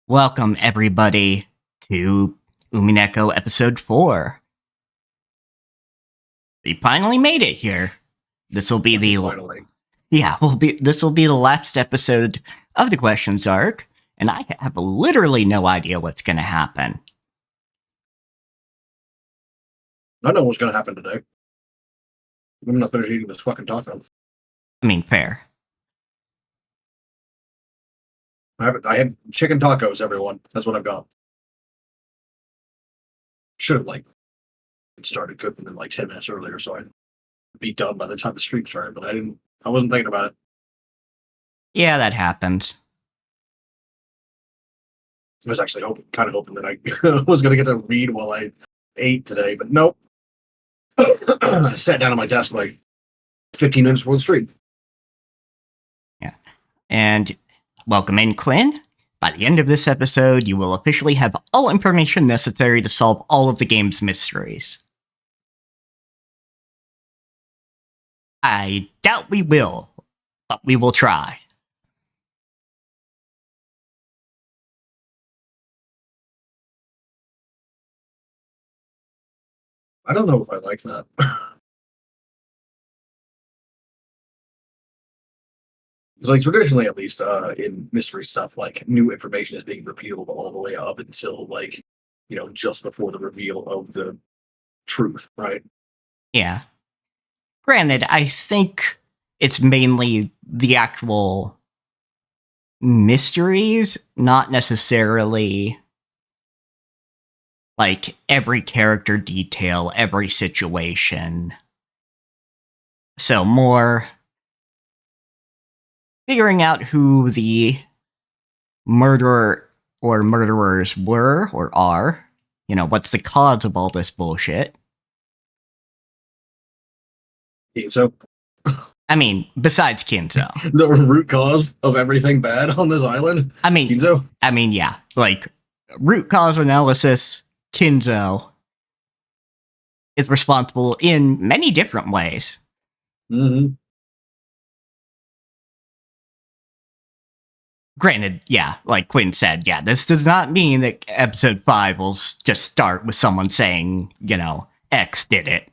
Welcome, everybody, to Umineko episode 4. We finally made it here. This will be the Finally. this will be the last episode of the questions arc, and I have literally no idea what's going to happen. I know what's going to happen today. I'm going to finish eating this fucking taco. I mean, fair. I have chicken tacos, everyone. That's what I've got. Should have started cooking them 10 minutes earlier, so I'd be done by the time the stream started. But I wasn't thinking about it. Yeah, that happens. I was actually kind of hoping that I was going to get to read while I ate today, but nope. I sat down at my desk 15 minutes before the stream. Yeah, and welcome in, Quinn. By the end of this episode, you will officially have all information necessary to solve all of the game's mysteries. I doubt we will, but we will try. I don't know if I like that. It's traditionally, at least, in mystery stuff, new information is being revealed all the way up until just before the reveal of the truth, right? Yeah. Granted, I think it's mainly the actual mysteries, not necessarily every character detail, every situation. So more figuring out who the murderer or murderers were or are. What's the cause of all this bullshit? So I mean, besides Kinzo. the root cause of everything bad on this island. I mean, Kinzo. Yeah, root cause analysis. Kinzo is responsible in many different ways. Mm-hmm. Granted, yeah, like Quinn said, yeah, this does not mean that episode 5 will just start with someone saying, X did it.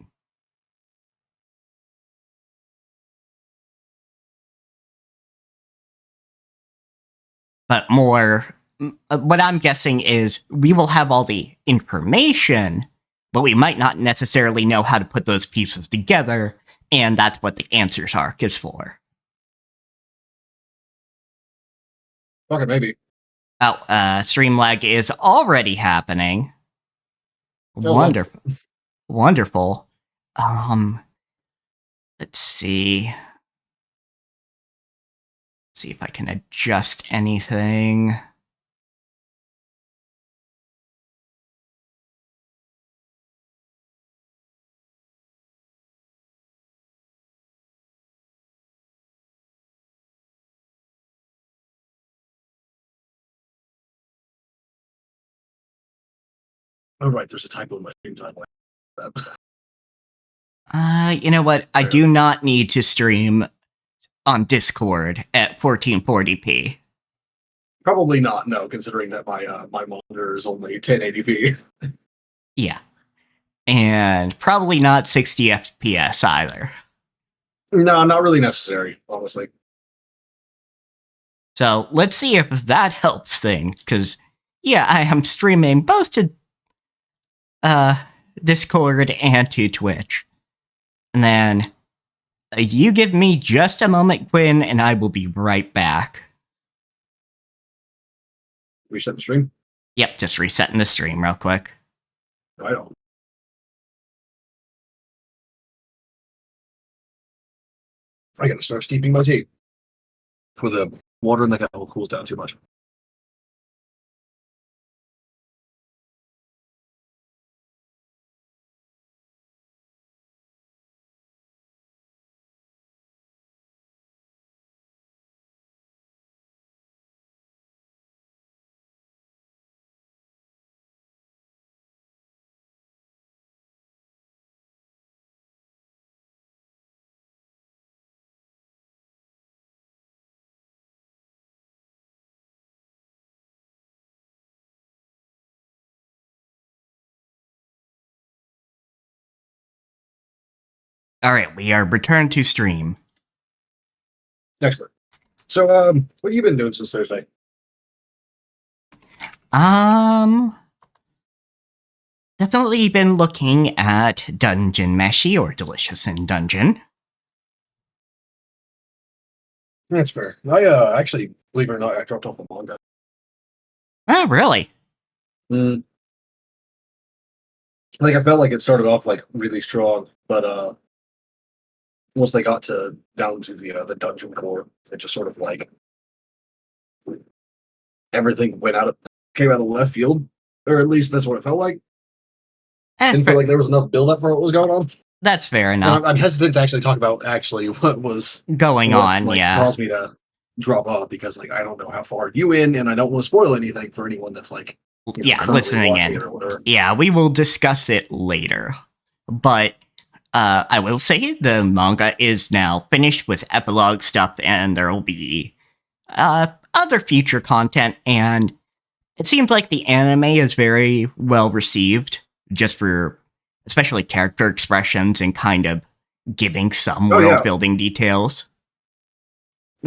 But more, what I'm guessing is we will have all the information, but we might not necessarily know how to put those pieces together, and that's what the answers arc is for. Okay, maybe. Oh, stream lag is already happening. Oh, Wonderful. Wonderful. Let's see. See if I can adjust anything. Oh, right. There's a typo in my stream timeline. You know what? I do not need to stream on Discord at 1440p. Probably not, no, considering that my monitor is only 1080p. Yeah. And probably not 60 FPS either. No, not really necessary, honestly. So let's see if that helps things, because, yeah, I am streaming both to Discord and to Twitch. And then you give me just a moment, Quinn, and I will be right back. Reset the stream? Yep, just resetting the stream real quick. Right on. I gotta start steeping my tea for the water in the kettle cools down too much. All right, we are returned to stream. Excellent. So, what have you been doing since Thursday? Definitely been looking at Dungeon Meshi or Delicious in Dungeon. That's fair. I actually, believe it or not, I dropped off the manga. Oh, really? Mm. Like, I felt like it started off like really strong, but once they got down to the dungeon core, it just sort of like everything came out of left field, or at least that's what it felt like. Didn't feel like there was enough build up for what was going on. That's fair enough. I'm hesitant to actually talk about what was going on. Like, yeah, caused me to drop off because like I don't know how far you in, and I don't want to spoil anything for anyone that's like listening in. or whatever. Yeah, we will discuss it later. But I will say the manga is now finished with epilogue stuff, and there will be other future content. And it seems like the anime is very well received, just for especially character expressions and kind of giving some world building details.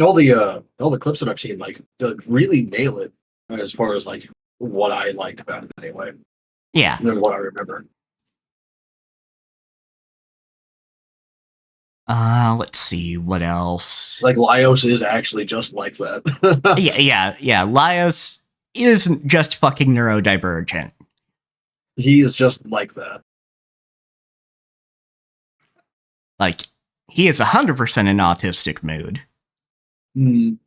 All the clips that I've seen like really nail it as far as like what I liked about it anyway. Yeah. And what I remember. Let's see what else. Like Laios is actually just like that. yeah. Laios isn't just fucking neurodivergent. He is just like that. Like, he is 100% in autistic mood. Mm.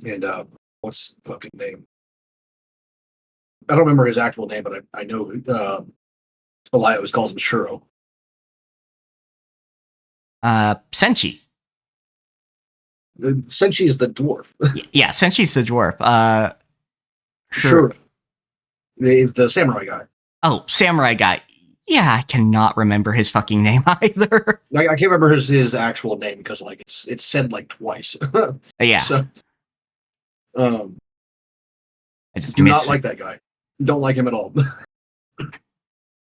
And what's the fucking name? I don't remember his actual name, but I know Elias calls him Shuro. Senshi. Senshi is the dwarf. Yeah, Senshi's the dwarf. Shuro is the samurai guy. Oh, samurai guy. Yeah, I cannot remember his fucking name either. I can't remember his actual name because like it's said like twice. Yeah. So, I just do not like that guy. Don't like him at all.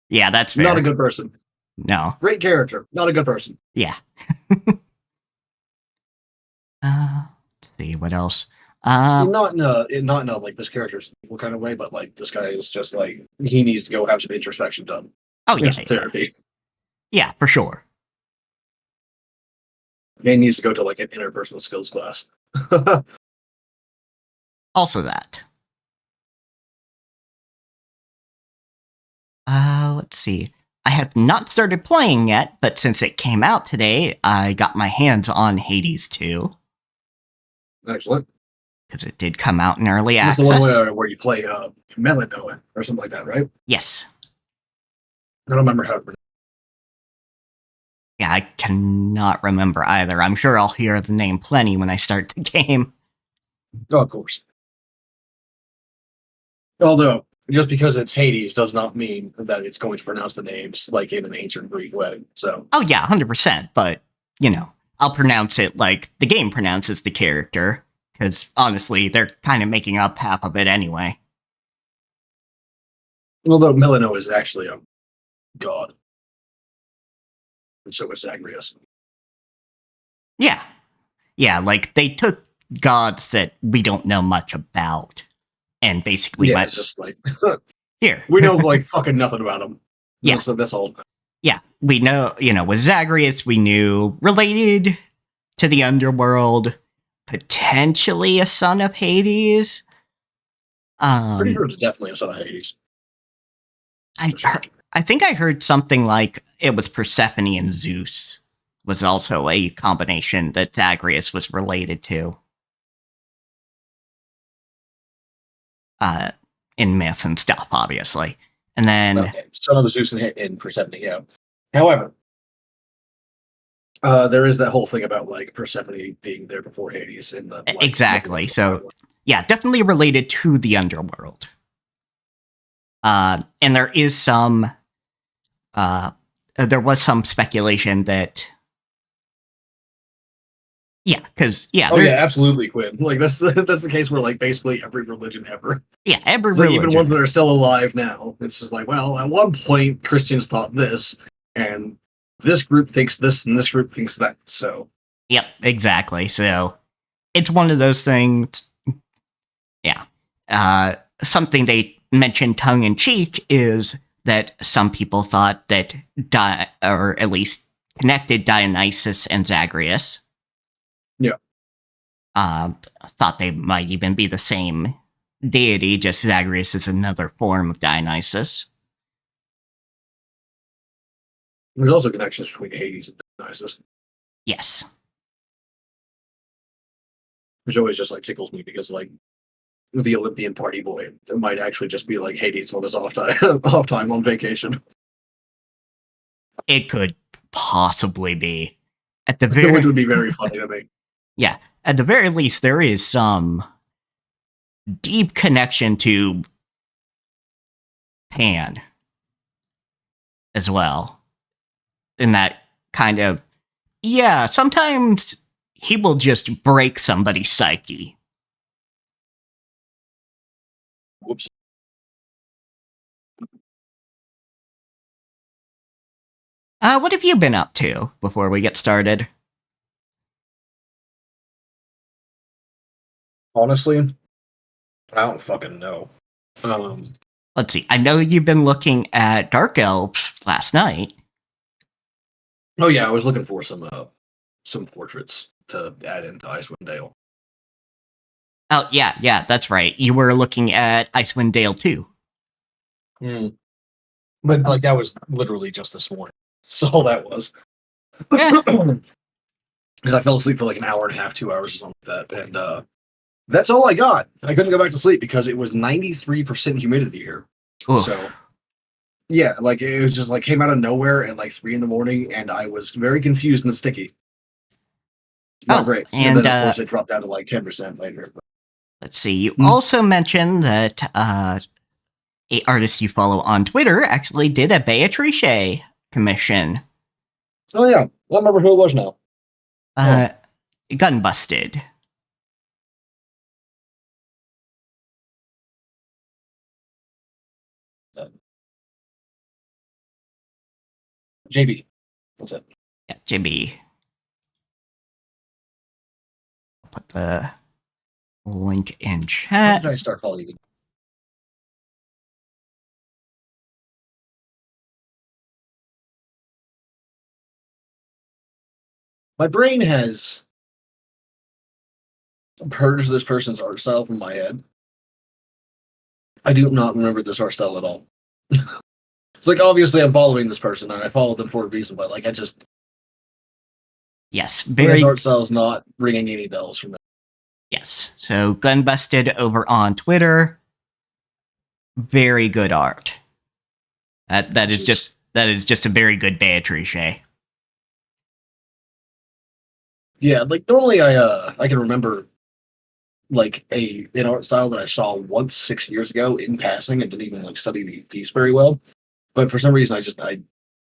Yeah, that's fair. Not a good person. No. Great character. Not a good person. Yeah. Let's see what else. Not in a like this character's evil kind of way, but like this guy is just like he needs to go have some introspection done. Oh yeah, therapy. Yeah, for sure. He needs to go to like an interpersonal skills class. Also that. Let's see. I have not started playing yet, but since it came out today, I got my hands on Hades 2. Excellent. Because it did come out in early access. It's the one where you play Melanoa or something like that, right? Yes. I don't remember how to. Yeah, I cannot remember either. I'm sure I'll hear the name plenty when I start the game. Oh, of course. Although, just because it's Hades does not mean that it's going to pronounce the names like in an ancient Greek way. So. Oh yeah, 100%. But I'll pronounce it like the game pronounces the character. Because honestly, they're kind of making up half of it anyway. Although Melanoa is actually a god. And so is Zagreus. Yeah. Yeah, like they took gods that we don't know much about. And basically it's just like here. We know like fucking nothing about them. Yeah. So that's all. Yeah. We know, with Zagreus we knew related to the underworld. Potentially a son of Hades. Pretty sure it's definitely a son of Hades. I think I heard something like it was Persephone and Zeus was also a combination that Zagreus was related to. In myth and stuff, obviously. And then son of Zeus and Persephone, yeah. However, there is that whole thing about like Persephone being there before Hades in the exactly. So yeah, definitely related to the underworld. And there is some there was some speculation that absolutely, Quinn. Like that's the case where like basically every religion ever. Yeah, every religion. Even ones that are still alive now. It's just like, well, at one point Christians thought this, and this group thinks this and this group thinks that. So Yep, exactly. So it's one of those things. Yeah. Something they mentioned tongue in cheek is that some people thought that, or at least connected Dionysus and Zagreus. Yeah. Thought they might even be the same deity, just Zagreus is another form of Dionysus. there's also connections between Hades and Dionysus, Yes. which always just like tickles me because like the Olympian party boy, it might actually just be like Hades on his off time, off time on vacation, It could possibly be. At the very which would be very funny to me. Yeah, at the very least, there is some deep connection to Pan as well. In that kind of, yeah, sometimes he will just break somebody's psyche. Whoops. What have you been up to before we get started? Honestly, I don't fucking know. Let's see. I know you've been looking at Dark Elves last night. Oh yeah, I was looking for some portraits to add into Icewind Dale. Oh, yeah, that's right. You were looking at Icewind Dale too. But like that was literally just this morning. So all that was. Yeah. Because I fell asleep for like an hour and a half, 2 hours or something like that. And that's all I got. I couldn't go back to sleep because it was 93% humidity here. Oof. So yeah, like it was just like came out of nowhere at like 3 a.m. and I was very confused and sticky. Not great. And then of course it dropped down to like 10% later. But. Let's see. You also mentioned that a artist you follow on Twitter actually did a Beatrice commission. Oh yeah, I don't remember who it was now. Gun Busted. JB. That's it. Yeah, JB. I'll put the link in chat. When did I start following you? My brain has purged this person's art style from my head. I do not remember this art style at all. It's like obviously I'm following this person and I followed them for a reason, but like I just Yes, this art style is not ringing any bells for me. Yes, so Gun Busted over on Twitter. Very good art. That is just a very good Beatrice. Yeah, like normally I can remember like an art style that I saw once 6 years ago in passing and didn't even like study the piece very well. But for some reason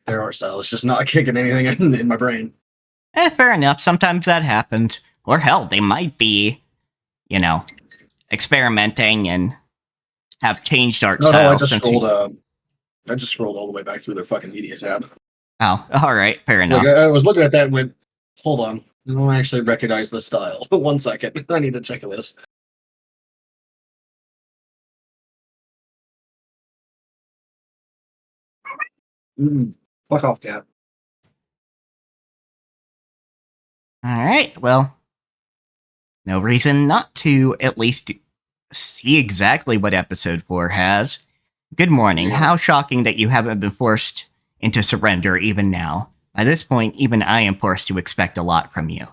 their art style is just not kicking anything in my brain. Fair enough. Sometimes that happens. Or hell, they might be, experimenting and have changed art styles. No, I just scrolled all the way back through their fucking media tab. Oh, all right, fair enough. Like, I was looking at that and went, hold on, I don't actually recognize the style. 1 second, I need to check this. Fuck off, cat. All right, well, no reason not to at least see exactly what episode 4 has. Good morning. Yeah. How shocking that you haven't been forced into surrender even now. By this point, even I am forced to expect a lot from you.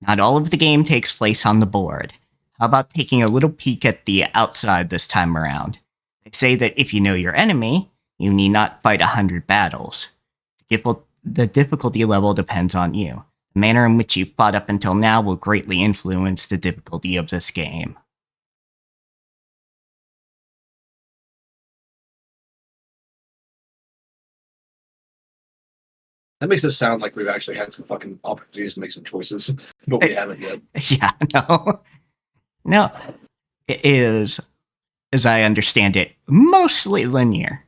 Not all of the game takes place on the board. How about taking a little peek at the outside this time around? They say that if you know your enemy, you need not fight 100 battles. The difficulty level depends on you. The manner in which you fought up until now will greatly influence the difficulty of this game. That makes it sound like we've actually had some fucking opportunities to make some choices, but we haven't yet. Yeah, no. No. It is, as I understand it, mostly linear.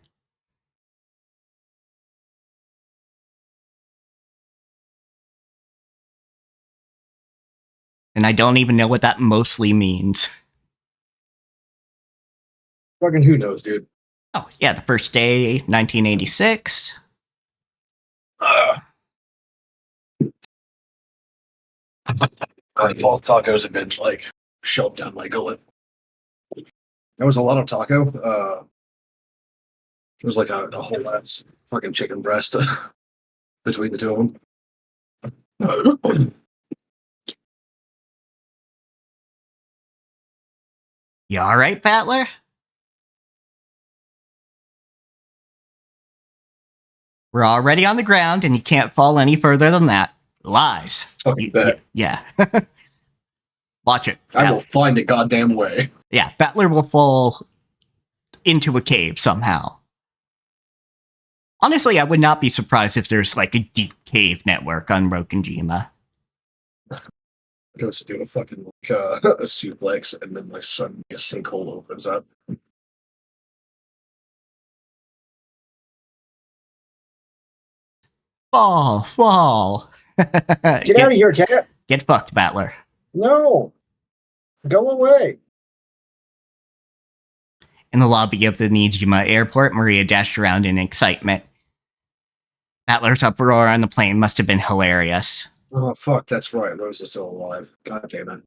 And I don't even know what that mostly means. Fucking who knows, dude. Oh, yeah, the first day, 1986. Both tacos have been like shoved down my gullet. There was a lot of taco. It was like a whole ass fucking chicken breast between the two of them. You alright, Battler? We're already on the ground, and you can't fall any further than that. Lies. Fucking bet. Yeah. Watch it. I will find a goddamn way. Yeah, Battler will fall into a cave somehow. Honestly, I would not be surprised if there's like a deep cave network on Rokenjima. I was doing a fucking like a suplex, and then my suddenly a sinkhole opens up. Fall. Get out of here, cat! Get fucked, Battler. No, go away. In the lobby of the Nijima airport, Maria dashed around in excitement. Battler's uproar on the plane must have been hilarious. Oh fuck, that's right. Rose is still alive. God damn it.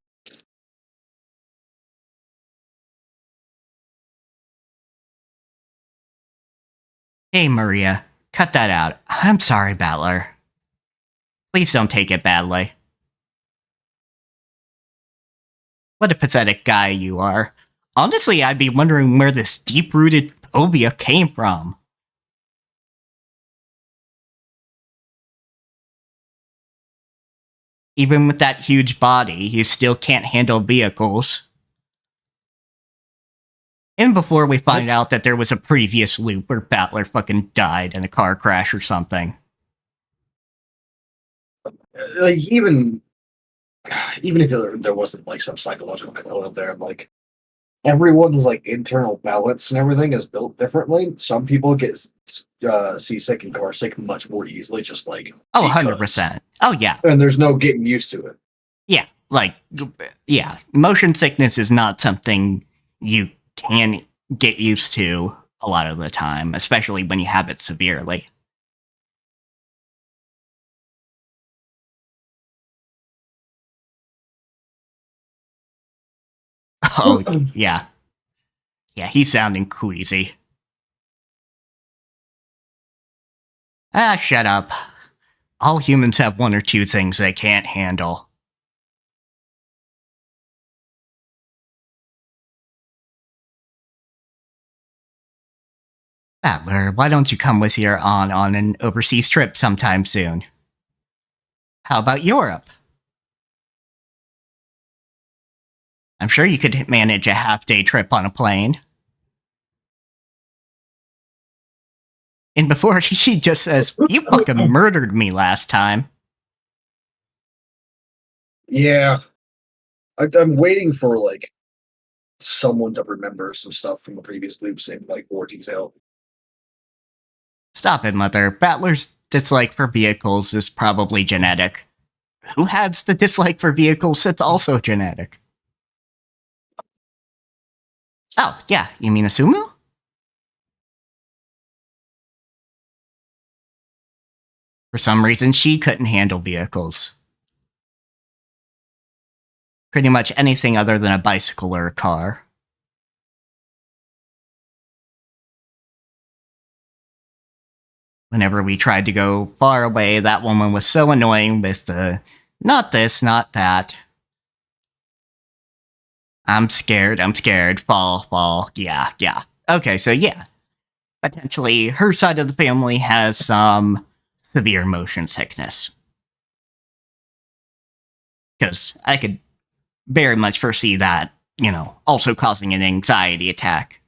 Hey, Maria, cut that out. I'm sorry, Battler. Please don't take it badly. What a pathetic guy you are. Honestly, I'd be wondering where this deep-rooted phobia came from. Even with that huge body, he still can't handle vehicles. And before we find out that there was a previous loop where Battler fucking died in a car crash or something. Like even if there wasn't like some psychological component there, like everyone's like internal balance and everything is built differently. Some people get seasick and car sick much more easily, just like Oh, 100%. Oh, yeah. And there's no getting used to it. Yeah, like, yeah. Motion sickness is not something you can get used to a lot of the time, especially when you have it severely. Oh, yeah. Yeah, he's sounding queasy. Ah, shut up. All humans have one or two things they can't handle. Battler, why don't you come with your aunt on an overseas trip sometime soon? How about Europe? I'm sure you could manage a half-day trip on a plane. And before she just says, you fucking murdered me last time. Yeah. I'm waiting for like someone to remember some stuff from the previous loops in like more detail. Stop it, Mother. Battler's dislike for vehicles is probably genetic. Who has the dislike for vehicles that's also genetic? Oh, yeah, you mean Asumu? For some reason, she couldn't handle vehicles. Pretty much anything other than a bicycle or a car. Whenever we tried to go far away, that woman was so annoying with the, not this, not that. I'm scared, fall, yeah. Okay, so yeah. Potentially, her side of the family has some severe motion sickness. Because I could very much foresee that, also causing an anxiety attack.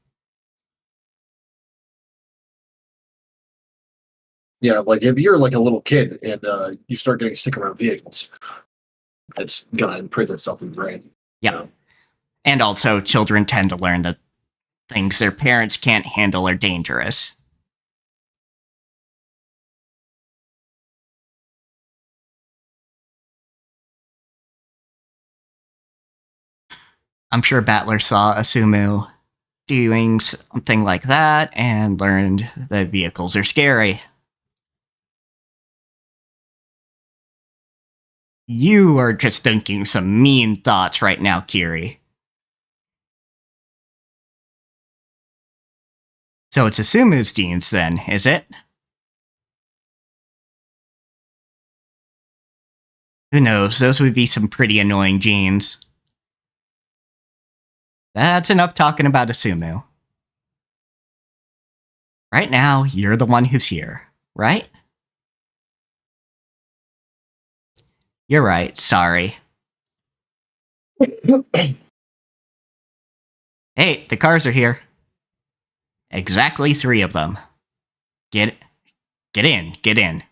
Yeah, like if you're like a little kid and you start getting sick around vehicles, it's gonna imprint itself in your brain. Yeah. So. And also, children tend to learn that things their parents can't handle are dangerous. I'm sure Battler saw Asumu doing something like that and learned that vehicles are scary. You are just thinking some mean thoughts right now, Kiri. So it's Asumu's genes then, is it? Who knows? Those would be some pretty annoying genes. That's enough talking about Asumu. Right now, you're the one who's here, right? You're right, sorry. Hey, the cars are here. Exactly 3 of them. Get in.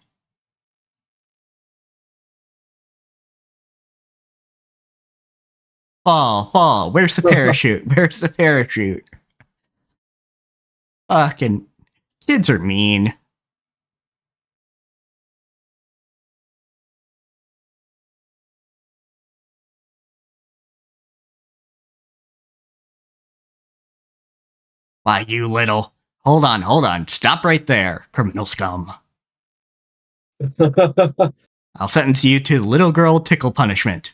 Fall. Where's the parachute? Fucking kids are mean. Why, you little... Hold on. Stop right there, criminal scum. I'll sentence you to little girl tickle punishment.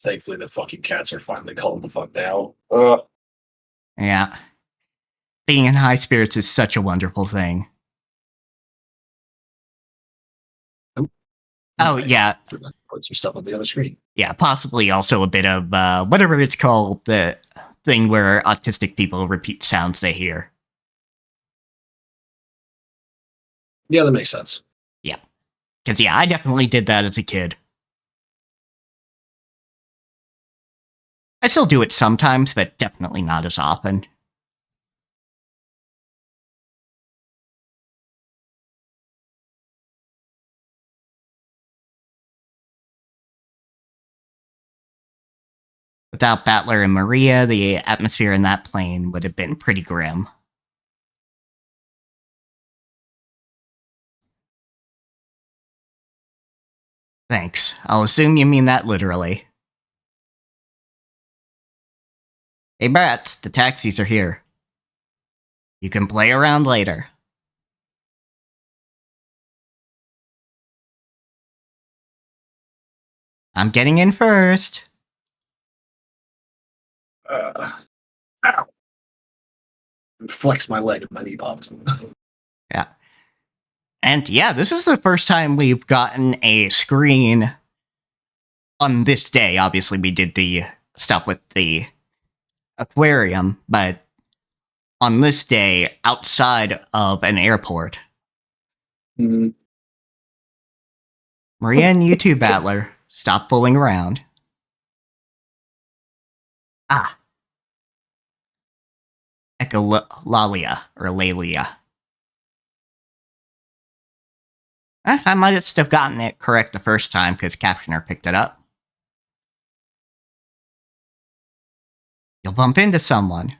Thankfully, the fucking cats are finally calmed the fuck down. Yeah. Being in high spirits is such a wonderful thing. Oh, yeah. Put some stuff on the other screen. Yeah, possibly also a bit of whatever it's called, the thing where autistic people repeat sounds they hear. Yeah, that makes sense. Yeah. Because, yeah, I definitely did that as a kid. I still do it sometimes, but definitely not as often. Without Battler and Maria, the atmosphere in that plane would have been pretty grim. Thanks. I'll assume you mean that literally. Hey, brats, the taxis are here. You can play around later. I'm getting in first. Ow. Flex my leg and my knee popped. Yeah. And yeah, this is the first time we've gotten a screen on this day. Obviously, we did the stuff with the aquarium, but on this day, outside of an airport. Mm-hmm. Maria and you too, Battler. Stop fooling around. Ah. Echolalia, or Lalia. I might have still gotten it correct the first time, because Captioner picked it up. You'll bump into someone.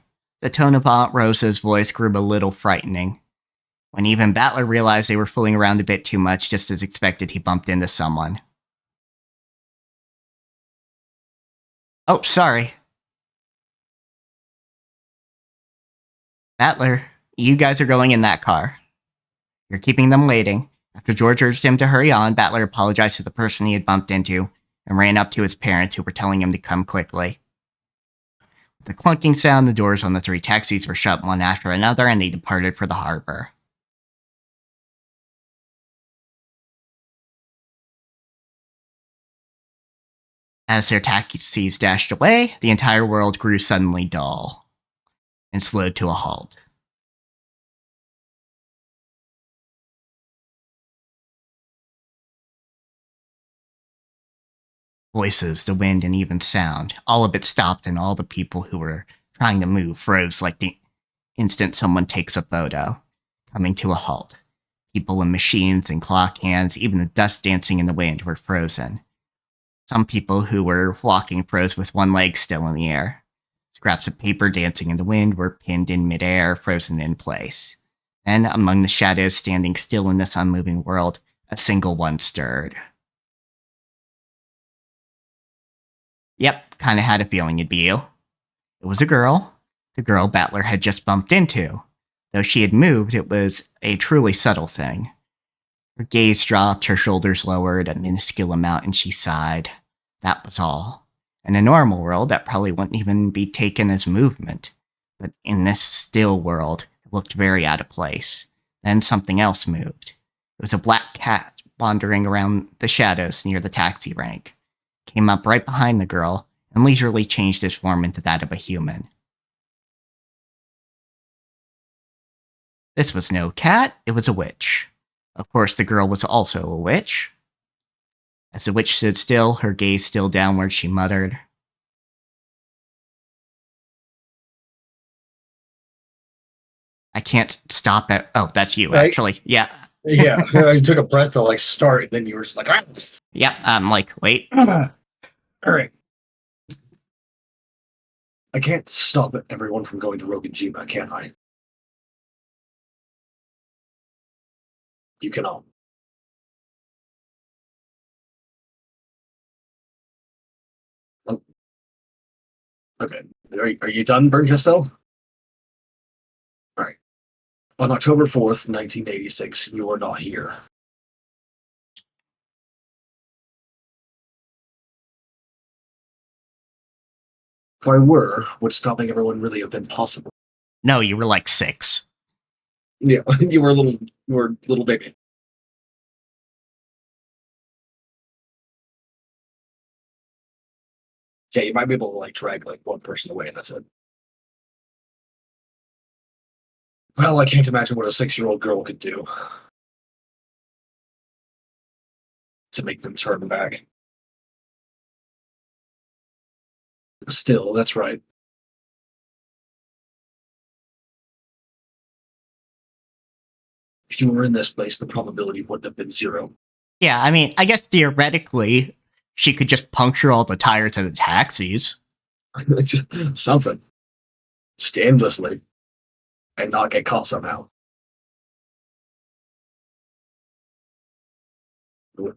The tone of Aunt Rosa's voice grew a little frightening. When even Battler realized they were fooling around a bit too much, just as expected, he bumped into someone. Oh, sorry. Battler, you guys are going in that car. You're keeping them waiting. After George urged him to hurry on, Battler apologized to the person he had bumped into and ran up to his parents, who were telling him to come quickly. With a clunking sound, the doors on the 3 taxis were shut one after another, and they departed for the harbor. As their taxis dashed away, the entire world grew suddenly dull and slowed to a halt. Voices, the wind, and even sound, all of it stopped, and all the people who were trying to move froze like the instant someone takes a photo, coming to a halt. People and machines and clock hands, even the dust dancing in the wind, were frozen. Some people who were walking froze with one leg still in the air. Scraps of paper dancing in the wind were pinned in midair, frozen in place. Then, among the shadows standing still in this unmoving world, a single one stirred. Yep, kind of had a feeling it'd be you. It was a girl. The girl Battler had just bumped into. Though she had moved, it was a truly subtle thing. Her gaze dropped, her shoulders lowered a minuscule amount, and she sighed. That was all. In a normal world, that probably wouldn't even be taken as movement. But in this still world, it looked very out of place. Then something else moved. It was a black cat wandering around the shadows near the taxi rank. It came up right behind the girl and leisurely changed its form into that of a human. This was no cat, it was a witch. Of course, the girl was also a witch. As the witch stood still, her gaze still downward, she muttered, I can't stop it. Oh, that's you, Right? actually. Yeah. Yeah, you took a breath to like start, and then you were just like, "Ah." Yep, I'm like, wait. All right. I can't stop everyone from going to Roganjima, can I? You cannot. Um, Okay. Are you done, Burn Castell? All right. On October 4th, 1986, you are not here. If I were, would stopping everyone really have been possible? No, you were like 6. Yeah, you were a little baby. Yeah, you might be able to like drag like one person away, and that's it. Well, I can't imagine what a 6-year-old girl could do to make them turn back. Still, that's right. If you were in this place, the probability wouldn't have been 0. Yeah, I mean, I guess theoretically, she could just puncture all the tires of the taxis. Just something. Just aimlessly. And not get caught somehow.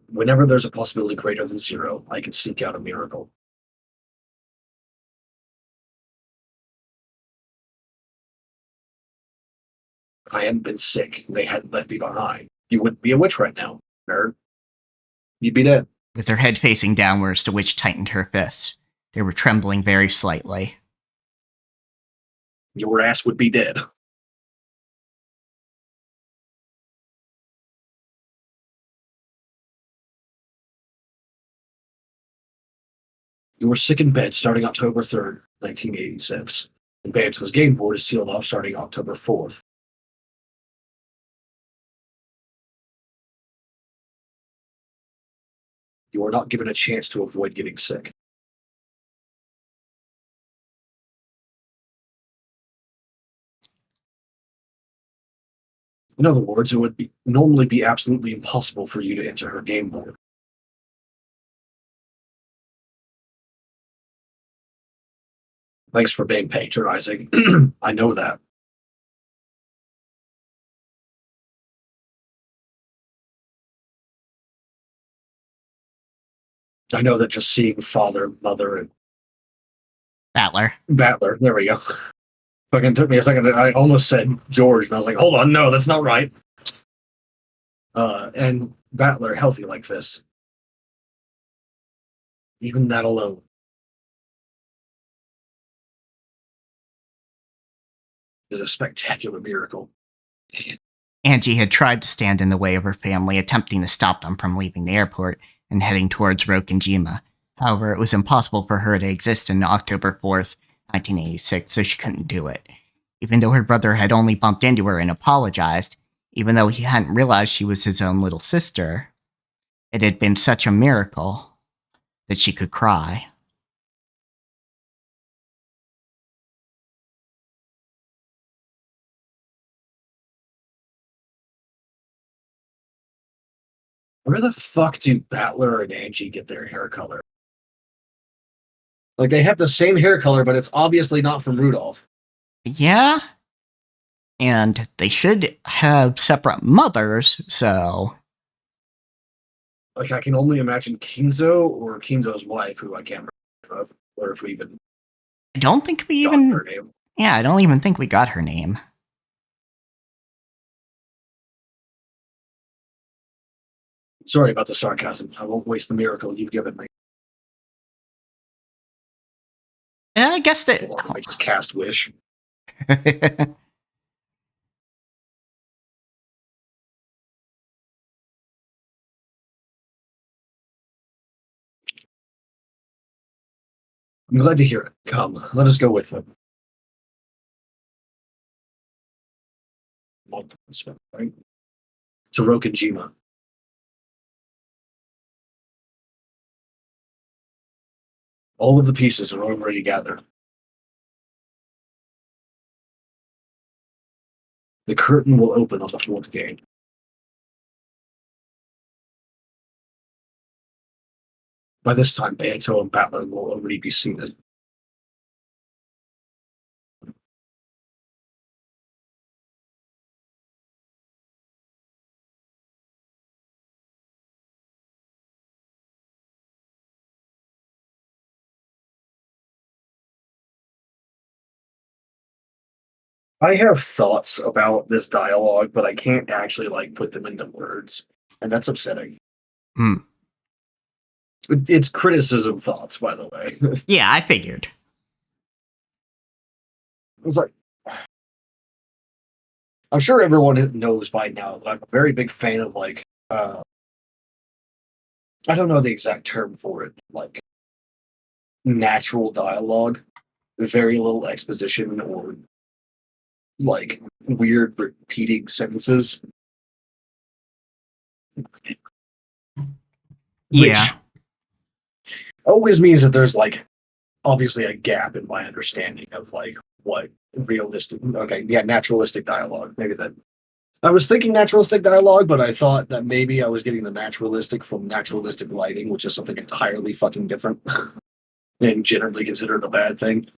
Whenever there's a possibility greater than 0, I can seek out a miracle. If I hadn't been sick, they hadn't left me behind, you wouldn't be a witch right now, nerd. You'd be dead. With her head facing downwards, the witch tightened her fists. They were trembling very slightly. Your ass would be dead. You were sick in bed starting October 3rd, 1986. And Bantam's game board is sealed off starting October 4th. You are not given a chance to avoid getting sick. In other words, it would normally be absolutely impossible for you to enter her game board. Thanks for being patronizing. I know that. I know that just seeing father, mother, and Battler. Battler, there we go. Fucking took me a second. I almost said George, and I was like, hold on, no, that's not right. And Battler healthy like this. Even that alone. Is a spectacular miracle. Angie had tried to stand in the way of her family, attempting to stop them from leaving the airport and heading towards Rokanjima. However, it was impossible for her to exist on October 4th, 1986, so she couldn't do it. Even though her brother had only bumped into her and apologized, even though he hadn't realized she was his own little sister, it had been such a miracle that she could cry. Where the fuck do Battler and Angie get their hair color? Like, they have the same hair color, but it's obviously not from Rudolph. Yeah? And they should have separate mothers, so Like I can only imagine Kinzo or Kinzo's wife, who I can't remember, or if we even I don't think we got even. her name. Yeah, I don't even think we got her name. Sorry about the sarcasm. I won't waste the miracle you've given me. Yeah, I guess that. Or I just cast wish. I'm glad to hear it. Come, let us go with them. Right? To Rokenjima. All of the pieces are already gathered. The curtain will open on the fourth gate. By this time, Beato and Battler will already be seated. I have thoughts about this dialogue, but I can't actually put them into words, and that's upsetting. Hmm. It's criticism thoughts, by the way. Yeah, I figured. It's like I'm sure everyone knows by now that I'm a very big fan of I don't know the exact term for it, natural dialogue, very little exposition or weird repeating sentences. Yeah. Which always means that there's obviously a gap in my understanding of what realistic naturalistic dialogue. Maybe that I was thinking naturalistic dialogue, but I thought that maybe I was getting the naturalistic from naturalistic lighting, which is something entirely fucking different and generally considered a bad thing.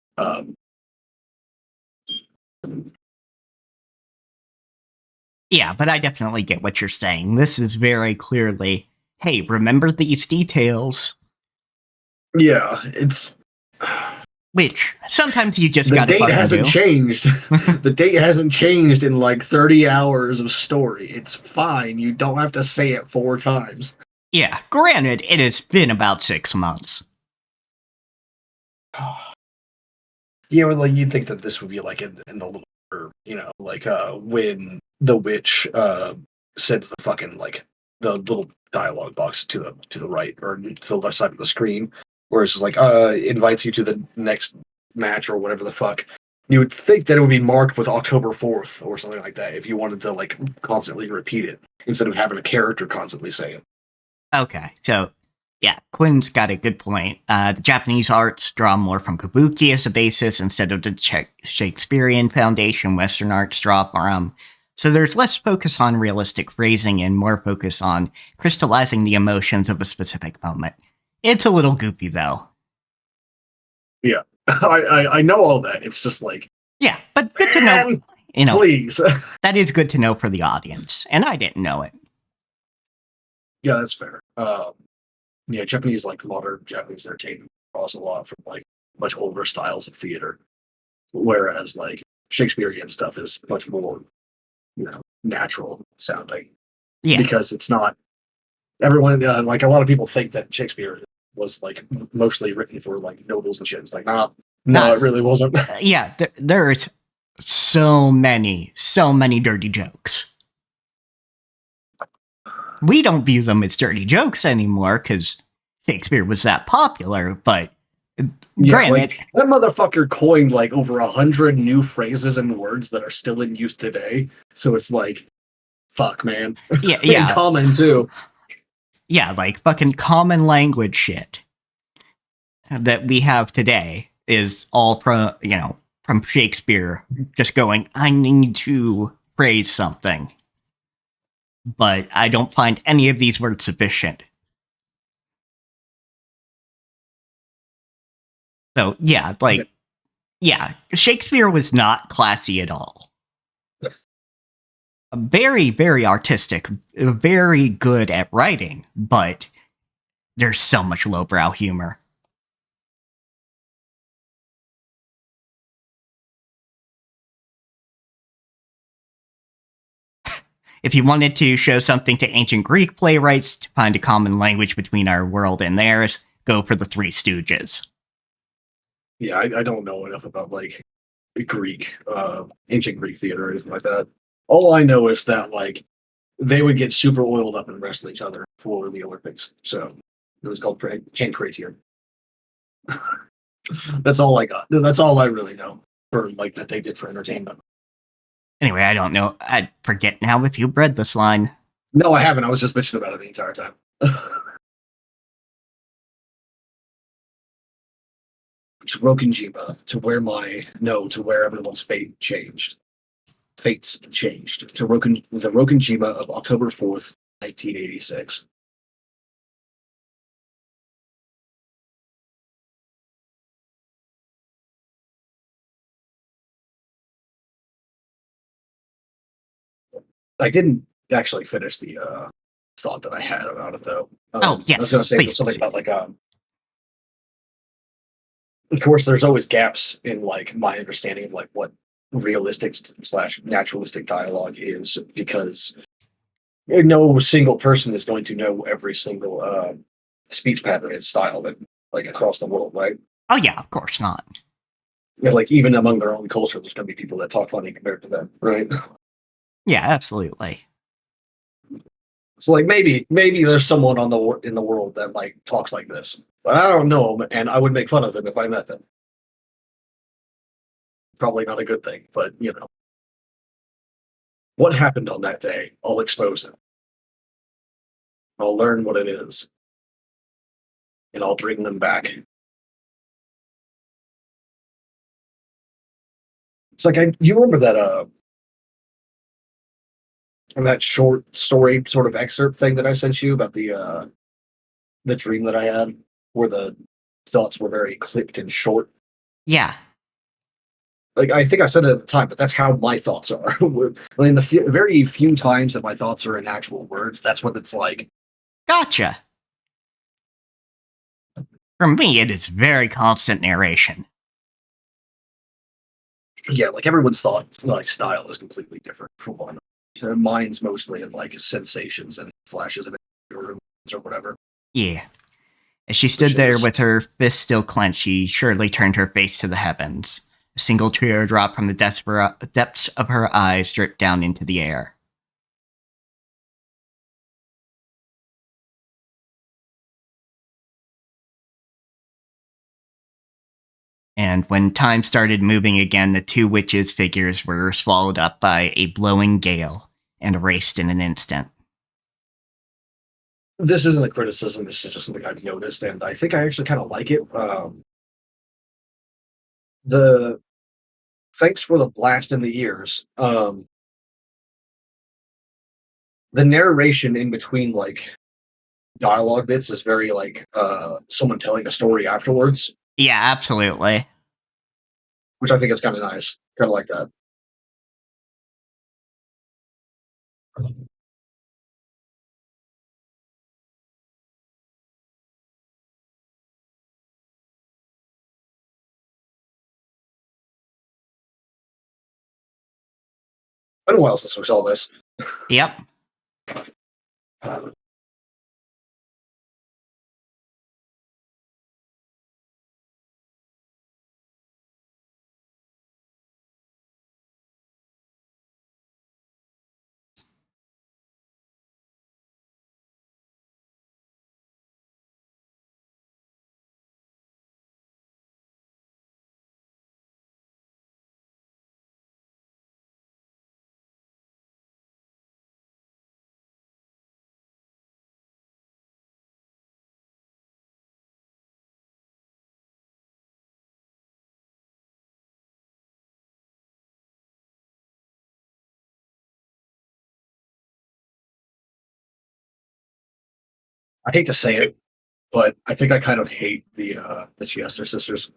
Yeah, but I definitely get what you're saying. This is very clearly, hey, remember these details? Yeah, it's Which sometimes you just the gotta date fucking hasn't do. changed. The date hasn't changed in 30 hours of story. It's fine. You don't have to say it 4 times. Yeah, granted, it has been about 6 months. Yeah, well, you'd think that this would be in the little herb, when the witch sends the fucking the little dialogue box to the right or to the left side of the screen, where it's just invites you to the next match or whatever the fuck. You would think that it would be marked with October 4th or something like that if you wanted to constantly repeat it instead of having a character constantly say it. Okay, so yeah, Quinn's got a good point. The Japanese arts draw more from kabuki as a basis instead of the Shakespearean foundation Western arts draw from. So there's less focus on realistic phrasing and more focus on crystallizing the emotions of a specific moment. It's a little goofy though. Yeah, I know all that. It's just Yeah, but good to know. Please. That is good to know for the audience, and I didn't know it. Yeah, that's fair. Yeah, Japanese modern Japanese entertainment draws a lot from much older styles of theater, whereas Shakespearean stuff is much more natural sounding Yeah, because it's not everyone a lot of people think that Shakespeare was mostly written for nobles and shit. It's no, nah, it really wasn't. yeah. There's so many dirty jokes. We don't view them as dirty jokes anymore because Shakespeare was that popular, but granted, that motherfucker coined over 100 new phrases and words that are still in use today. So it's fuck, man. yeah, Common too. Yeah, fucking common language shit that we have today is all from Shakespeare just going, I need to phrase something. But I don't find any of these words sufficient. So, yeah, yeah, Shakespeare was not classy at all. Very, very artistic, very good at writing, but there's so much lowbrow humor. If you wanted to show something to ancient Greek playwrights to find a common language between our world and theirs, go for the Three Stooges. Yeah, I don't know enough about like Greek, ancient Greek theater or anything like that. All I know is that like they would get super oiled up and wrestle each other for the Olympics. So it was called pancration. That's all I got. That's all I really know for like that they did for entertainment. Anyway, I don't know. I forget now if you read this line. No, I haven't. I was just bitching about it the entire time. To Rokenjima, to where everyone's fates changed. To the Rokenjima of October 4th, 1986. I didn't actually finish the thought that I had about it though. Oh, yes, I was going to say please something proceed. about like of course there's always gaps in like my understanding of like what realistic slash naturalistic dialogue is because no single person is going to know every single speech pattern and style that like across the world, right? Oh, yeah, of course not. Yeah, like even among their own culture, there's going to be people that talk funny compared to them, right? Yeah, absolutely. So like maybe there's someone in the world that like talks like this, but I don't know them, and I would make fun of them if I met them. Probably not a good thing, but you know what happened on that day. I'll expose it. I'll learn what it is, and I'll bring them back. It's like you remember that short story sort of excerpt thing that I sent you about the dream that I had, where the thoughts were very clipped and short. Yeah, Like I think I said it at the time, but that's how my thoughts are. I mean, very few times that my thoughts are in actual words, that's what it's like. gotcha. For me, it is very constant narration. Yeah, like everyone's thought like style is completely different for one. Mine's mostly in like sensations and flashes of or whatever. Yeah. As she Which stood there is with her fist still clenched, she surely turned her face to the heavens. A single tear drop from the depths of her eyes dripped down into the air. And when time started moving again, the two witches' figures were swallowed up by a blowing gale and erased in an instant. this isn't a criticism. This is just something I've noticed, and I think I actually kind of like it. The thanks for the blast in the ears. The narration in between like dialogue bits is very like someone telling a story afterwards, Yeah, absolutely. which I think is kind of nice. Kind of like that. I don't know what else since we saw this. Yep. I hate to say it, but I think I kind of hate the Chester sisters.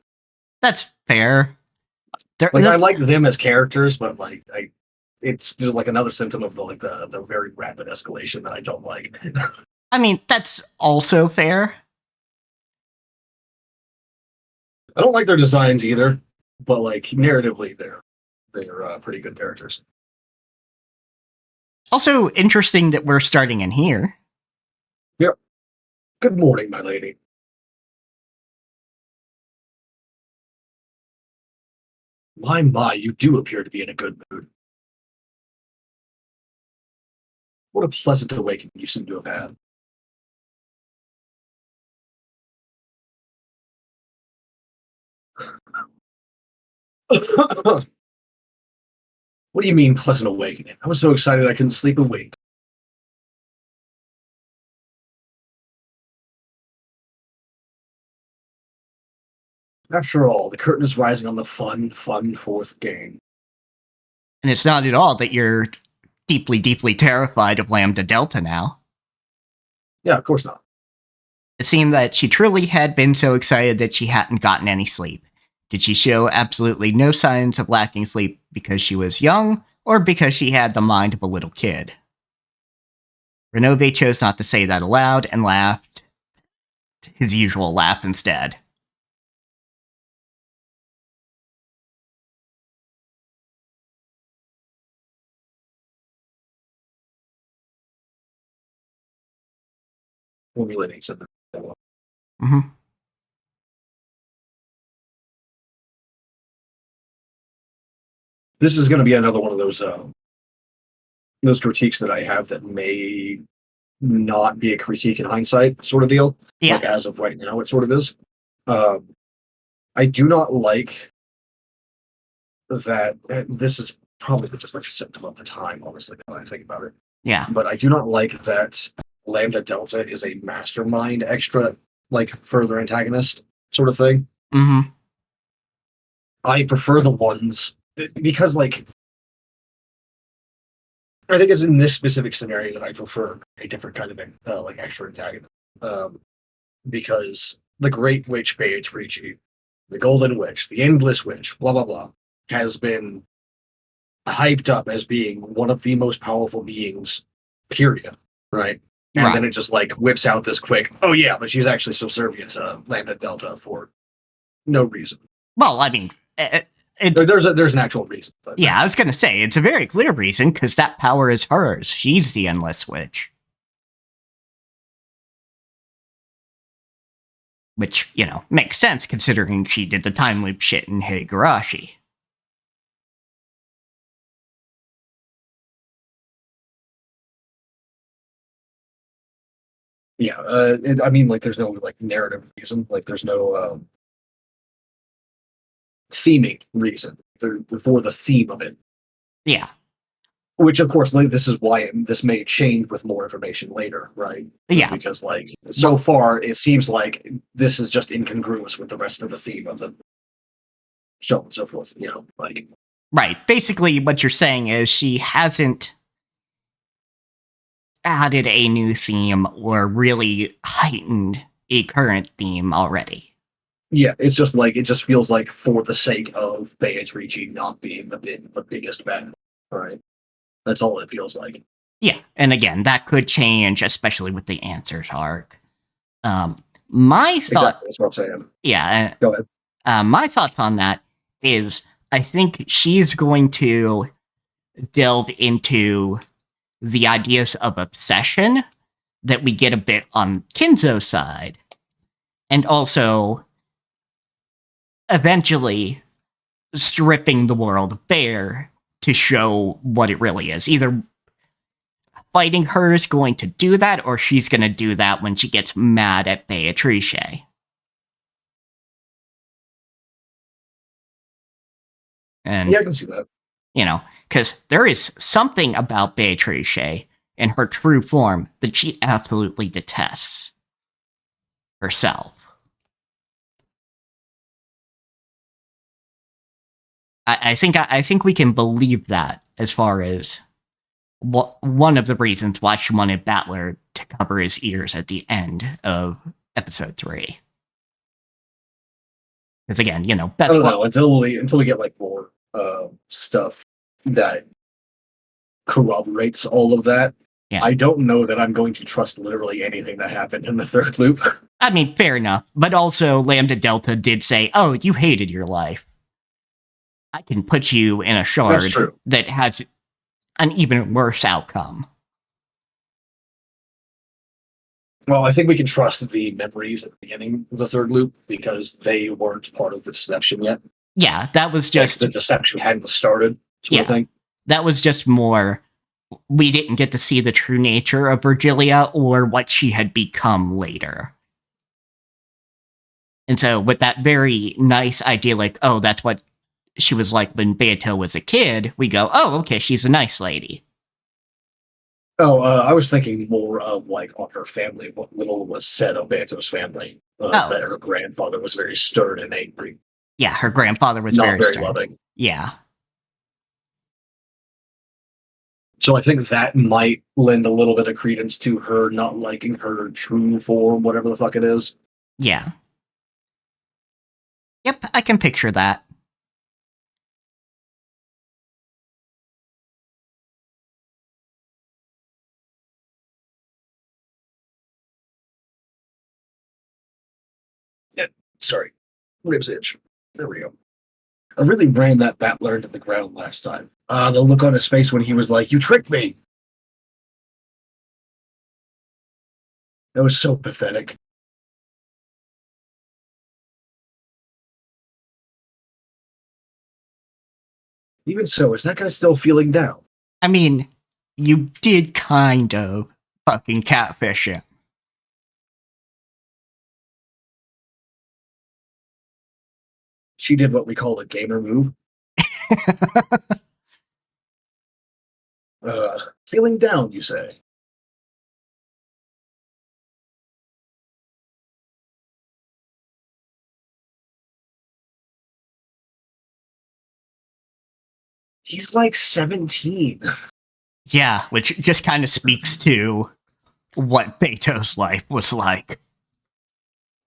That's fair. Like I like them as characters, but like it's just like another symptom of the very rapid escalation that I don't like. I mean, that's also fair. I don't like their designs either, but like narratively, they're pretty good characters. Also interesting that we're starting in here. Yep. Good morning, my lady. My, you do appear to be in a good mood. What a pleasant awakening you seem to have had. What do you mean, pleasant awakening? I was so excited I couldn't sleep a wink. After all, the curtain is rising on the fun fourth game. And it's not at all that you're deeply, deeply terrified of Lambda Delta now. Yeah, of course not. It seemed that she truly had been so excited that she hadn't gotten any sleep. Did she show absolutely no signs of lacking sleep because she was young, or because she had the mind of a little kid? Renobe chose not to say that aloud and laughed his usual laugh instead. Formulating something. Mm-hmm. This is going to be another one of those critiques that I have that may not be a critique in hindsight, sort of deal. Yeah. Like as of right now, it sort of is. Um, I do not like that. This is probably just like a symptom of the time, honestly, when I think about it. Yeah. But I do not like that Lambda Delta is a mastermind extra, like further antagonist sort of thing. Mm-hmm. I prefer the ones because, like, I think it's in this specific scenario that I prefer a different kind of like extra antagonist. Because the Great Witch Beatrice, the Golden Witch, the Endless Witch, blah blah blah, has been hyped up as being one of the most powerful beings, period. Right? And then it just like whips out this quick, oh yeah, but she's actually subservient to Lambda Delta for no reason. Well, I mean, there's an actual reason. But yeah, I was going to say, it's a very clear reason, because that power is hers. She's the Endless Witch. Which, you know, makes sense considering she did the time loop shit in Higurashi. Yeah, I mean, like, there's no like narrative reason. Like, there's no theming reason for the theme of it. Yeah. Which, of course, like, this is why this may change with more information later, right? Yeah. Because, like, so far, it seems like this is just incongruous with the rest of the theme of the show and so forth, you know? Like, right. Basically, what you're saying is she hasn't added a new theme or really heightened a current theme already. Yeah, it's just like, it just feels like for the sake of Beatrice not being the biggest bad, right? That's all it feels like. Yeah, and again, that could change, especially with the Answers arc. My thought... Exactly, that's what I'm saying. Yeah. Go ahead. My thoughts on that is, I think she's going to delve into the ideas of obsession that we get a bit on Kinzo's side, and also eventually stripping the world bare to show what it really is. Either fighting her is going to do that, or she's going to do that when she gets mad at Beatrice. And yeah, I can see that. You know, because there is something about Beatrice in her true form that she absolutely detests herself. I think we can believe that as far as one of the reasons why she wanted Battler to cover his ears at the end of episode 3. Because again, you know, I don't know until we get like more stuff that corroborates all of that. Yeah. I don't know that I'm going to trust literally anything that happened in the third loop. I mean, fair enough. But also, Lambda Delta did say, oh, you hated your life. I can put you in a That's shard true. that has an even worse outcome. Well, I think we can trust the memories at the beginning of the third loop because they weren't part of the deception yet. Yeah, that was Like, just the deception hadn't started, sort of thing. that was just more. We didn't get to see the true nature of Virgilia or what she had become later. And so, with that very nice idea, like, oh, that's what she was like when Beato was a kid, we go, oh, okay, she's a nice lady. Oh, I was thinking more of like on her family. What little was said of Banto's family was that her grandfather was very stern and angry, Yeah, her grandfather was not very stern. loving. Yeah. So I think that might lend a little bit of credence to her not liking her true form, whatever the fuck it is. Yeah. Yep, I can picture that. Yeah, sorry, ribs itch. There we go. I really ran that battler into the ground last time. The look on his face when he was like, "You tricked me." That was so pathetic. Even so, is that guy still feeling down? I mean, you did kind of fucking catfish him. She did what we call a gamer move. Feeling down, you say? He's like 17. Yeah, which just kind of speaks to what Beto's life was like.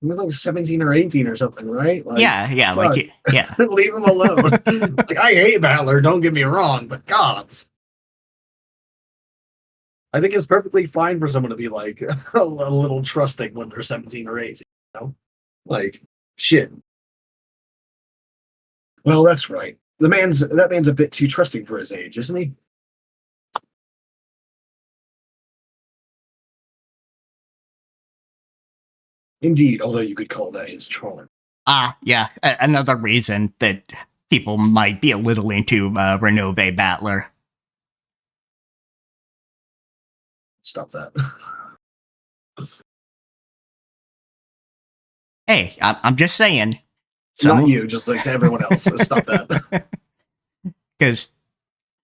He was like 17 or 18 or something, right? Like, Yeah, fuck. like, yeah. Leave him alone. Like, I hate Battler, don't get me wrong, but gods. I think it's perfectly fine for someone to be like a little trusting when they're 17 or 18, you know? Like, shit. Well, that's right. That man's a bit too trusting for his age, isn't he? Indeed, although you could call that his charm. Yeah, another reason that people might be a little into Renove Battler. Stop that. Hey, I'm just saying. Not you, just like to everyone else. Stop that. Because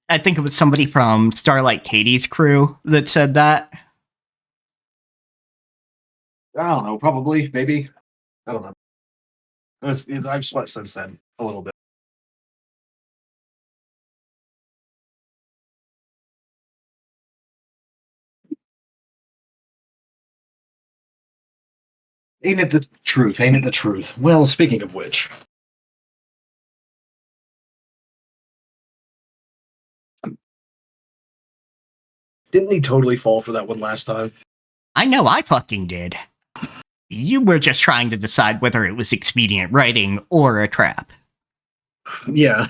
I think it was somebody from Starlight Katie's crew that said that. I don't know, probably, maybe. I don't know. I've slept since then a little bit. Ain't it the truth? Ain't it the truth? Well, speaking of which, didn't he totally fall for that one last time? I know I fucking did. You were just trying to decide whether it was expedient writing or a trap. Yeah.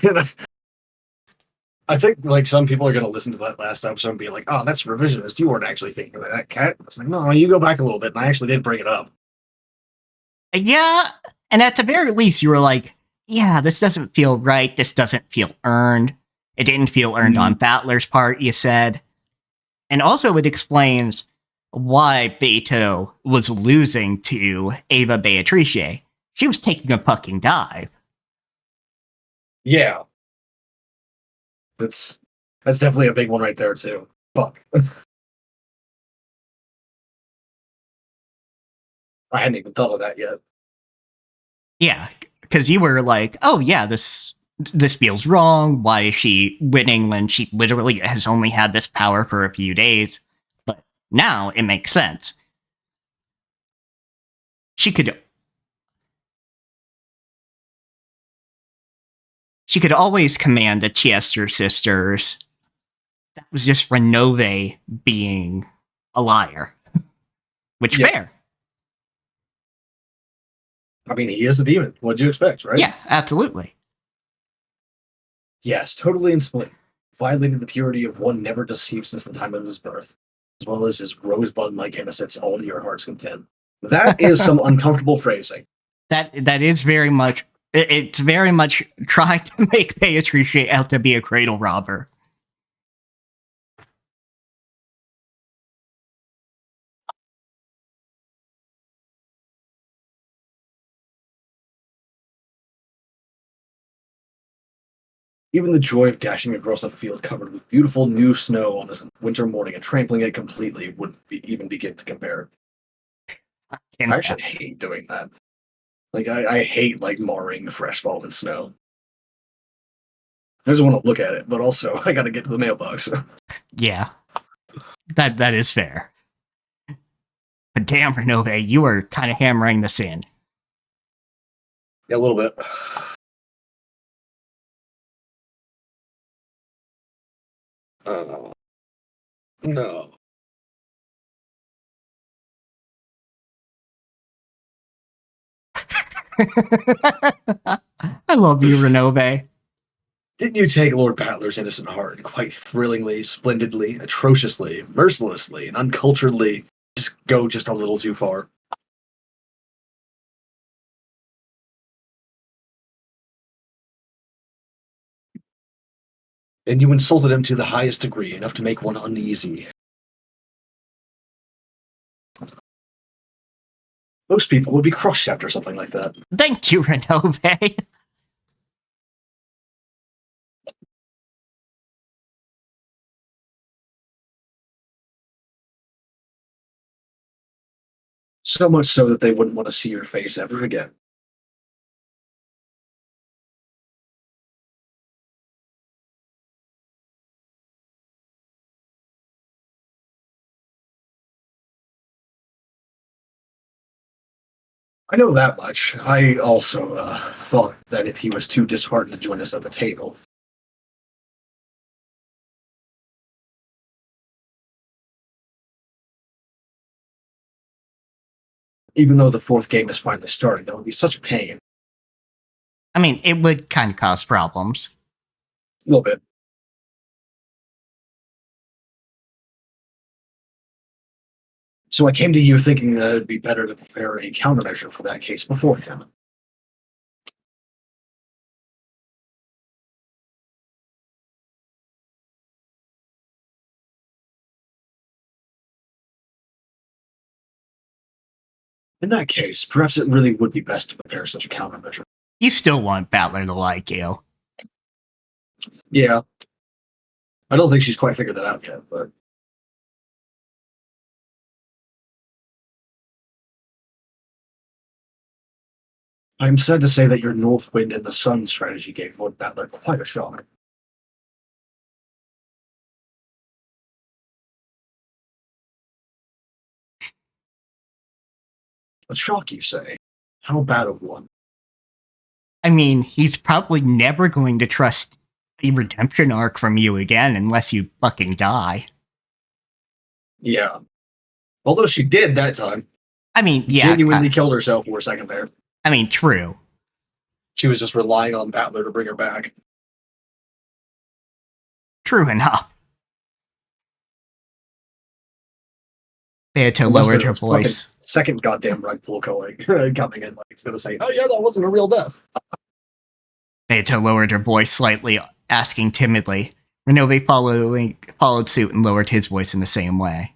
I think like some people are going to listen to that last episode and be like, "Oh, that's revisionist. You weren't actually thinking of that, Cat." It's like, no, you go back a little bit, and I actually did bring it up. Yeah, and at the very least, you were like, yeah, this doesn't feel right. This doesn't feel earned. It didn't feel earned on Battler's part, you said. And also, it explains why Beto was losing to Ava Beatrice. She was taking a fucking dive. Yeah, that's definitely a big one right there too. Fuck. I hadn't even thought of that yet. Yeah, because you were like, oh yeah, this feels wrong. Why is she winning when she literally has only had this power for a few days? But now it makes sense. She could always command the Chester sisters. that was just Renove being a liar. Which, Yeah. fair. I mean, he is a demon. What'd you expect, right? Yeah, absolutely. Yes, totally and split. Violated the purity of one never deceived since the time of his birth, as well as his rosebud-like innocence, all to your heart's content. That is some uncomfortable phrasing. That is very much. It's very much trying to make Beatrice out to be a cradle robber. Even the joy of dashing across a field covered with beautiful new snow on a winter morning and trampling it completely wouldn't even begin to compare. I actually hate doing that. Like, I hate, like, marring fresh fallen snow. I just want to look at it, but also, I gotta get to the mailbox. Yeah. That is fair. But damn, Renove, you are kind of hammering this in. Yeah, a little bit. No. I love you, Renove. Didn't you take Lord Battler's innocent heart and quite thrillingly, splendidly, atrociously, mercilessly, and unculturedly just go just a little too far? And you insulted him to the highest degree, enough to make one uneasy. Most people would be crushed after something like that. Thank you, Renove. So much so that they wouldn't want to see your face ever again. I know that much. I also thought that if he was too disheartened to join us at the table. Even though the fourth game is finally starting, that would be such a pain. I mean, it would kind of cause problems. A little bit. So I came to you thinking that it would be better to prepare a countermeasure for that case beforehand. In that case, perhaps it really would be best to prepare such a countermeasure. You still want Battler to like you. Yeah. I don't think she's quite figured that out yet, but I'm sad to say that your North Wind and the Sun strategy gave Lord Battler quite a shock. A shock, you say? How bad of one? I mean, he's probably never going to trust a redemption arc from you again unless you fucking die. Yeah. Although she did that time. I mean, yeah. Genuinely killed herself for a second there. I mean, true. She was just relying on Battler to bring her back. True enough. Beato lowered her voice. Second goddamn rug pull coming in, like it's gonna say, "Oh yeah, that wasn't a real death." Beato lowered her voice slightly, asking timidly. Renove followed suit and lowered his voice in the same way.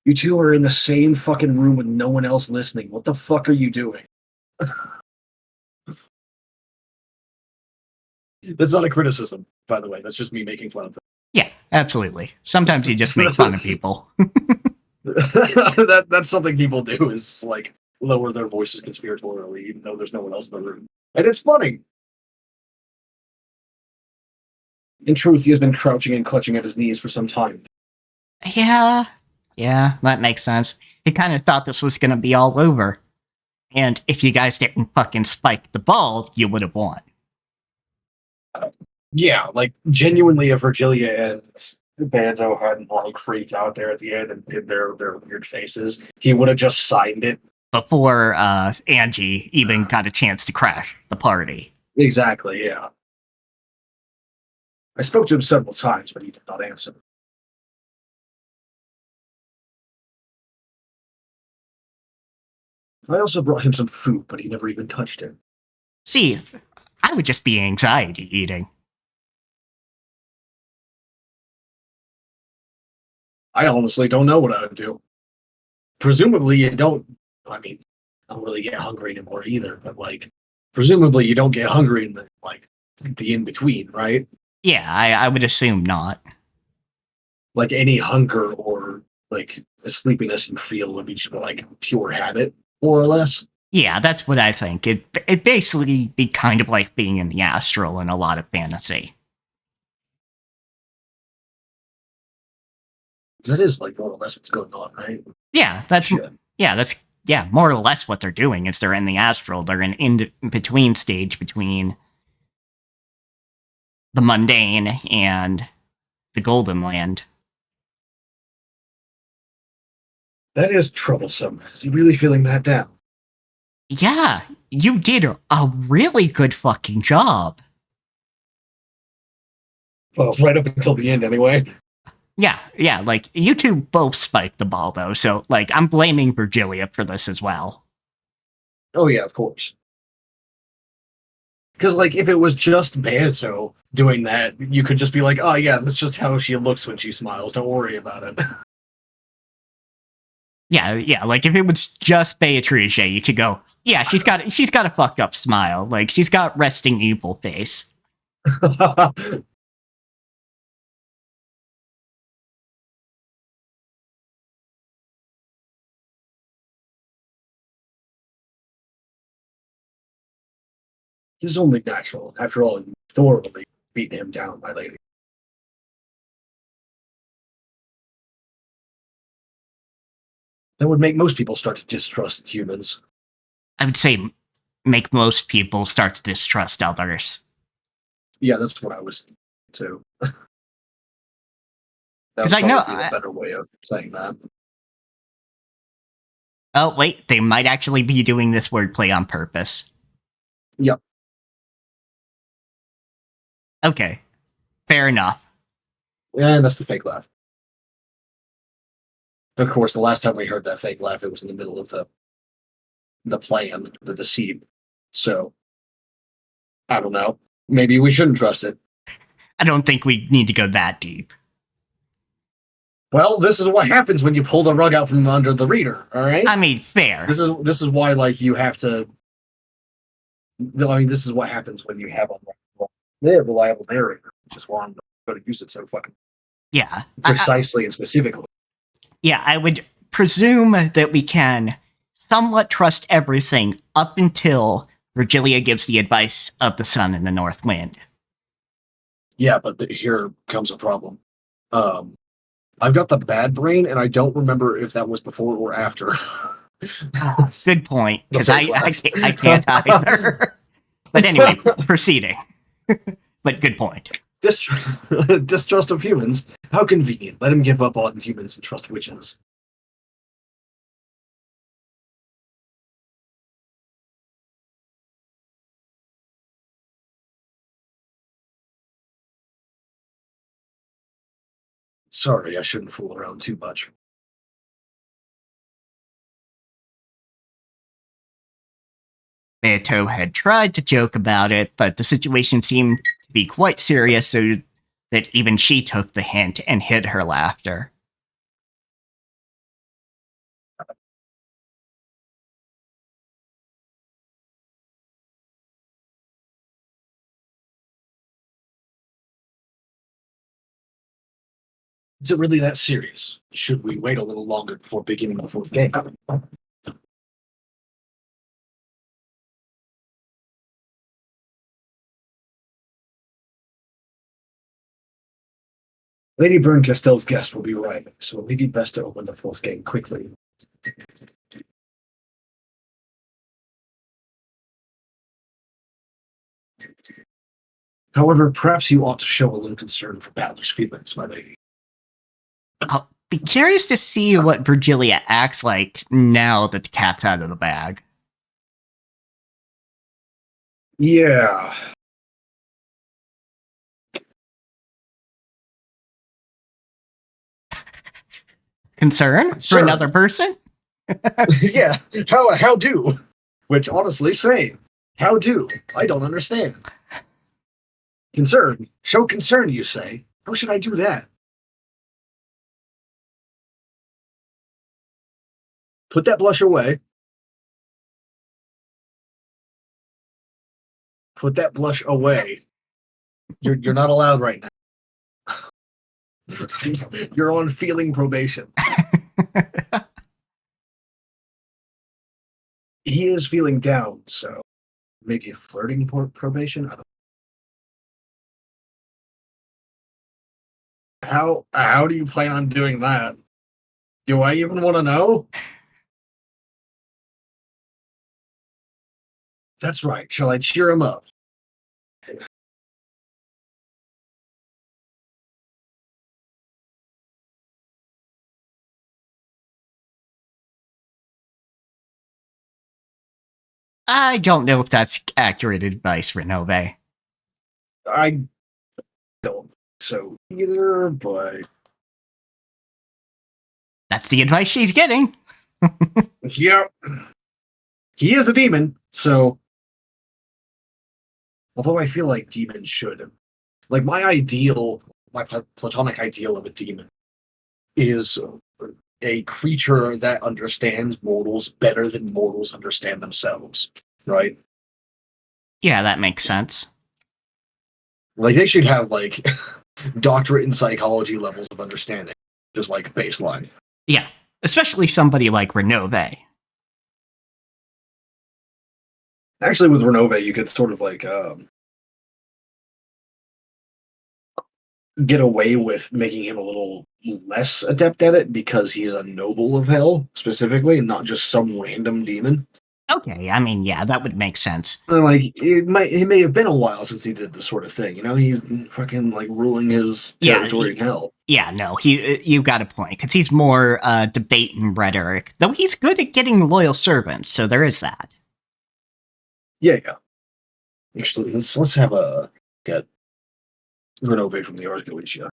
You two are in the same fucking room with no one else listening. What the fuck are you doing? That's not a criticism, by the way. That's just me making fun of them. Yeah, absolutely. Sometimes you just make fun of people. That's something people do, is like lower their voices conspiratorially, even though there's no one else in the room. And it's funny. In truth, he has been crouching and clutching at his knees for some time. Yeah, that makes sense. He kind of thought this was going to be all over. And if you guys didn't fucking spike the ball, you would have won. Yeah, like genuinely, if Virgilia and Banzo hadn't like freaked out there at the end and did their weird faces, he would have just signed it. Before Angie even got a chance to crash the party. Exactly, yeah. I spoke to him several times, but he did not answer. I also brought him some food, but he never even touched it. See, I would just be anxiety eating. I honestly don't know what I would do. Presumably, you don't. I mean, I don't really get hungry anymore either. But like, presumably, you don't get hungry in the in between, right? Yeah, I would assume not. Like any hunger or like a sleepiness you feel would be just like pure habit, more or less. Yeah, that's what I think. It basically be kind of like being in the astral in a lot of fantasy. That is like more or less what's going on, right? Yeah, that's Shit. more or less what they're doing. Is they're in the astral. They're in between stage between the mundane and the golden land. That is troublesome. Is he really feeling that down? Yeah, you did a really good fucking job. Well, right up until the end, anyway. Yeah, like, you two both spiked the ball, though, so, like, I'm blaming Virgilia for this as well. Oh yeah, of course. Because like, if it was just Banzo doing that, you could just be like, "Oh yeah, that's just how she looks when she smiles. Don't worry about it." Yeah, like, if it was just Beatrice, you could go, yeah, she's got a fucked up smile. Like, she's got resting evil face. This is only natural. After all, you thoroughly beat him down, my lady. That would make most people start to distrust humans. I would say make most people start to distrust others. Yeah, that's what I was thinking, too. That 'Cause would I know- probably be the better way of saying that. Oh, wait, they might actually be doing this wordplay on purpose. Yep. Okay, fair enough. And that's the fake laugh. Of course, the last time we heard that fake laugh, it was in the middle of the plan, the deceit. So I don't know. Maybe we shouldn't trust it. I don't think we need to go that deep. Well, this is what happens when you pull the rug out from under the reader. All right. I mean, fair. This is why like you have to. I mean, this is what happens when you have a reliable narrator, which is why I'm going to use it so fucking Yeah. precisely and specifically. Yeah, I would presume that we can somewhat trust everything up until Virgilia gives the advice of the sun and the north wind. Yeah, but here comes a problem. I've got the bad brain, and I don't remember if that was before or after. Good point, because Okay, I can't either. But anyway, proceeding. But good point. Distrust of humans. How convenient. Let him give up on humans and trust witches. Sorry, I shouldn't fool around too much. Beato had tried to joke about it, but the situation seemed to be quite serious, so that even she took the hint and hid her laughter. Is it really that serious? Should we wait a little longer before beginning the fourth game? Lady Burncastell's guest will be arriving, so it may be best to open the fourth game quickly. However, perhaps you ought to show a little concern for Battler's feelings, my lady. I'll be curious to see what Virgilia acts like now that the cat's out of the bag. Yeah. Concern for Sir. another person? Yeah. How do? Which honestly, same. How do? I don't understand. Concern. Show concern, you say. How should I do that? Put that blush away. Put that blush away. You're not allowed right now. You're on feeling probation. He is feeling down, so maybe a flirting probation. I don't how do you plan on doing that? Do I even want to know? That's right. Shall I cheer him up? I don't know if that's accurate advice, Renove. I don't think so either, but That's the advice she's getting. yeah. He is a demon, so although I feel like demons should. Like my platonic ideal of a demon is a creature that understands mortals better than mortals understand themselves, right? Yeah, that makes sense. Like they should have like doctorate in psychology levels of understanding, just like baseline. Yeah, especially somebody like Renove. Actually, with Renove, you could sort of like get away with making him a little less adept at it because he's a noble of hell specifically, and not just some random demon. Okay, I mean, yeah, that would make sense. Like it may have been a while since he did this sort of thing. You know, he's fucking like ruling his territory in hell. Yeah, no, you got a point because he's more debate and rhetoric, though he's good at getting loyal servants. So there is that. Yeah. Actually, let's have a get Renove from the Argoitia.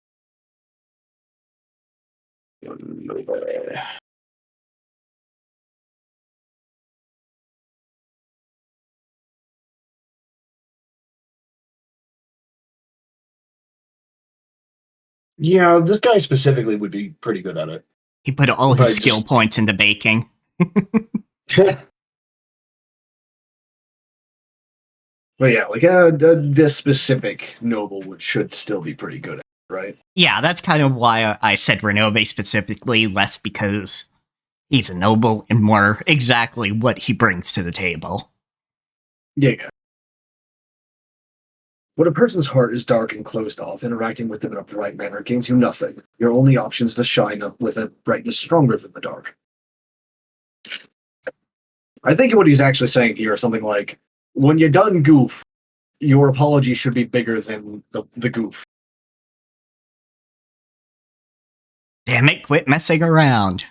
Yeah, this guy specifically would be pretty good at it. He put all his skill points into baking. But yeah, like this specific noble should still be pretty good at it, right? Yeah, that's kind of why I said Renove specifically, less because he's a noble and more exactly what he brings to the table. Yeah. When a person's heart is dark and closed off, interacting with them in a bright manner gains you nothing. Your only option is to shine up with a brightness stronger than the dark. I think what he's actually saying here is something like, when you're done goof, your apology should be bigger than the goof. Damn it, quit messing around.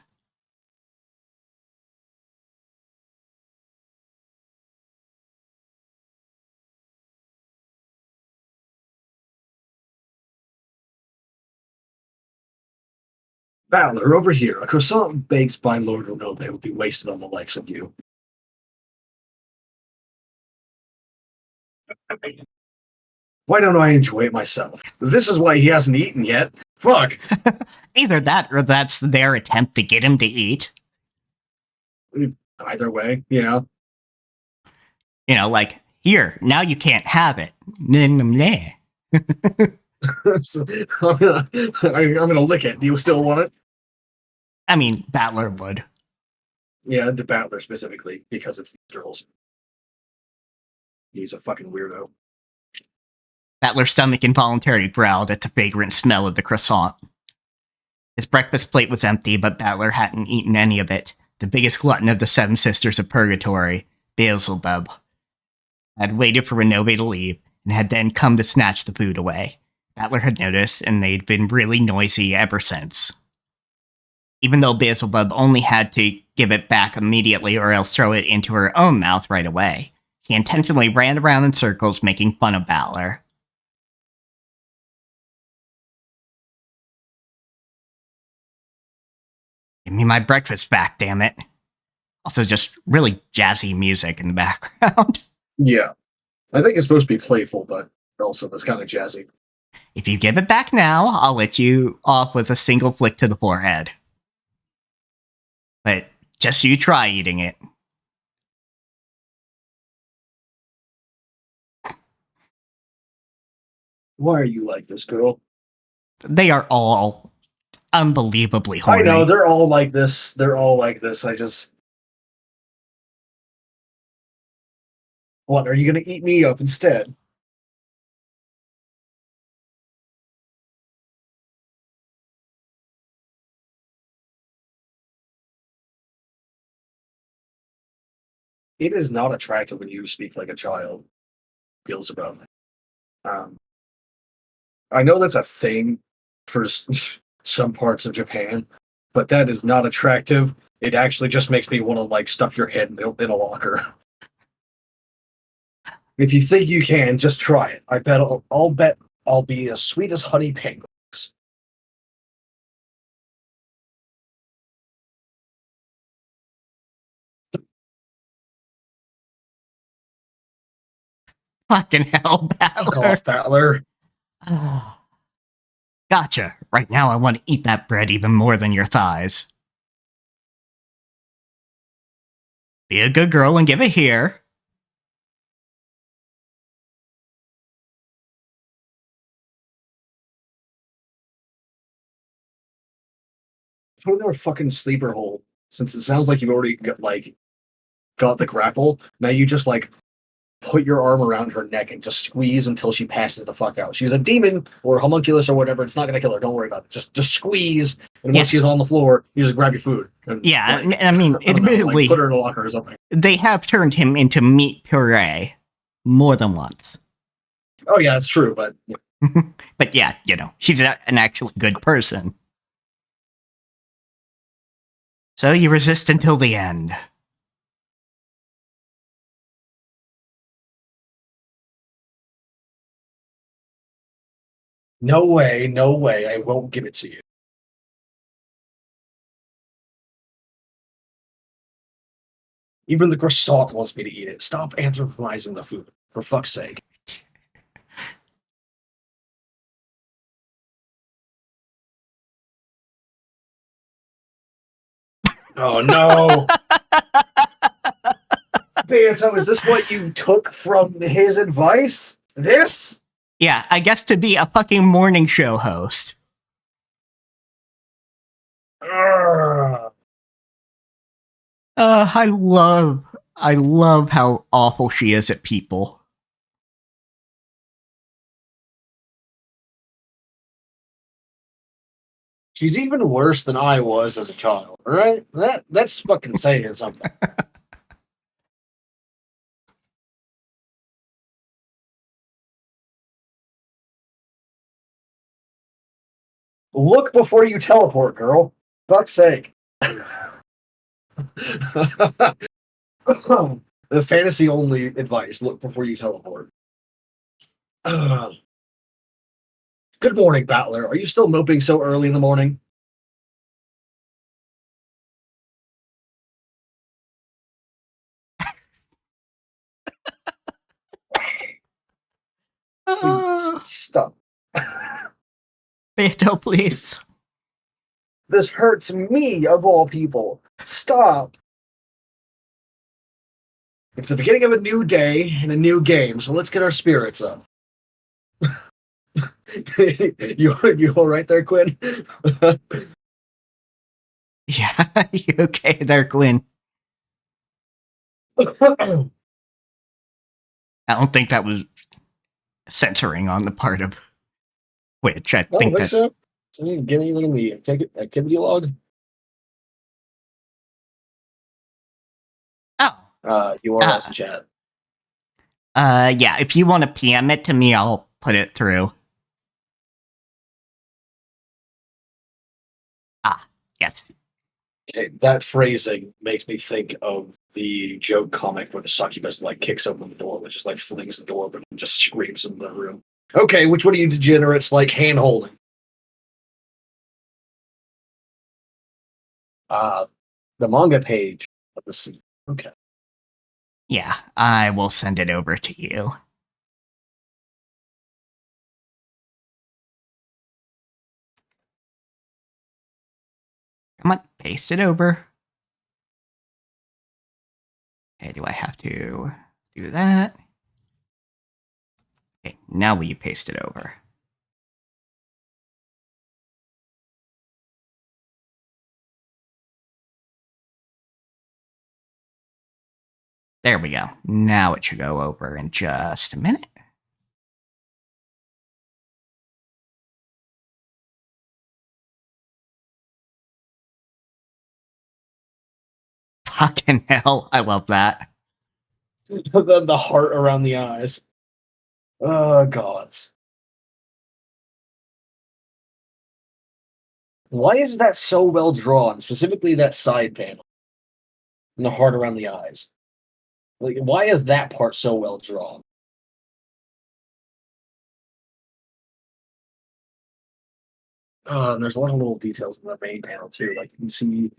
Battler, over here. A croissant baked by Lord Renove would be wasted on the likes of you. Why don't I enjoy it myself? This is why he hasn't eaten yet. Fuck. Either that or that's their attempt to get him to eat. Either way, you know. You know, like, here, now you can't have it. I'm gonna lick it. Do you still want it? I mean, Battler would. Yeah, the Battler specifically, because it's girls. He's a fucking weirdo. Battler's stomach involuntarily growled at the vagrant smell of the croissant. His breakfast plate was empty, but Battler hadn't eaten any of it. The biggest glutton of the Seven Sisters of Purgatory, Beelzebub, had waited for Renove to leave. and had then come to snatch the food away. Battler had noticed, and they'd been really noisy ever since. Even though Beelzebub only had to give it back immediately or else throw it into her own mouth right away, she intentionally ran around in circles making fun of Battler. Give me my breakfast back, damn it. Also, just really jazzy music in the background. Yeah. I think it's supposed to be playful, but also it's kind of jazzy. If you give it back now, I'll let you off with a single flick to the forehead. But just you try eating it. Why are you like this, girl? They are all unbelievably horny. I know, they're all like this. They're all like this. What, are you going to eat me up instead? It is not attractive when you speak like a child. Beelzebub. I know that's a thing for some parts of Japan, but that is not attractive. It actually just makes me want to like stuff your head in a locker. If you think you can, just try it. I'll bet I'll be as sweet as honey penguins. Fucking hell, Fuck Battler. off, Battler. Gotcha. Right now, I want to eat that bread even more than your thighs. Be a good girl and give it here. Put it in a fucking sleeper hole. Since it sounds like you've already got the grapple, now you just put your arm around her neck and just squeeze until she passes the fuck out. She's a demon or a homunculus or whatever. It's not gonna kill her. Don't worry about it. Just squeeze, and once she's on the floor, you just grab your food. And, yeah, I mean, admittedly, put her in a locker or something. They have turned him into meat puree more than once. Oh yeah, that's true. But but yeah, she's an actually good person. So you resist until the end. no way, I won't give it to you. Even the croissant wants me to eat it. Stop anthropomizing the food, for fuck's sake. Oh no! Beato, is this what you took from his advice? This? Yeah, I guess to be a fucking morning show host. I love how awful she is at people. She's even worse than I was as a child, alright? That's fucking saying something. Look before you teleport, girl. Fuck's sake. The fantasy only advice: look before you teleport. Good morning, Battler. Are you still moping so early in the morning? Please stop. Beto, please. This hurts me, of all people. Stop. It's the beginning of a new day and a new game, so let's get our spirits up. you all right there, Quinn? Yeah, you okay there, Quinn? I don't think that was censoring on the part of Twitch. I think that's... so. So you get anything in the activity log? Oh. URLs in chat. Yeah, if you want to PM it to me, I'll put it through. Ah, yes. Okay, that phrasing makes me think of the joke comic where the succubus like kicks open the door, but just like flings the door open and just screams in the room. Okay, which one of you degenerates like hand holding? Uh the manga page of the scene. Okay. Yeah, I will send it over to you. Come on, paste it over. Okay, do I have to do that? Okay, now will you paste it over? There we go. Now it should go over in just a minute. Fucking hell, I love that. The heart around the eyes. Oh gods. Why is that so well drawn? Specifically that side panel and the heart around the eyes. Like, why is that part so well drawn? And there's a lot of little details in the main panel too. Like you can see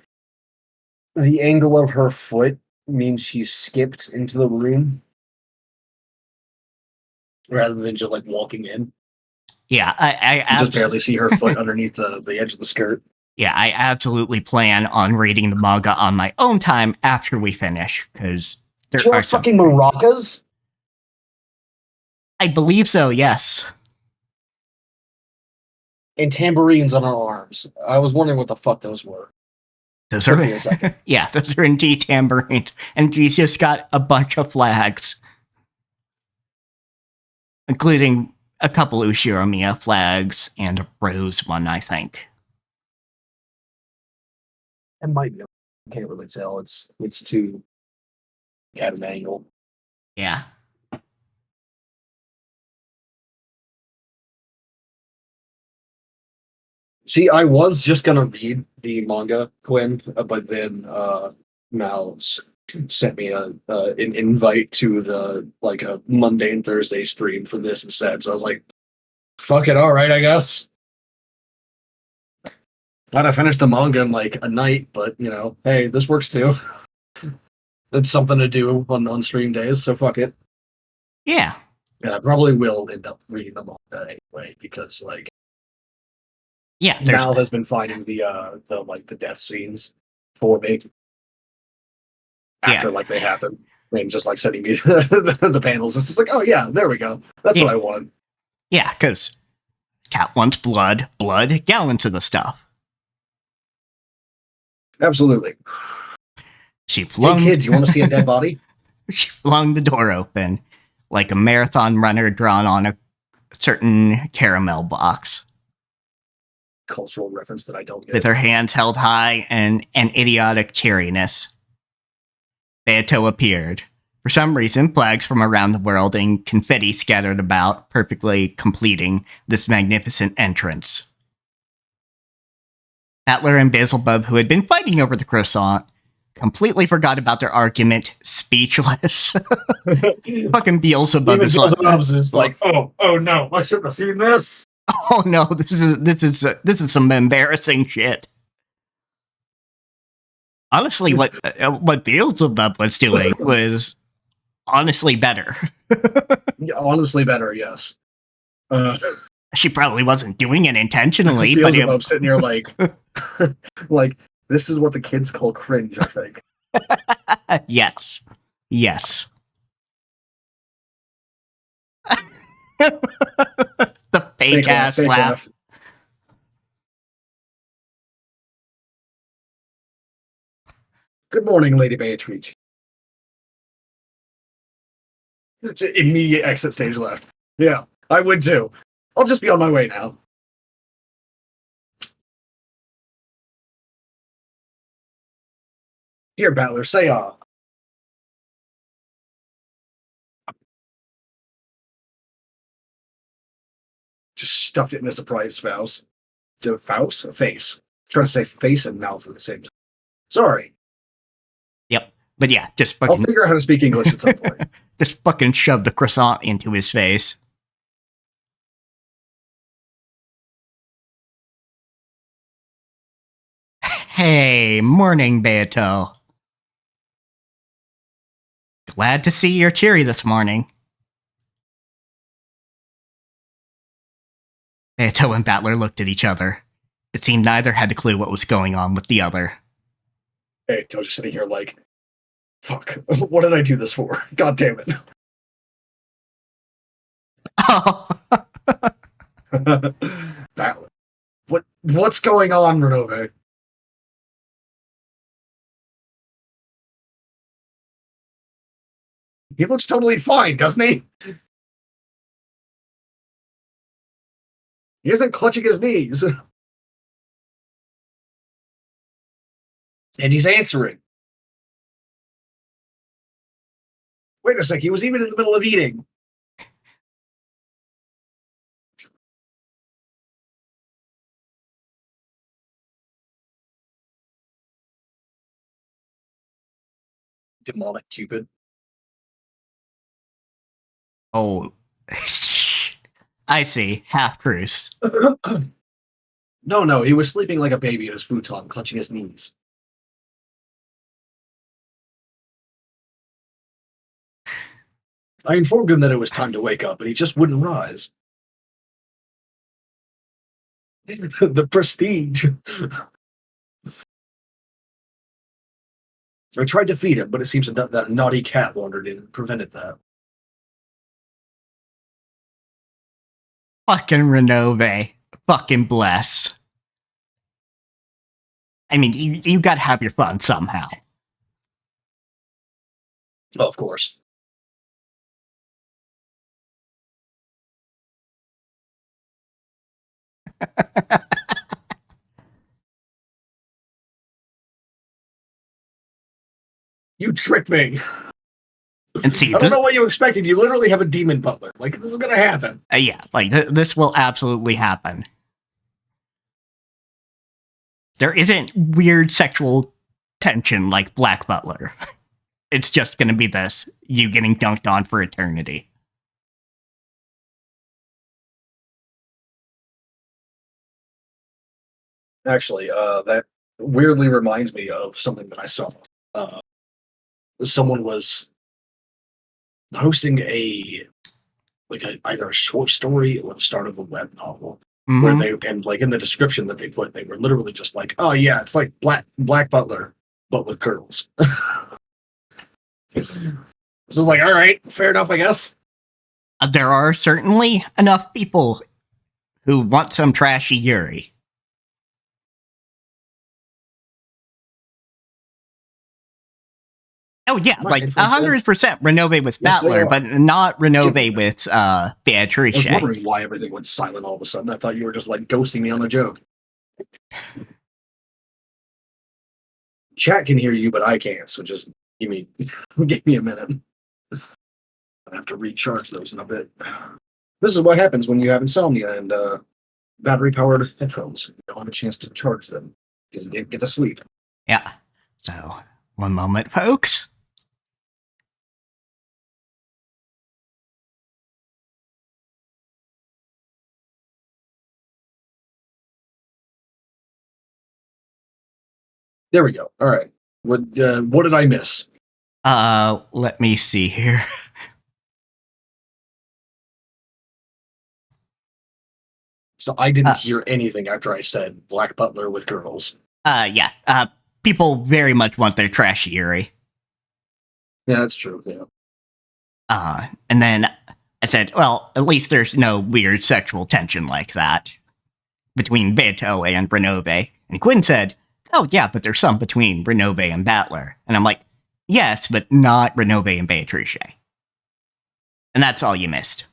the angle of her foot means she's skipped into the room rather than just like walking in. Yeah, You just barely see her foot underneath the edge of the skirt. Yeah, I absolutely plan on reading the manga on my own time after we finish, because there She are has fucking maracas? I believe so, yes. And tambourines on her arms. I was wondering what the fuck those were. Those Took are me a second. yeah, those are indeed tambourines, and she's just got a bunch of flags, including a couple Ushiromiya flags and a rose one, I think. It might be. I can't really tell. It's too at an angle. Yeah. See, I was just gonna read the manga, Quinn, but then Mal sent me an invite to the like a Monday and Thursday stream for this instead. So I was like, "Fuck it, all right, I guess." I'd have finished the manga in like a night, but you know, hey, this works too. It's something to do on stream days, so fuck it. Yeah. And I probably will end up reading the manga anyway because like Yeah, Mal has been finding the death scenes for me after like they happen and just like sending me the panels. It's just like, oh yeah, there we go. That's what I want. Yeah, because cat wants blood, gallons of the stuff. Absolutely. She flung. Hey kids, you want to see a dead body? She flung the door open like a marathon runner drawn on a certain caramel box. Cultural reference that I don't get. With her hands held high and an idiotic cheeriness. Beato appeared. For some reason, flags from around the world and confetti scattered about, perfectly completing this magnificent entrance. Atler and Basilbub, who had been fighting over the croissant, completely forgot about their argument, speechless. Fucking Beelzebub Even is Beelzebub's like, oh no, I shouldn't have seen this. Oh no, this is some embarrassing shit. Honestly, what Beelzebub was doing was honestly better. Yeah, honestly better, yes. She probably wasn't doing it intentionally, Beelzebub sitting here like, like this is what the kids call cringe. I think. Yes. The fake ass laugh. Good morning, Lady Beatrice. Immediate exit stage left. Yeah, I would too. I'll just be on my way now. Here, Battler, say stuffed it in a surprise face. Face. Trying to say face and mouth at the same time. Sorry. Yep. But yeah, just I'll fucking figure out how to speak English at some point. just fucking shoved the croissant into his face. Hey, morning, Beato. Glad to see you're cheery this morning. Beato and Battler looked at each other. It seemed neither had a clue what was going on with the other. Hey, I was just sitting here like, fuck, what did I do this for? God damn it. Oh, Battler. What's going on, Renove? He looks totally fine, doesn't he? He isn't clutching his knees. And he's answering. Wait a sec, he was even in the middle of eating. Demonic Cupid. oh. I see. Half truths. No, he was sleeping like a baby in his futon, clutching his knees. I informed him that it was time to wake up, but he just wouldn't rise. The prestige. I tried to feed him, but it seems that naughty cat wandered in and prevented that. Fucking Renove. Fucking bless. I mean, you gotta have your fun somehow. Oh, of course. You tricked me. And see, I don't know what you expected. You literally have a demon butler. Like, this is gonna happen. yeah, like this will absolutely happen. There isn't weird sexual tension like Black Butler. It's just gonna be this, you getting dunked on for eternity. Actually, that weirdly reminds me of something that I saw. Someone was posting either a short story or the start of a web novel where they, and like in the description that they put, they were literally just like, oh yeah, it's like Black Butler but with girls. This is like, all right, fair enough, I guess. There are certainly enough people who want some trashy Yuri. Oh yeah, like 100% Renove with Yes, Battler, but not Renove with Beatrice. I was wondering why everything went silent all of a sudden. I thought you were just like ghosting me on the joke. Chat can hear you, but I can't. So just give me a minute. I have to recharge those in a bit. This is what happens when you have insomnia and battery-powered headphones. You don't have a chance to charge them because you didn't get to sleep. Yeah. So, one moment, folks. There we go. All right. What did I miss? Let me see here. So I didn't hear anything after I said Black Butler with girls. Yeah. People very much want their trashy Yuri. Yeah, that's true. Yeah. And then I said, well, at least there's no weird sexual tension like that between Beto and Renove. And Quinn said, oh yeah, but there's some between Renove and Battler. And I'm like, yes, but not Renove and Beatrice. And that's all you missed.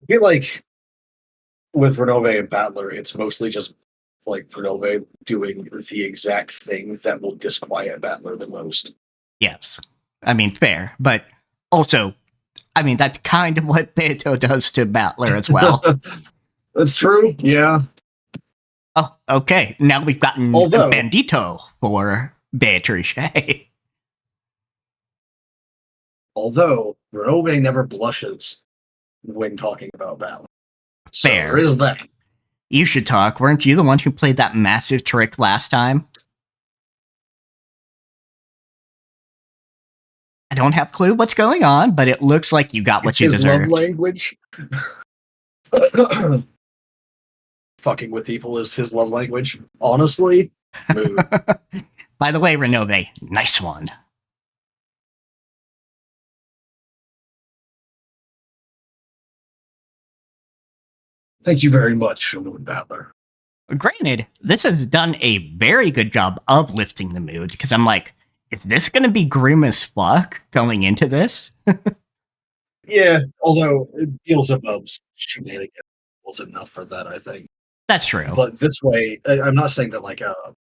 I feel like with Renove and Battler, it's mostly just like Renove doing the exact thing that will disquiet Battler the most. Yes. I mean, fair. But also, I mean, that's kind of what Beto does to Battler as well. That's true. Yeah. Oh, okay. Now we've gotten Although- Bandito for Beatrice. Although Renove never blushes when talking about Battler. So Fair. there is that. You should talk. Weren't you the one who played that massive trick last time? I don't have a clue what's going on, but it looks like you got what It's you his deserved. love language. Fucking with people is his love language. Honestly, mood. By the way, Renove, nice one. Thank you very much, Lord Battler. Granted, this has done a very good job of lifting the mood, because I'm like, is this going to be grim as fuck going into this? Yeah, although Beelzebub's shenanigans was enough for that, I think. That's true. But this way, I'm not saying that like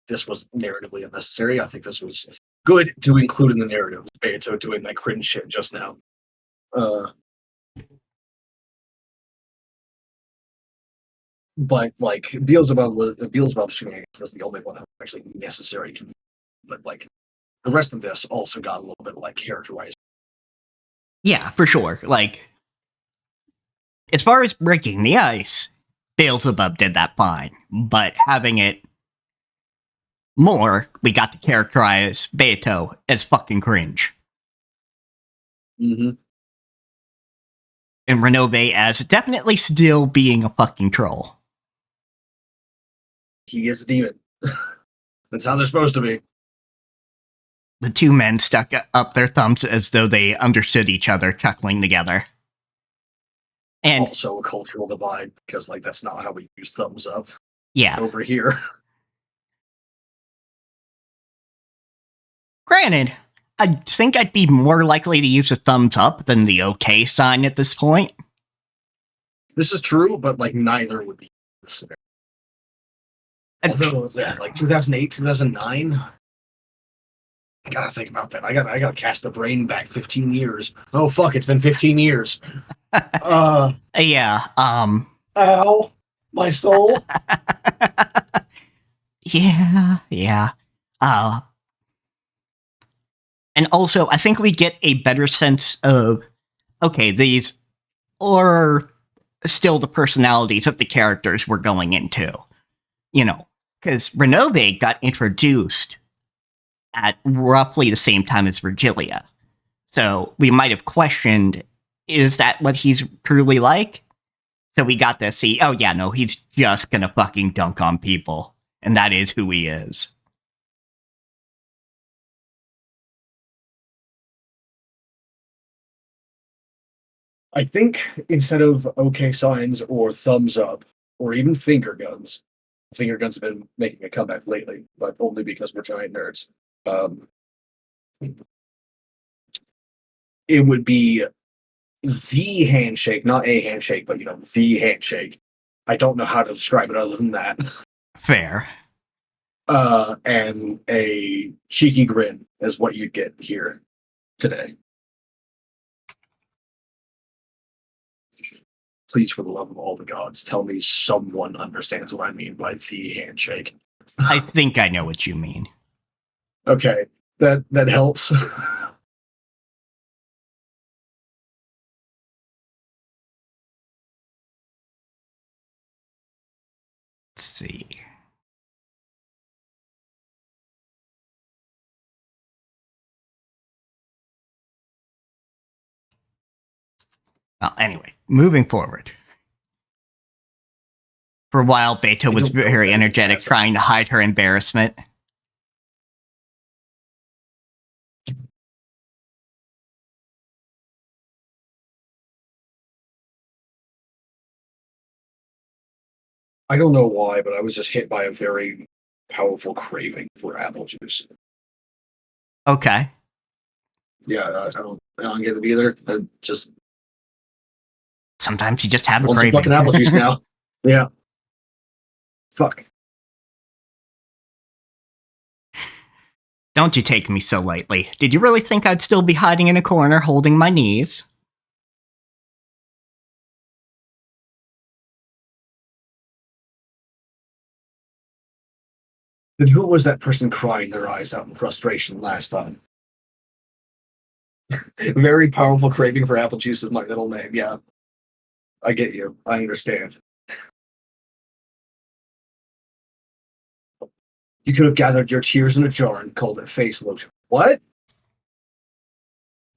this was narratively unnecessary. I think this was good to include in the narrative. Beto doing that cringe shit just now. But like Beelzebub's shenanigans was the only one that was actually necessary to. But like the rest of this also got a little bit like characterized. Yeah, for sure. Like, as far as breaking the ice, Beelzebub did that fine. But having it more, we got to characterize Beto as fucking cringe. Mm-hmm. And Renove as definitely still being a fucking troll. He is a demon. That's how they're supposed to be. The two men stuck up their thumbs as though they understood each other, chuckling together. And Also a cultural divide, because like that's not how we use thumbs up yeah, over here. granted, I think I'd be more likely to use a thumbs up than the okay sign at this point. This is true, but like neither would be necessary. Although, yeah, like 2008, 2009. I gotta think about that. I gotta cast the brain back 15 years. Oh fuck, it's been 15 years. Yeah, Ow, my soul. yeah. And also, I think we get a better sense of, okay, these are still the personalities of the characters we're going into. You know, because Renove got introduced at roughly the same time as Virgilia. So we might have questioned, is that what he's truly like? So we got to see, oh yeah, no, he's just gonna fucking dunk on people. And that is who he is. I think instead of okay signs or thumbs up or even finger guns have been making a comeback lately, but only because we're giant nerds. It would be the handshake, not a handshake, but the handshake. I don't know how to describe it other than that. Fair. And a cheeky grin is what you'd get here today. Please, for the love of all the gods, tell me someone understands what I mean by the handshake. I think I know what you mean. Okay, that helps. Let's see. Well, anyway, moving forward. For a while, Beto was don't know very that energetic, that's- trying to hide her embarrassment. I don't know why, but I was just hit by a very powerful craving for apple juice. Okay. Yeah, I don't get it either. I just Sometimes you just have a want some craving. fucking apple juice now. Yeah. Fuck. Don't you take me so lightly. Did you really think I'd still be hiding in a corner holding my knees? Then who was that person crying their eyes out in frustration last time? Very powerful craving for apple juice is my middle name. Yeah, I get you. I understand. You could have gathered your tears in a jar and called it face lotion. What?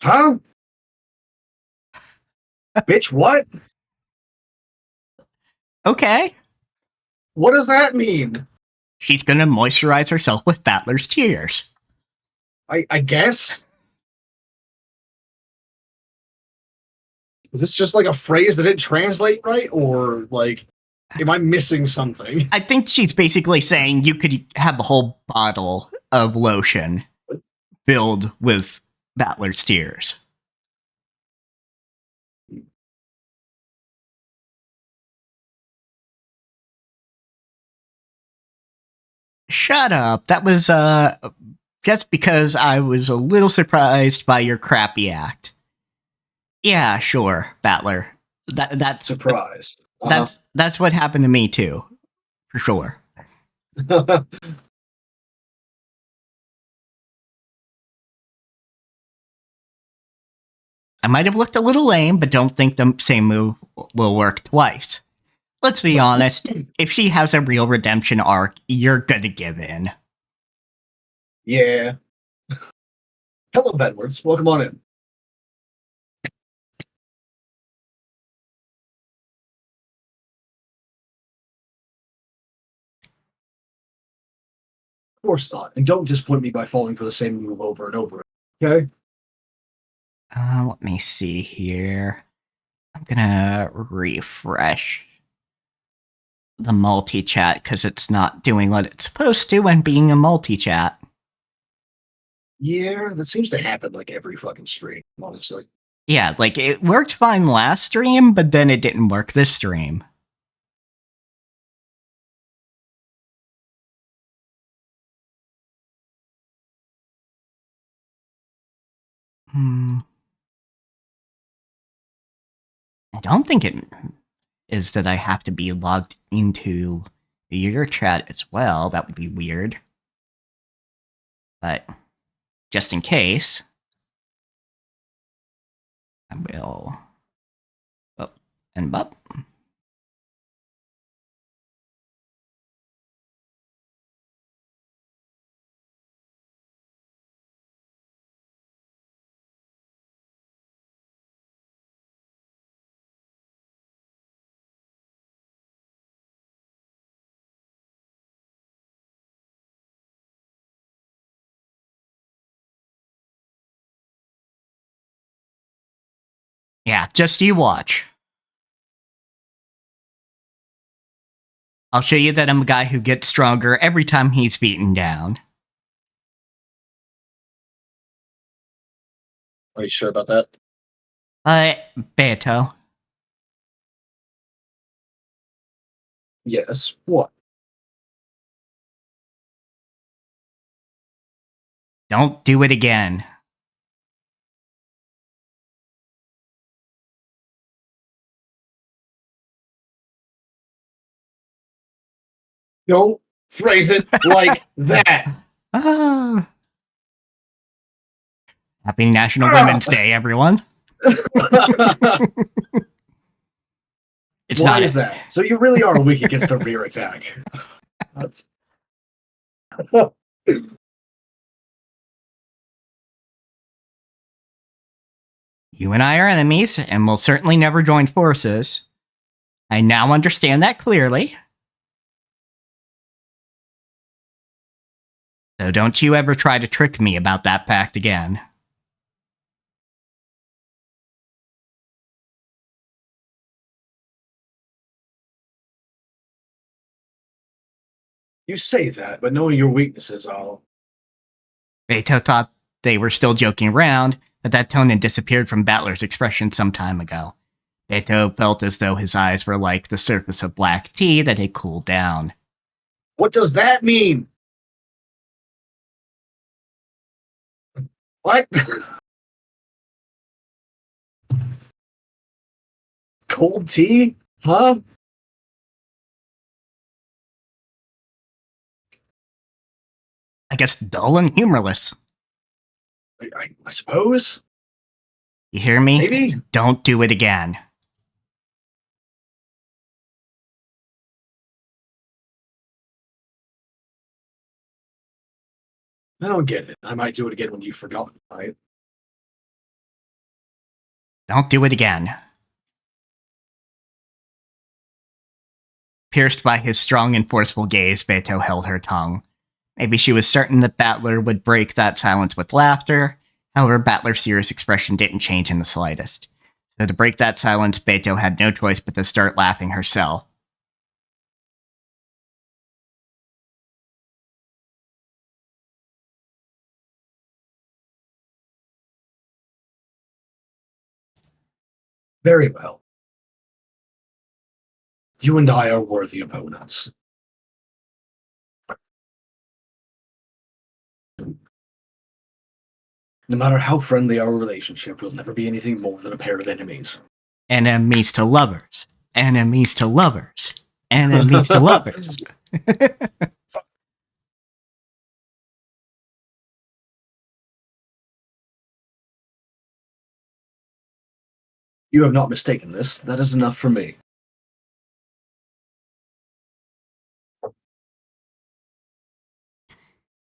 Huh? Bitch, what? Okay. What does that mean? She's gonna moisturize herself with Battler's tears. I guess? Is this just like a phrase that didn't translate right? Or like, am I missing something? I think she's basically saying you could have a whole bottle of lotion filled with Battler's tears. Shut up. That was just because I was a little surprised by your crappy act. Yeah, sure, Battler. That's Surprised. that's what happened to me too, for sure. I might have looked a little lame, but don't think the same move will work twice. Let's be honest, if she has a real redemption arc, you're gonna give in. Yeah. Hello, Bedwards. Welcome on in. Of course not. And don't disappoint me by falling for the same move over and over. Okay? Let me see here. I'm gonna refresh the multi-chat because it's not doing what it's supposed to when being a multi-chat. Yeah, that seems to happen like every fucking stream, honestly. Yeah, like it worked fine last stream, but then it didn't work this stream. I don't think it is that I have to be logged into your chat as well. That would be weird. But just in case, I will up and up. Yeah, just you watch. I'll show you that I'm a guy who gets stronger every time he's beaten down. Are you sure about that? Beto. Yes. What? Don't do it again. Don't phrase it like that. Ah. Happy National Women's Day, everyone. It's Why not is that? So you really are weak against a rear attack. That's You and I are enemies, and will certainly never join forces. I now understand that clearly. So don't you ever try to trick me about that pact again. you say that, but knowing your weaknesses, Beto thought they were still joking around, but that tone had disappeared from Battler's expression some time ago. Beto felt as though his eyes were like the surface of black tea that had cooled down. What does that mean? What? Cold tea? Huh? I guess dull and humorless. I suppose. You hear me? Maybe. Don't do it again. I don't get it. I might do it again when you've forgotten, right? Don't do it again. Pierced by his strong and forceful gaze, Beto held her tongue. Maybe she was certain that Battler would break that silence with laughter. However, Battler's serious expression didn't change in the slightest. So to break that silence, Beto had no choice but to start laughing herself. Very well. You and I are worthy opponents. No matter how friendly our relationship, we'll never be anything more than a pair of enemies. Enemies to lovers. Enemies to lovers. Enemies to lovers. You have not mistaken this. That is enough for me.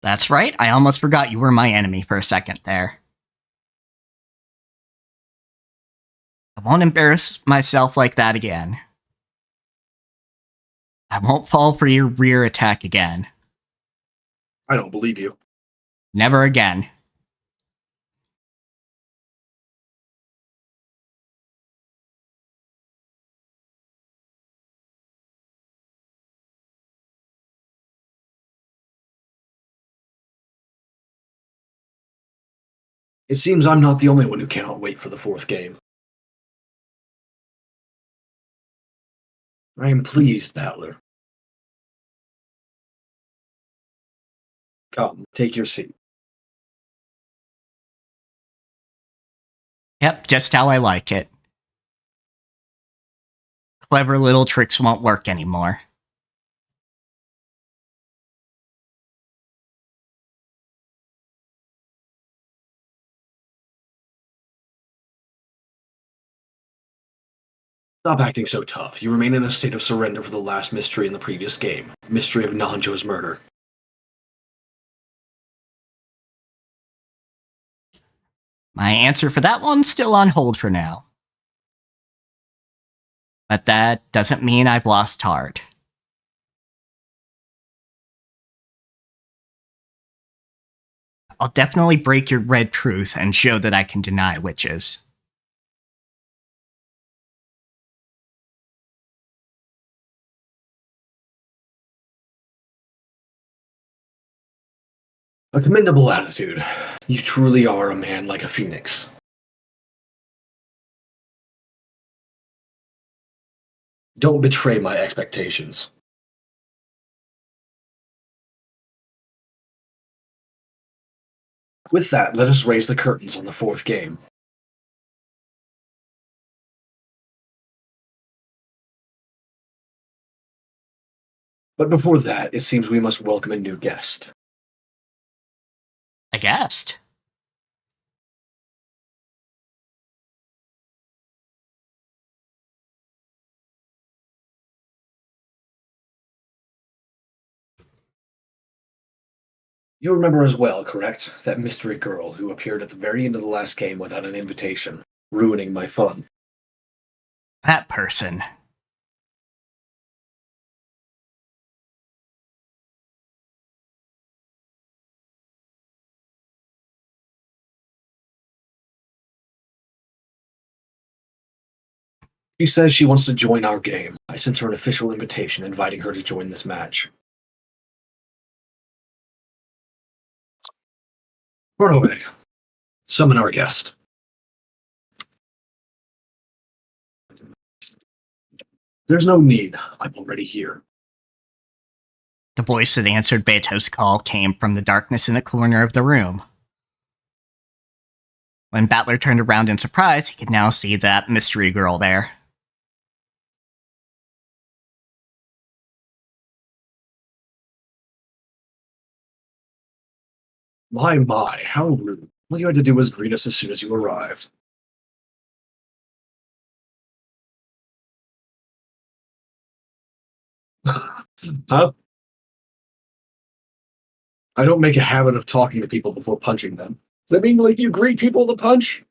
That's right, I almost forgot you were my enemy for a second there. I won't embarrass myself like that again. I won't fall for your rear attack again. I don't believe you. Never again. It seems I'm not the only one who cannot wait for the fourth game. I am pleased, Battler. Come, take your seat. Yep, just how I like it. Clever little tricks won't work anymore. Stop acting so tough. You remain in a state of surrender for the last mystery in the previous game. Mystery of Nanjo's murder. My answer for that one's still on hold for now. But that doesn't mean I've lost heart. I'll definitely break your red truth and show that I can deny witches. A commendable attitude. You truly are a man like a phoenix. Don't betray my expectations. With that, let us raise the curtains on the fourth game. But before that, it seems we must welcome a new guest. A guest? You remember as well, correct? That mystery girl who appeared at the very end of the last game without an invitation, ruining my fun. That person. She says she wants to join our game. I sent her an official invitation inviting her to join this match. Run away. Summon our guest. There's no need. I'm already here. The voice that answered Beto's call came from the darkness in the corner of the room. When Battler turned around in surprise, he could now see that mystery girl there. My, how rude. All you had to do was greet us as soon as you arrived. Huh? I don't make a habit of talking to people before punching them. Does that mean like you greet people to punch?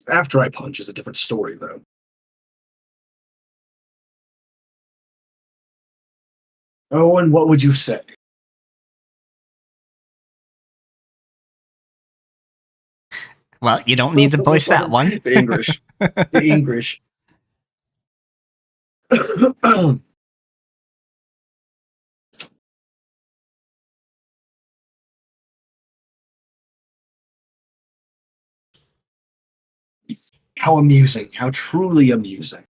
After I punch is a different story, though. Oh, and what would you say? Well, you don't need to voice that one. The English. The English. How amusing. How truly amusing.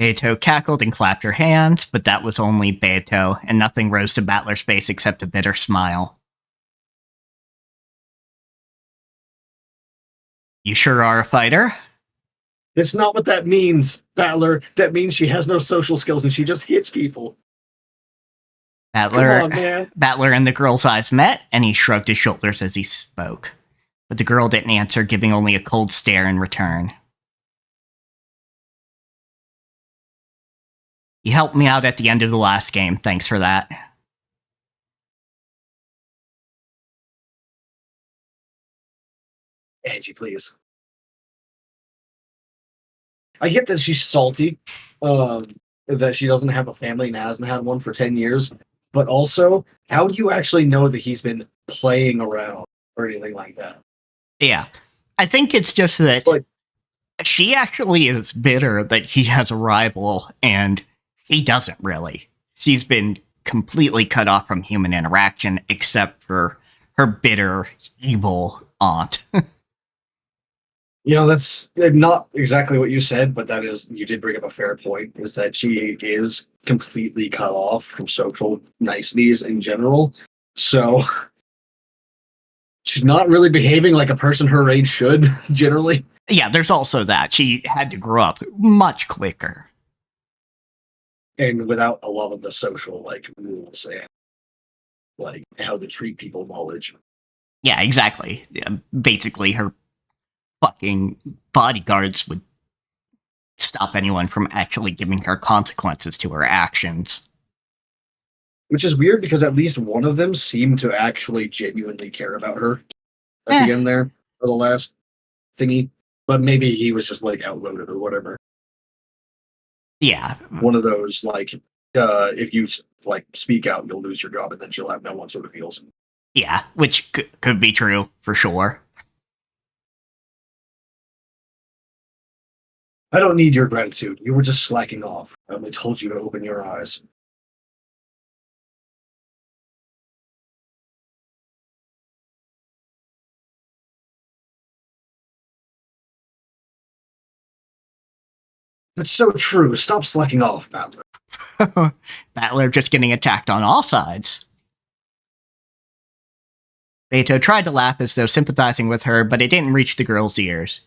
Beto cackled and clapped her hands, but that was only Beto, and nothing rose to Battler's face except a bitter smile. You sure are a fighter? It's not what that means, Battler. That means she has no social skills and she just hits people. Battler, Come on, man. Battler and the girl's eyes met, and he shrugged his shoulders as he spoke. But the girl didn't answer, giving only a cold stare in return. You helped me out at the end of the last game. Thanks for that. Angie, please. I get that she's salty, that she doesn't have a family and hasn't had one for 10 years, but also, how do you actually know that he's been playing around or anything like that? Yeah. I think it's just that Like, she actually is bitter that he has a rival, and he doesn't really. She's been completely cut off from human interaction, except for her bitter, evil aunt. that's not exactly what you said, but you did bring up a fair point, is that she is completely cut off from social niceties in general. So she's not really behaving like a person her age should, generally. Yeah, there's also that. She had to grow up much quicker. And without a lot of the social rules and how to treat people knowledge. Yeah, exactly. Basically, her fucking bodyguards would stop anyone from actually giving her consequences to her actions. Which is weird because at least one of them seemed to actually genuinely care about her at the end there for the last thingy. But maybe he was just outvoted or whatever. Yeah. One of those if you speak out, you'll lose your job and then she'll have no one sort of feels. Yeah, which could be true for sure. I don't need your gratitude. You were just slacking off. I only told you to open your eyes. That's so true. Stop slacking off, Battler. Battler just getting attacked on all sides. Beto tried to laugh as though sympathizing with her, but it didn't reach the girl's ears.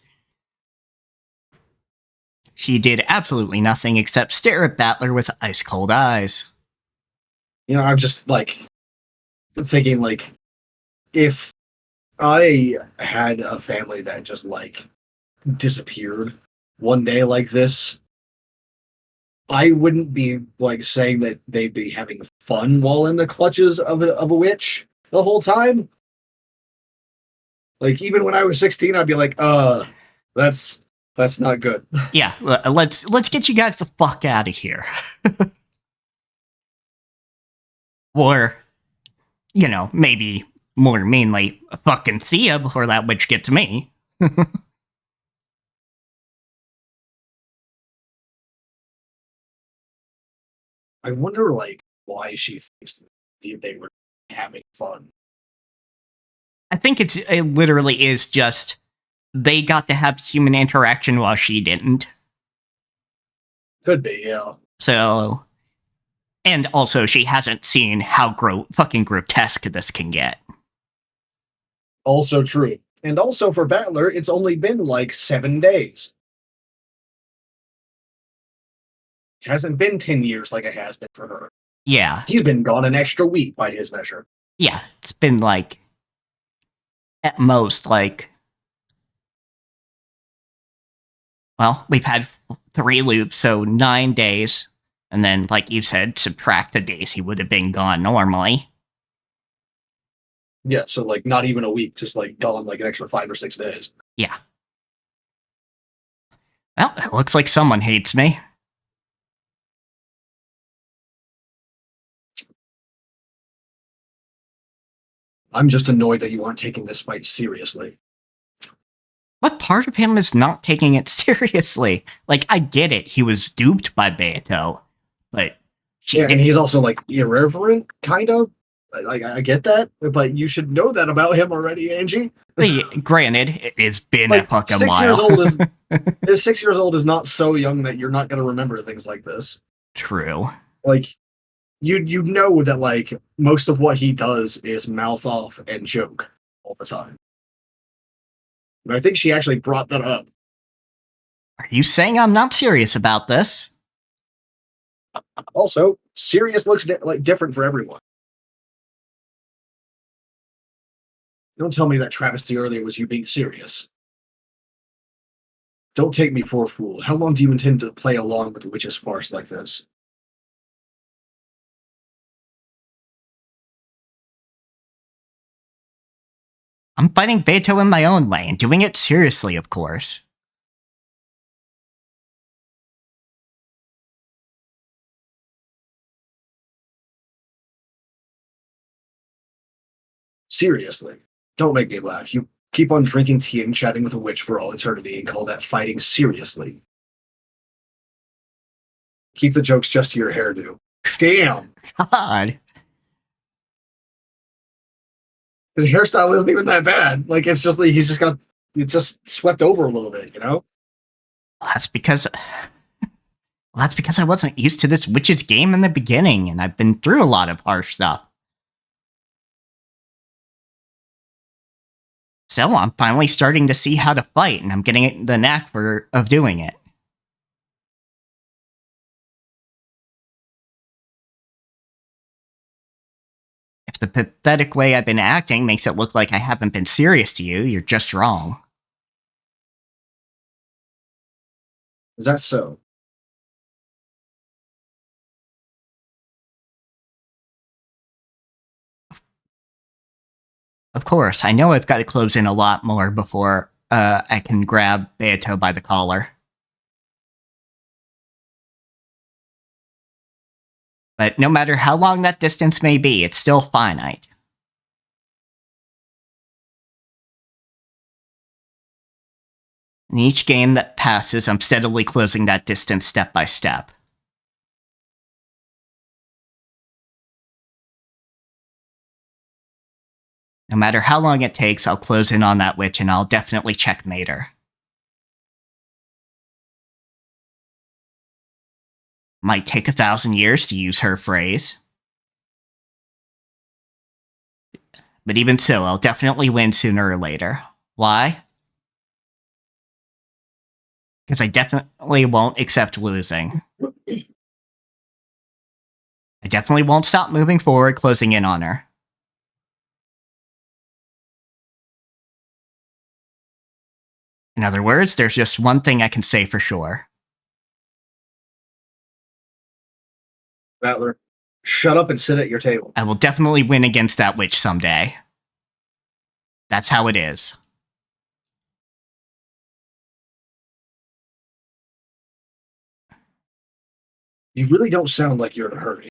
She did absolutely nothing except stare at Battler with ice-cold eyes. I'm just thinking if I had a family that just disappeared one day like this, I wouldn't be saying that they'd be having fun while in the clutches of a witch the whole time. Even when I was 16, I'd be that's not good. Yeah, let's get you guys the fuck out of here. Or, maybe more meanly, fucking see ya before that witch gets me. I wonder why she thinks they were having fun. I think it literally is just they got to have human interaction while she didn't. Could be, yeah. So, and also she hasn't seen how fucking grotesque this can get. Also true. And also for Battler, it's only been 7 days. It hasn't been 10 years like it has been for her. Yeah. He's been gone an extra week by his measure. Yeah. It's been like, at most, like, well, we've had 3 loops, so 9 days. And then, like you said, subtract the days he would have been gone normally. Yeah, so like not even a week, just like gone like an extra 5 or 6 days. Yeah. Well, it looks like someone hates me. I'm just annoyed that you aren't taking this fight seriously. What part of him is not taking it seriously? Like, I get it, he was duped by Beto, but Yeah, and he's also like irreverent, kind of. I get that, but you should know that about him already, Angie. Granted, it's been a Like fucking 6 years while. old is 6 years old is not so young that you're not going to remember things like this. True. Like you know that like most of what he does is mouth off and joke all the time. And I think she actually brought that up. Are you saying I'm not serious about this? Also, serious looks like different for everyone. Don't tell me that travesty earlier was you being serious. Don't take me for a fool. How long do you intend to play along with the witch's farce like this? I'm fighting Beto in my own way and doing it seriously, of course. Seriously. Don't make me laugh. You keep on drinking tea and chatting with a witch for all eternity and call that fighting seriously. Keep the jokes just to your hairdo. Damn. God. His hairstyle isn't even that bad. Like it's just like he's just got it just swept over a little bit, you know? That's because I wasn't used to this witch's game in the beginning, and I've been through a lot of harsh stuff. So I'm finally starting to see how to fight, and I'm getting the knack of doing it. If the pathetic way I've been acting makes it look like I haven't been serious to you, you're just wrong. Is that so? Of course, I know I've got to close in a lot more before I can grab Beato by the collar. But no matter how long that distance may be, it's still finite. In each game that passes, I'm steadily closing that distance step by step. No matter how long it takes, I'll close in on that witch and I'll definitely checkmate her. Might take 1,000 years to use her phrase. But even so, I'll definitely win sooner or later. Why? Because I definitely won't accept losing. I definitely won't stop moving forward, closing in on her. In other words, there's just one thing I can say for sure. Battler, shut up and sit at your table. I will definitely win against that witch someday. That's how it is. You really don't sound like you're in a hurry.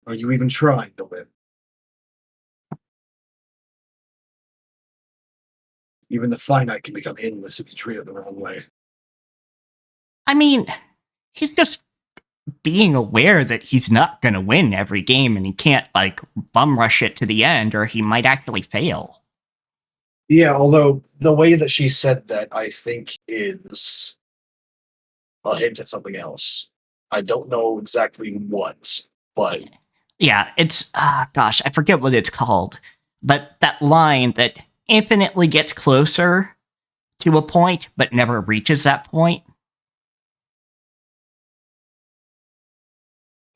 Are you even trying to win? Even the finite can become endless if you treat it the wrong way. I mean, he's just being aware that he's not gonna win every game and he can't, like, bum rush it to the end or he might actually fail. Yeah, although the way that she said that, I think, is a hint at something else. I don't know exactly what, but Yeah, it's, gosh, I forget what it's called. But that line that infinitely gets closer to a point but never reaches that point.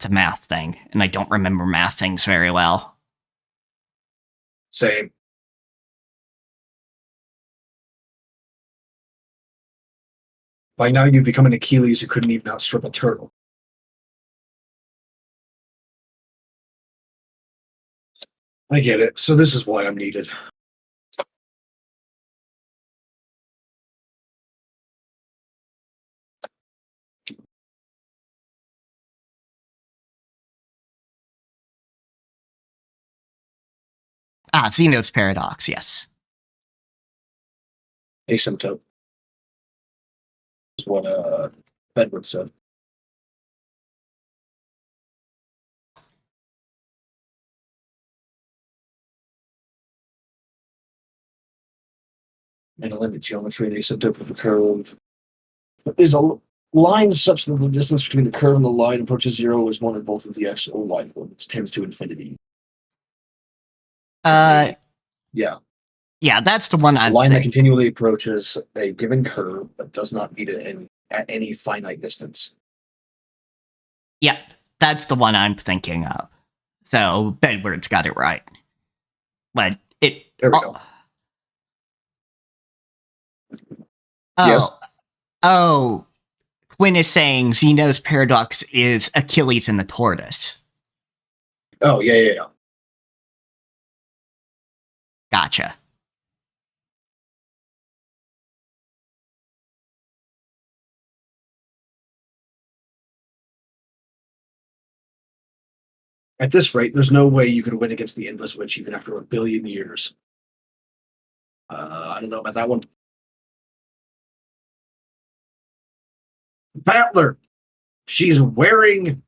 it's a math thing, and I don't remember math things very well. Same. By now, you've become an Achilles who couldn't even outstrip a turtle. I get it. So this is why I'm needed. Zeno's paradox, yes. Asymptote is what Edward said. And a limit geometry, the asymptote of a curve is a line such that the distance between the curve and the line approaches zero is one or both of the x or y coordinates tends to infinity. Yeah. Yeah, that's the one A line that continually approaches a given curve but does not meet it at any finite distance. Yep, that's the one I'm thinking of. So Bedward's got it right. But it. There we go. Oh, Yes. Oh, Quinn is saying Zeno's paradox is Achilles and the tortoise. Oh, yeah. Gotcha. At this rate, there's no way you could win against the Endless Witch even after 1 billion years. I don't know about that one. Battler! She's wearing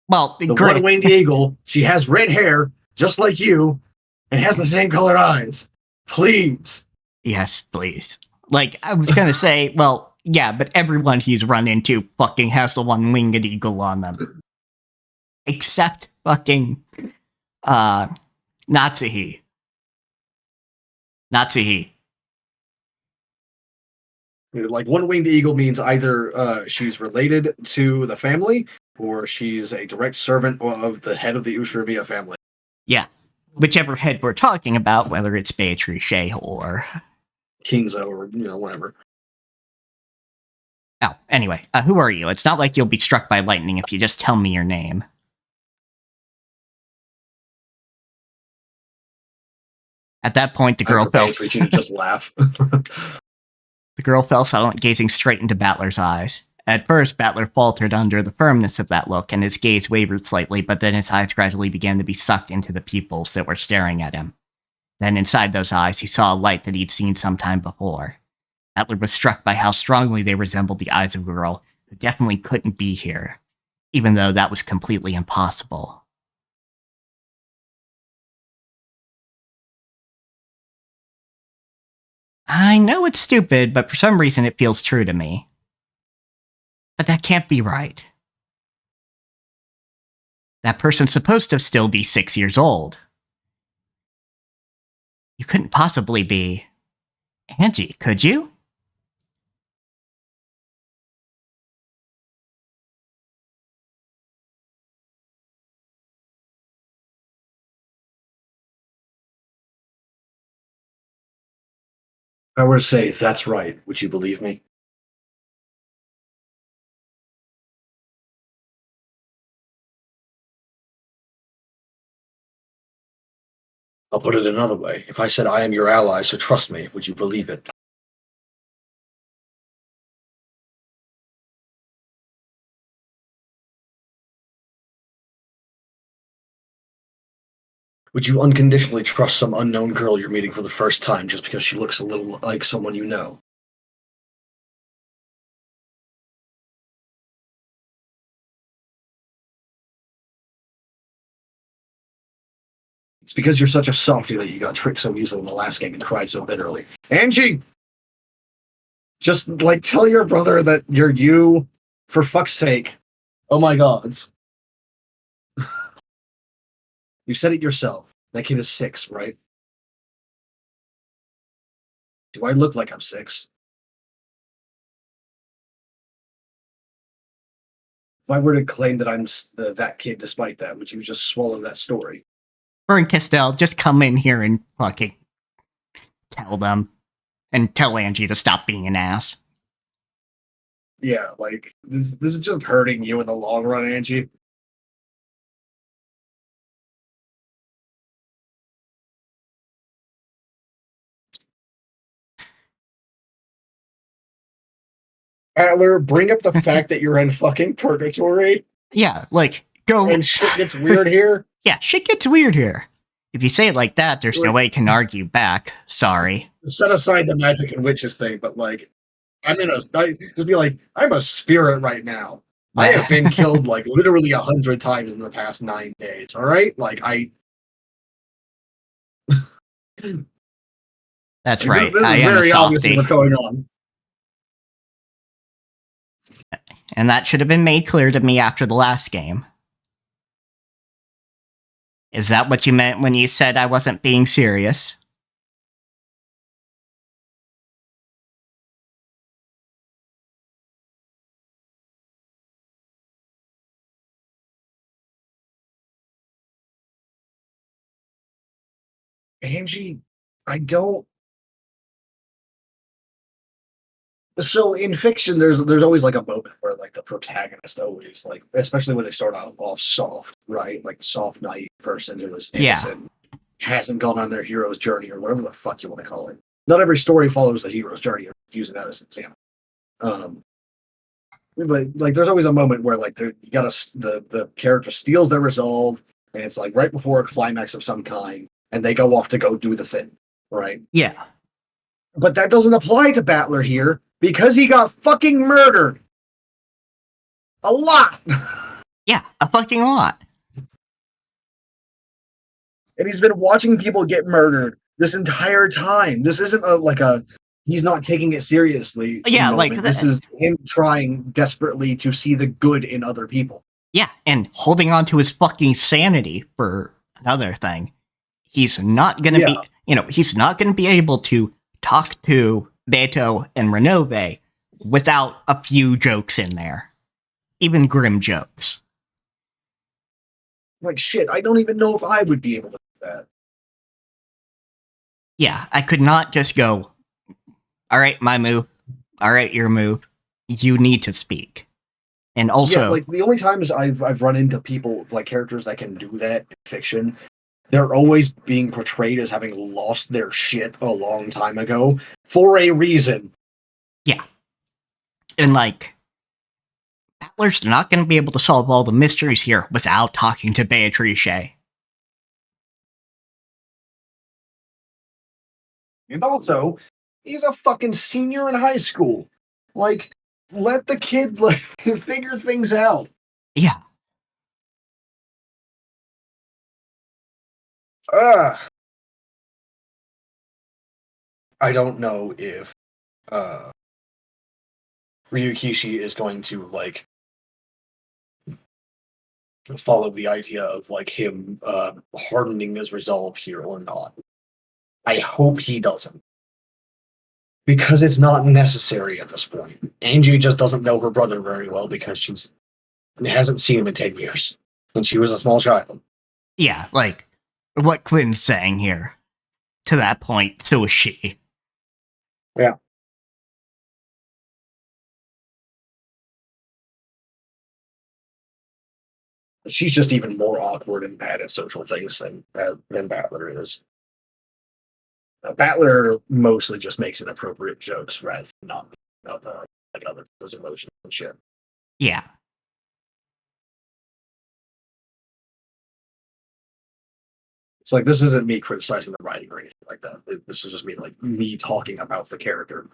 the one-winged eagle. She has red hair, just like you, and has the same colored eyes. Please. Yes, please. Like, I was gonna say, well, yeah, but everyone he's run into fucking has the one-winged eagle on them. Except fucking, Natsuhi. Like, one-winged eagle means either she's related to the family or she's a direct servant of the head of the Ushiromiya family. Yeah. Whichever head we're talking about, whether it's Beatrice or Kinzo or, whatever. Oh, anyway, who are you? It's not like you'll be struck by lightning if you just tell me your name. At that point, the girl fell. Beatrice to just laugh. The girl fell silent, gazing straight into Battler's eyes. At first, Battler faltered under the firmness of that look, and his gaze wavered slightly, but then his eyes gradually began to be sucked into the pupils that were staring at him. Then inside those eyes, he saw a light that he'd seen some time before. Battler was struck by how strongly they resembled the eyes of a girl who definitely couldn't be here, even though that was completely impossible. I know it's stupid, but for some reason it feels true to me. But that can't be right. That person's supposed to still be 6 years old. You couldn't possibly be Angie, could you? I were to say, that's right. Would you believe me? I'll put it another way. If I said I am your ally, so trust me, would you believe it? Would you unconditionally trust some unknown girl you're meeting for the first time just because she looks a little like someone you know? It's because you're such a softie that you got tricked so easily in the last game and cried so bitterly. Angie! Just, tell your brother that you're you, for fuck's sake. Oh my gods. You said it yourself. That kid is 6, right? Do I look like I'm 6? If I were to claim that I'm that kid despite that, would you just swallow that story? Vern Castell, just come in here and fucking tell them. And tell Angie to stop being an ass. Yeah, like, this is just hurting you in the long run, Angie. Adler, bring up the fact that you're in fucking purgatory. Yeah, like, go. And shit gets weird here. Yeah, shit gets weird here. If you say it like that, there's no way you can argue back. Sorry. Set aside the magic and witches thing, but like, just be like, I'm a spirit right now. I have been killed like literally 100 times in the past 9 days. All right, like That's right. This is very obvious what's going on. And that should have been made clear to me after the last game. Is that what you meant when you said I wasn't being serious? Angie, I don't. So in fiction, there's always like a moment where like the protagonist always like, especially when they start out off soft, right? Like soft, naive person who is innocent, hasn't gone on their hero's journey or whatever the fuck you want to call it. Not every story follows the hero's journey. I'm using that as an example. But like, there's always a moment where like you gotta the character steals their resolve, and it's like right before a climax of some kind, and they go off to go do the thing, right? Yeah. But that doesn't apply to Battler here because he got fucking murdered. A lot. Yeah, a fucking lot. And he's been watching people get murdered this entire time. This isn't he's not taking it seriously. Yeah, like this is him trying desperately to see the good in other people. Yeah, and holding on to his fucking sanity for another thing. He's not gonna be, he's not gonna be able to talk to Beto and Renove without a few jokes in there. Even grim jokes. Like, shit, I don't even know if I would be able to do that. Yeah, I could not just go, all right, my move. All right, your move. You need to speak. And also... Yeah, like, the only times I've run into people, like, characters that can do that in fiction, they're always being portrayed as having lost their shit a long time ago for a reason. Yeah. And, like, Battler's not going to be able to solve all the mysteries here without talking to Beatrice. And also, he's a fucking senior in high school. Like, let the kid figure things out. Yeah. I don't know if Ryukishi is going to like follow the idea of like him hardening his resolve here or not. I hope he doesn't. Because it's not necessary at this point. Angie just doesn't know her brother very well because she hasn't seen him in 10 years. When she was a small child. Yeah, like, what Quinn's saying here. To that point, so is she. Yeah. She's just even more awkward and bad at social things than Battler is. Battler mostly just makes inappropriate jokes rather than not about like other people's emotions and shit. Yeah. It's like, this isn't me criticizing the writing or anything like that. This is just me talking about the character.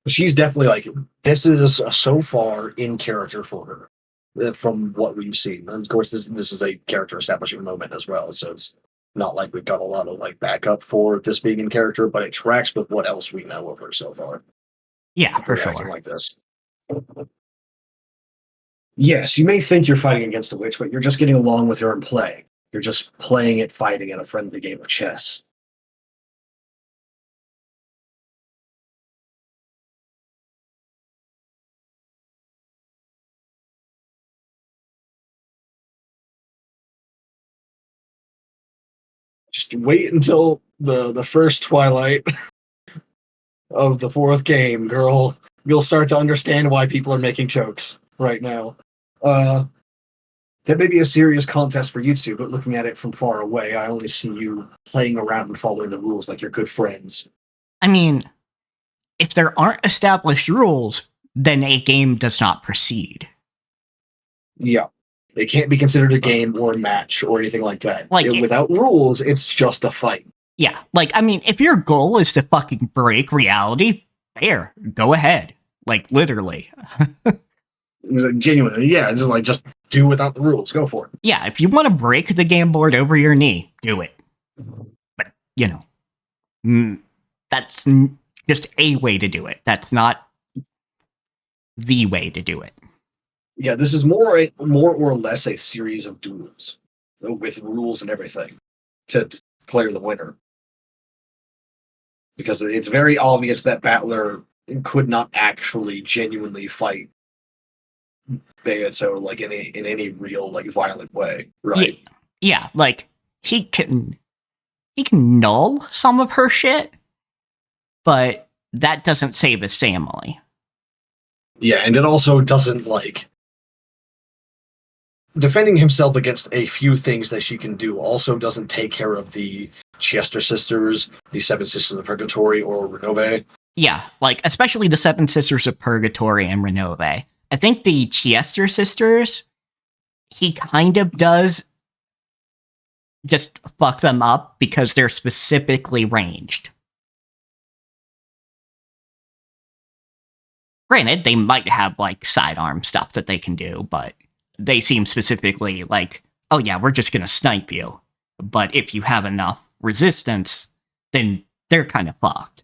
She's definitely like, this is so far in character for her from what we've seen. And of course, this is a character establishing moment as well, so it's not like we've got a lot of like backup for this being in character, but it tracks with what else we know of her so far. Yeah, for sure. Like this. Yes, you may think you're fighting against a witch, but you're just getting along with her and playing. You're just playing at fighting in a friendly game of chess. Just wait until the first Twilight of the fourth game, girl. You'll start to understand why people are making jokes right now. That may be a serious contest for you two, but looking at it from far away, I only see you playing around and following the rules like you're good friends. I mean, if there aren't established rules, then a game does not proceed. Yeah. It can't be considered a game or a match or anything like that. Without rules, it's just a fight. Yeah, like, I mean, if your goal is to fucking break reality, fair, go ahead. Like, literally. Genuinely, yeah, just do without the rules. Go for it. Yeah, if you want to break the game board over your knee, do it. But, you know, that's just a way to do it. That's not the way to do it. Yeah, this is more or less a series of duels with rules and everything to declare the winner. Because it's very obvious that Battler could not actually genuinely fight Beato like in any real like violent way, right? Yeah, like he can null some of her shit, but that doesn't save his family. Yeah, and it also doesn't like defending himself against a few things that she can do also doesn't take care of the Chester sisters, the Seven Sisters of Purgatory, or Renove. Yeah, like especially the Seven Sisters of Purgatory and Renove. I think the Chester sisters, he kind of does just fuck them up because they're specifically ranged. Granted, they might have like sidearm stuff that they can do, but they seem specifically like, oh yeah, we're just gonna snipe you. But if you have enough resistance, then they're kind of fucked.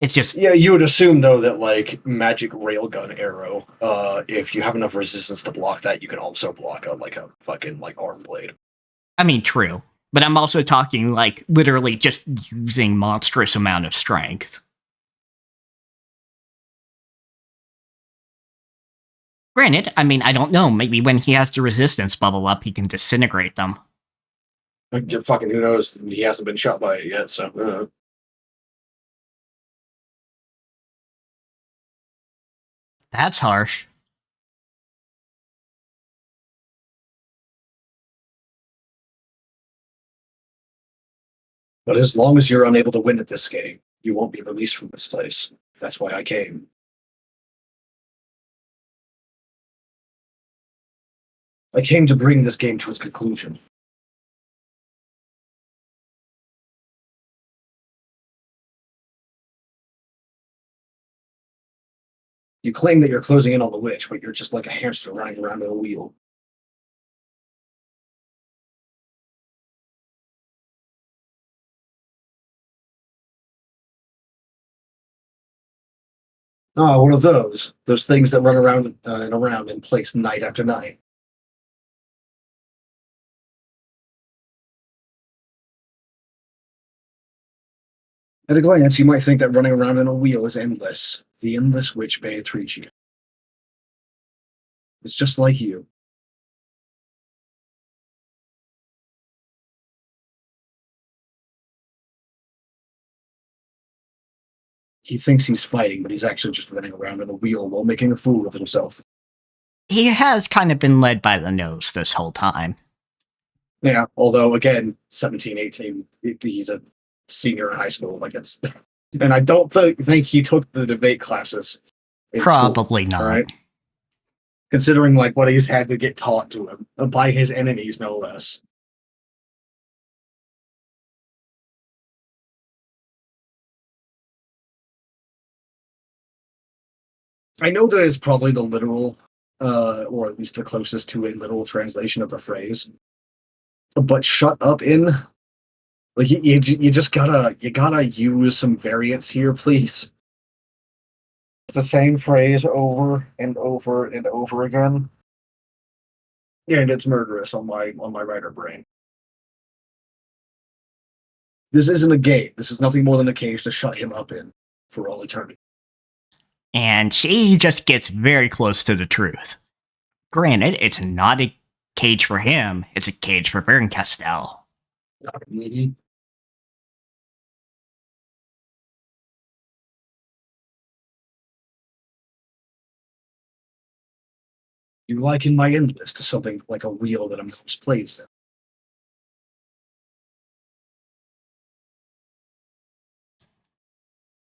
It's just... Yeah, you would assume, though, that, like, magic railgun arrow, if you have enough resistance to block that, you can also block a fucking, like, arm blade. I mean, true. But I'm also talking, like, literally just using monstrous amount of strength. Granted, I mean, I don't know, maybe when he has the resistance bubble up, he can disintegrate them. Fucking who knows? He hasn't been shot by it yet, so... That's harsh. But as long as you're unable to win at this game, you won't be released from this place. That's why I came. I came to bring this game to its conclusion. You claim that you're closing in on the witch, but you're just like a hamster running around in a wheel. Oh, one of those. Those things that run around and around in place night after night. At a glance, you might think that running around in a wheel is endless. The endless witch Beatrice. It's just like you. He thinks he's fighting, but he's actually just running around in a wheel while making a fool of himself. He has kind of been led by the nose this whole time. Yeah, although, again, 17, 18, he's a senior in high school. Like it's, and I don't think he took the debate classes. Probably school, not. Right? Considering like what he's had to get taught to him by his enemies, no less. I know that it's probably the literal, or at least the closest to a literal translation of the phrase. But shut up in, like you just gotta use some variants here, please. It's the same phrase over and over and over again, and it's murderous on my writer brain. This isn't a gate. This is nothing more than a cage to shut him up in for all eternity. And she just gets very close to the truth. Granted, it's not a cage for him, it's a cage for Berncastel. Mhm. You liken my endless to something like a wheel that I'm misplaced in.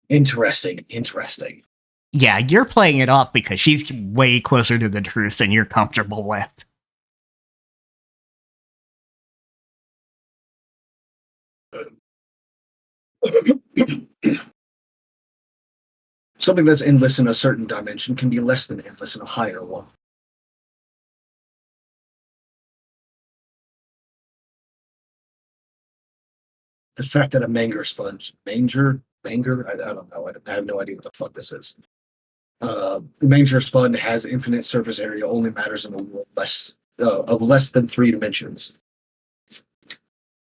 Interesting, interesting. Yeah, you're playing it off because she's way closer to the truth than you're comfortable with. Something that's endless in a certain dimension can be less than endless in a higher one. The fact that a manger, I don't know, I have no idea what the fuck this is. The manger spun has infinite surface area only matters in a world of less than 3 dimensions.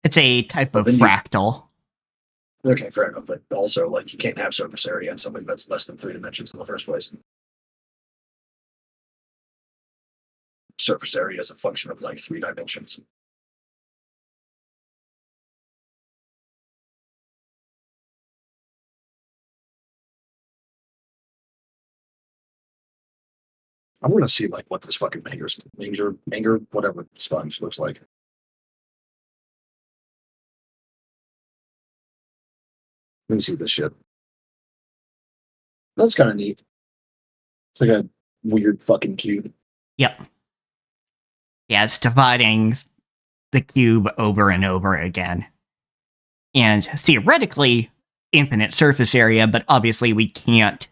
It's a type Well, of then you fractal. okay, fair enough, but also like you can't have surface area in something that's less than 3 dimensions in the first place. Surface area is a function of like 3 dimensions. I want to see like what this fucking manger, whatever sponge looks like. Let me see this shit. That's kind of neat. It's like a weird fucking cube. Yep. Yeah, it's dividing the cube over and over again. And theoretically, infinite surface area, but obviously we can't.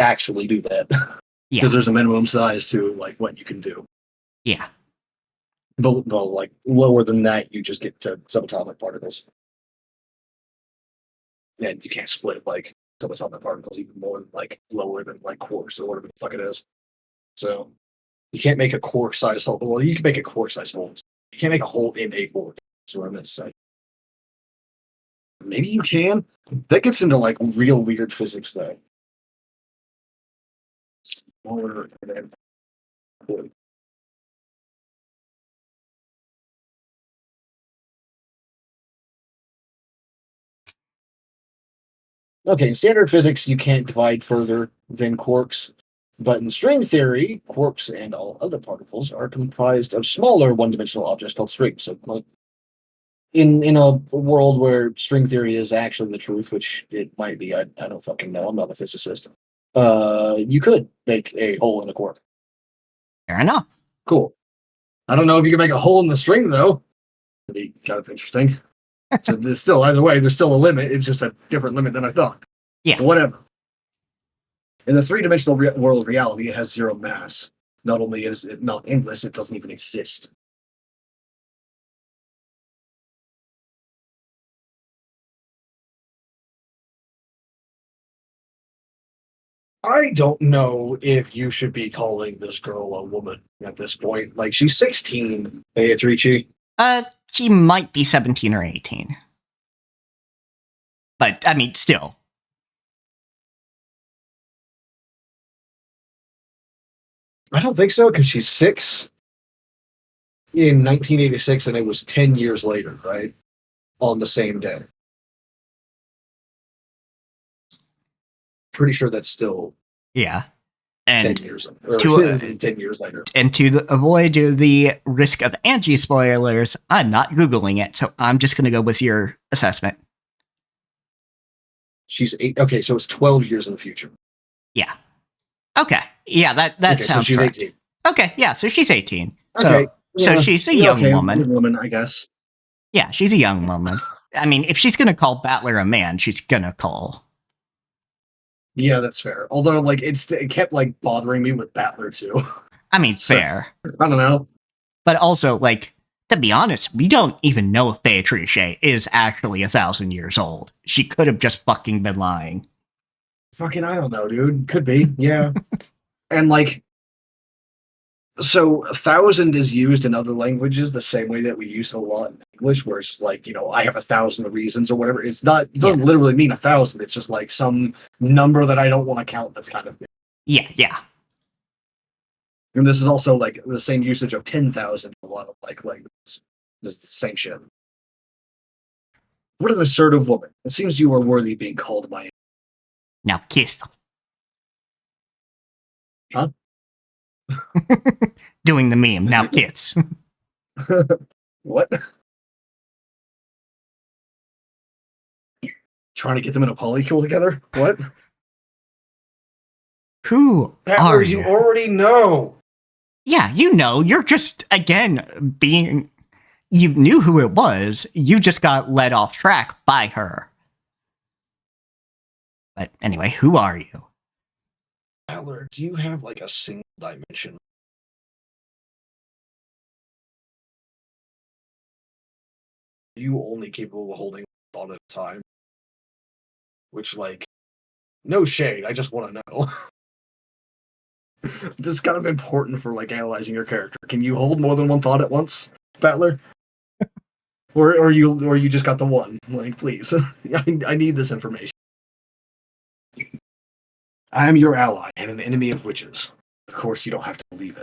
Actually, do that because Yeah, there's a minimum size to like what you can do. yeah. But like lower than that, you just get to subatomic particles, and you can't split like subatomic particles even more like lower than like quarks or whatever the fuck it is. So you can't make a quark size hole. Well, you can make a quark size hole. You can't make a hole in a quark. That's what I meant to say. Maybe you can. That gets into like real weird physics though. Smaller than quark. Okay, in standard physics, you can't divide further than quarks, but in string theory, quarks and all other particles are comprised of smaller one-dimensional objects called strings. So, like, in a world where string theory is actually the truth, which it might be, I don't fucking know. I'm not a physicist. You could make a hole in a quark. Fair enough. Cool. I don't know if you can make a hole in the string though. That'd be kind of interesting. So there's still either way, there's still a limit. It's just a different limit than I thought. Yeah. Whatever. In the three-dimensional world of reality, it has zero mass. Not only is it not endless, it doesn't even exist. I don't know if you should be calling this girl a woman at this point. Like, she's 16, Beatrice. She might be 17 or 18. But, I mean, still. I don't think so, because she's 6 in 1986, and it was 10 years later, right? On the same day. Pretty sure that's still Yeah. 10 And years, or to 10 years later. and to avoid the risk of anti-spoilers, I'm not Googling it, so I'm just going to go with your assessment. She's 8. Okay, so it's 12 years in the future. Yeah. Okay. Yeah, that Okay, so sounds she's correct. 18. Okay, yeah, so she's 18. Okay. So she's a young woman. Woman, I guess. Yeah, she's a young woman. I mean, if she's going to call Battler a man, she's going to call. Yeah, that's fair. Although, like, it kept like bothering me with Battler too. I mean, So- fair. I don't know. But also, like, to be honest, we don't even know if Beatrice is actually 1,000 years old. She could have just fucking been lying. Fucking, I don't know, dude. Could be, yeah. And like, so 1,000 is used in other languages the same way that we use it a lot in English, where it's just like, I have 1,000 reasons or whatever. It's not. It doesn't literally mean 1,000. It's just like some number that I don't want to count. That's kind of. Yeah. And this is also like the same usage of 10,000. A lot of like this is the same shit. What an assertive woman! It seems you are worthy of being called my. Now kiss. Huh? Doing the meme. Now kiss. What? Trying to get them in a polycule together? What? Who Patler, are you you? already know. Yeah, you know, you're just, again, being. You knew who it was, you just got led off track by her. But anyway, who are you? Patler, do you have like a single dimension? Are you only capable of holding thought at a time? Which, like, no shade, I just want to know. This is kind of important for like analyzing your character. Can you hold more than one thought at once, Battler? Or you just got the one? Like, please, I need this information. I am your ally and an enemy of witches. Of course, you don't have to believe it.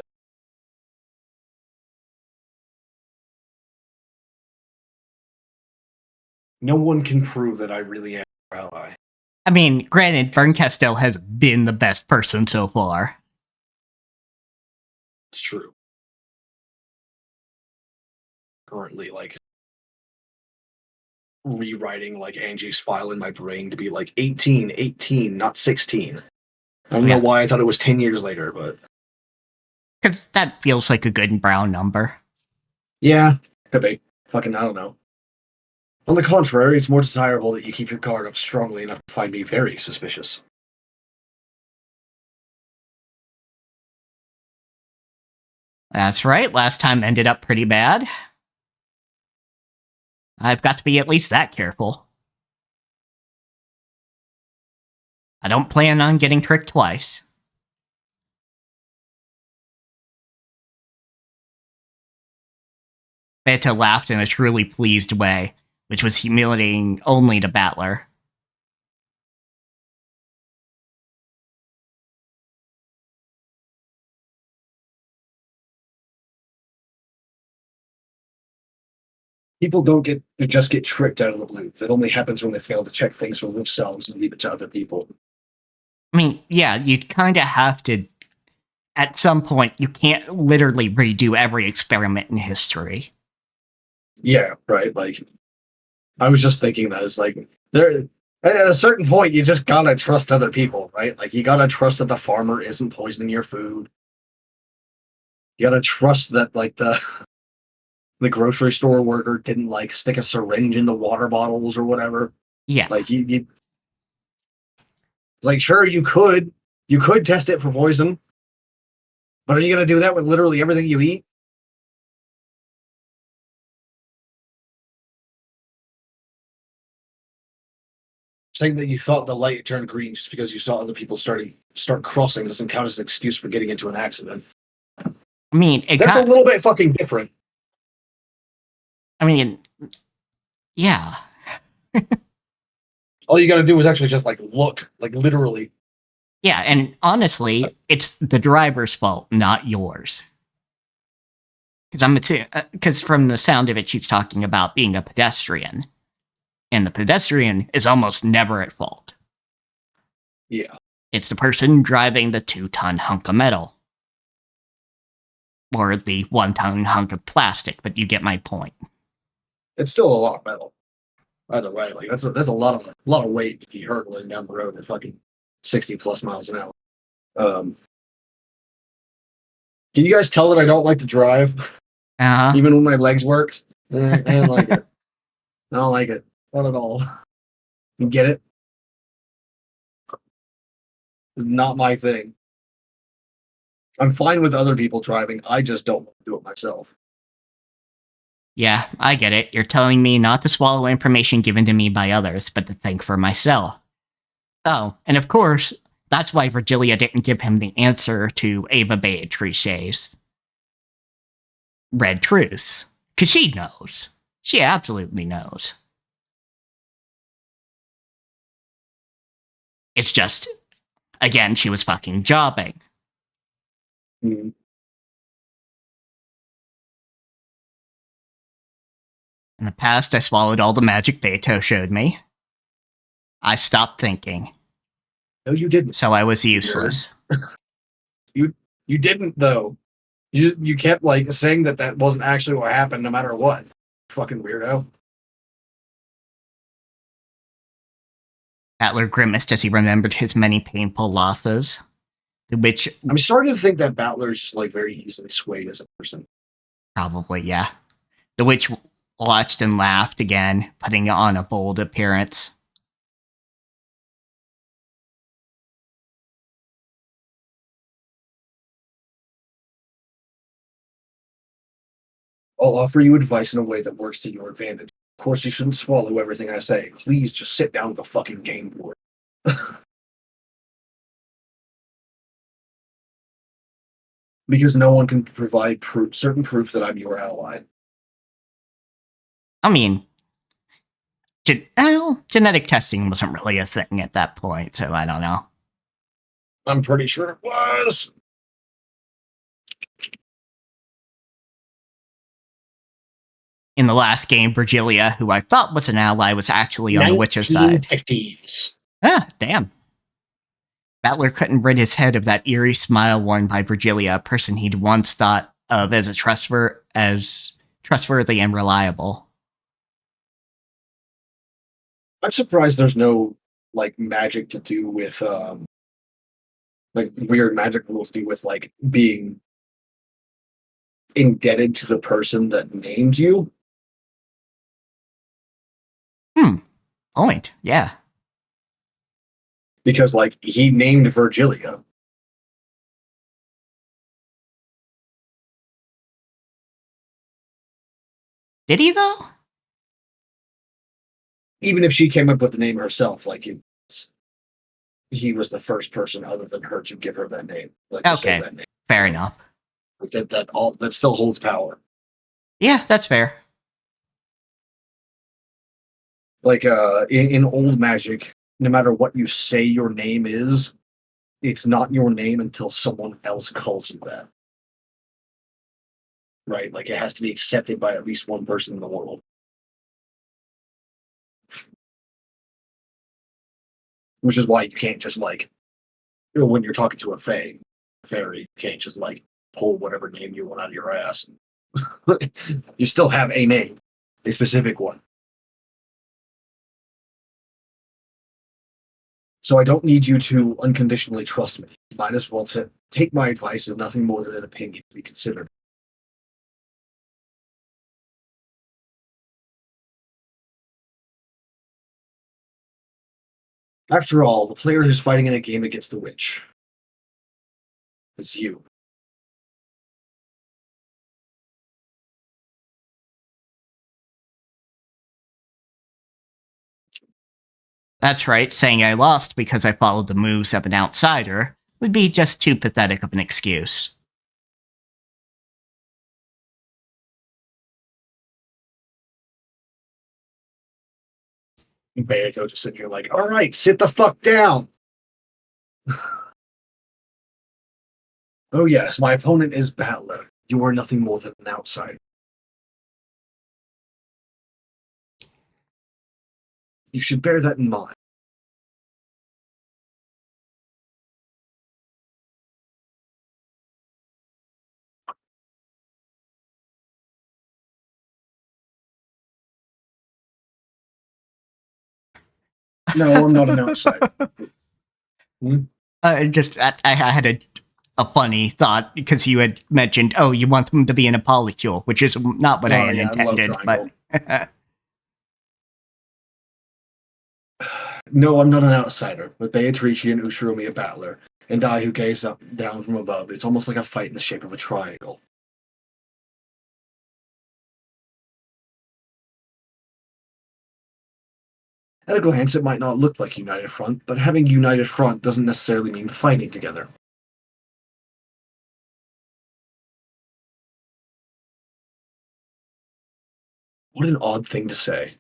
No one can prove that I really am your ally. I mean, granted, Berncastel has been the best person so far. It's true. Currently, like, rewriting like Angie's file in my brain to be like 18, 18, not 16. I don't know why I thought it was 10 years later, but Because that feels like a good brown number. yeah, could be. Fucking, I don't know. On the contrary, it's more desirable that you keep your guard up strongly enough to find me very suspicious. That's right, last time ended up pretty bad. I've got to be at least that careful. I don't plan on getting tricked twice. Beta laughed in a truly pleased way, which was humiliating only to Battler. People don't just get tricked out of the blue. That only happens when they fail to check things for themselves and leave it to other people. I mean, yeah, you kind of have to. At some point, you can't literally redo every experiment in history. Yeah, right. Like, I was just thinking that it's like there at a certain point you just gotta trust other people, right? Like you gotta trust that the farmer isn't poisoning your food. You gotta trust that like the grocery store worker didn't like stick a syringe in the water bottles or whatever. Yeah. Like you like sure you could test it for poison, but are you gonna do that with literally everything you eat? Saying that you thought the light turned green just because you saw other people start crossing doesn't count as an excuse for getting into an accident. I mean, That's a little bit fucking different. I mean, yeah. All you gotta do is actually just like look, like literally. Yeah, and honestly, it's the driver's fault, not yours. Because from the sound of it, she's talking about being a pedestrian, and the pedestrian is almost never at fault. Yeah. It's the person driving the 2-ton hunk of metal. Or the 1-ton hunk of plastic, but you get my point. It's still a lot of metal. Either way, like that's a lot of weight to be hurtling down the road at fucking 60 plus miles an hour. Can you guys tell that I don't like to drive? Even when my legs worked? I don't like it. I don't like it. Not at all. You get it? It's not my thing. I'm fine with other people driving. I just don't want to do it myself. Yeah, I get it. You're telling me not to swallow information given to me by others, but to think for myself. Oh, and of course, that's why Virgilia didn't give him the answer to Ava Beatrice's Red Truths. Because she knows. She absolutely knows. It's just, again, she was fucking jobbing. Mm-hmm. In the past, I swallowed all the magic Beto showed me. I stopped thinking, No, you didn't. so I was useless. You didn't though. You kept like saying that wasn't actually what happened, no matter what. Fucking weirdo. Battler grimaced as he remembered his many painful losses, which I'm starting to think that Battler is just like very easily swayed as a person. probably, yeah. The witch watched and laughed again, putting on a bold appearance. I'll offer you advice in a way that works to your advantage. Of course, you shouldn't swallow everything I say. Please just sit down with the fucking game board. Because no one can provide certain proof that I'm your ally. I mean, genetic testing wasn't really a thing at that point, so I don't know. I'm pretty sure it was. In the last game, Virgilia, who I thought was an ally, was actually on the witch's side. 1950s. Ah, damn. Battler couldn't rid his head of that eerie smile worn by Virgilia, a person he'd once thought of as trustworthy and reliable. I'm surprised there's no like magic to do with like weird magic rules to do with like being indebted to the person that named you. Point, yeah. Because like he named Virgilia. Did he, though? Even if she came up with the name herself, like he was the first person other than her to give her that name. Like to say Okay, that name. fair enough. Like that still holds power. Yeah, that's fair. Like in old magic, no matter what you say your name is, it's not your name until someone else calls you that. Right? Like it has to be accepted by at least one person in the world. Which is why you can't just like when you're talking to a fairy, you can't just like pull whatever name you want out of your ass. You still have a name, a specific one. So I don't need you to unconditionally trust me. You might as well take my advice as nothing more than an opinion to be considered. After all, the player who's fighting in a game against the witch is you. That's right, saying I lost because I followed the moves of an outsider would be just too pathetic of an excuse. And Beato just sitting here like, all right, sit the fuck down. Oh yes, my opponent is Battler. You are nothing more than an outsider. You should bear that in mind. No, I'm not an outsider. Hmm? I had a funny thought because you had mentioned, oh, you want them to be in a polycule, which is not what I Oh had yeah, I love intended, but triangle. No, I'm not an outsider. With Beatrice and Ushirumi a battler, and I who gaze up down from above, it's almost like a fight in the shape of a triangle. At a glance, it might not look like United Front, but having United Front doesn't necessarily mean fighting together. What an odd thing to say.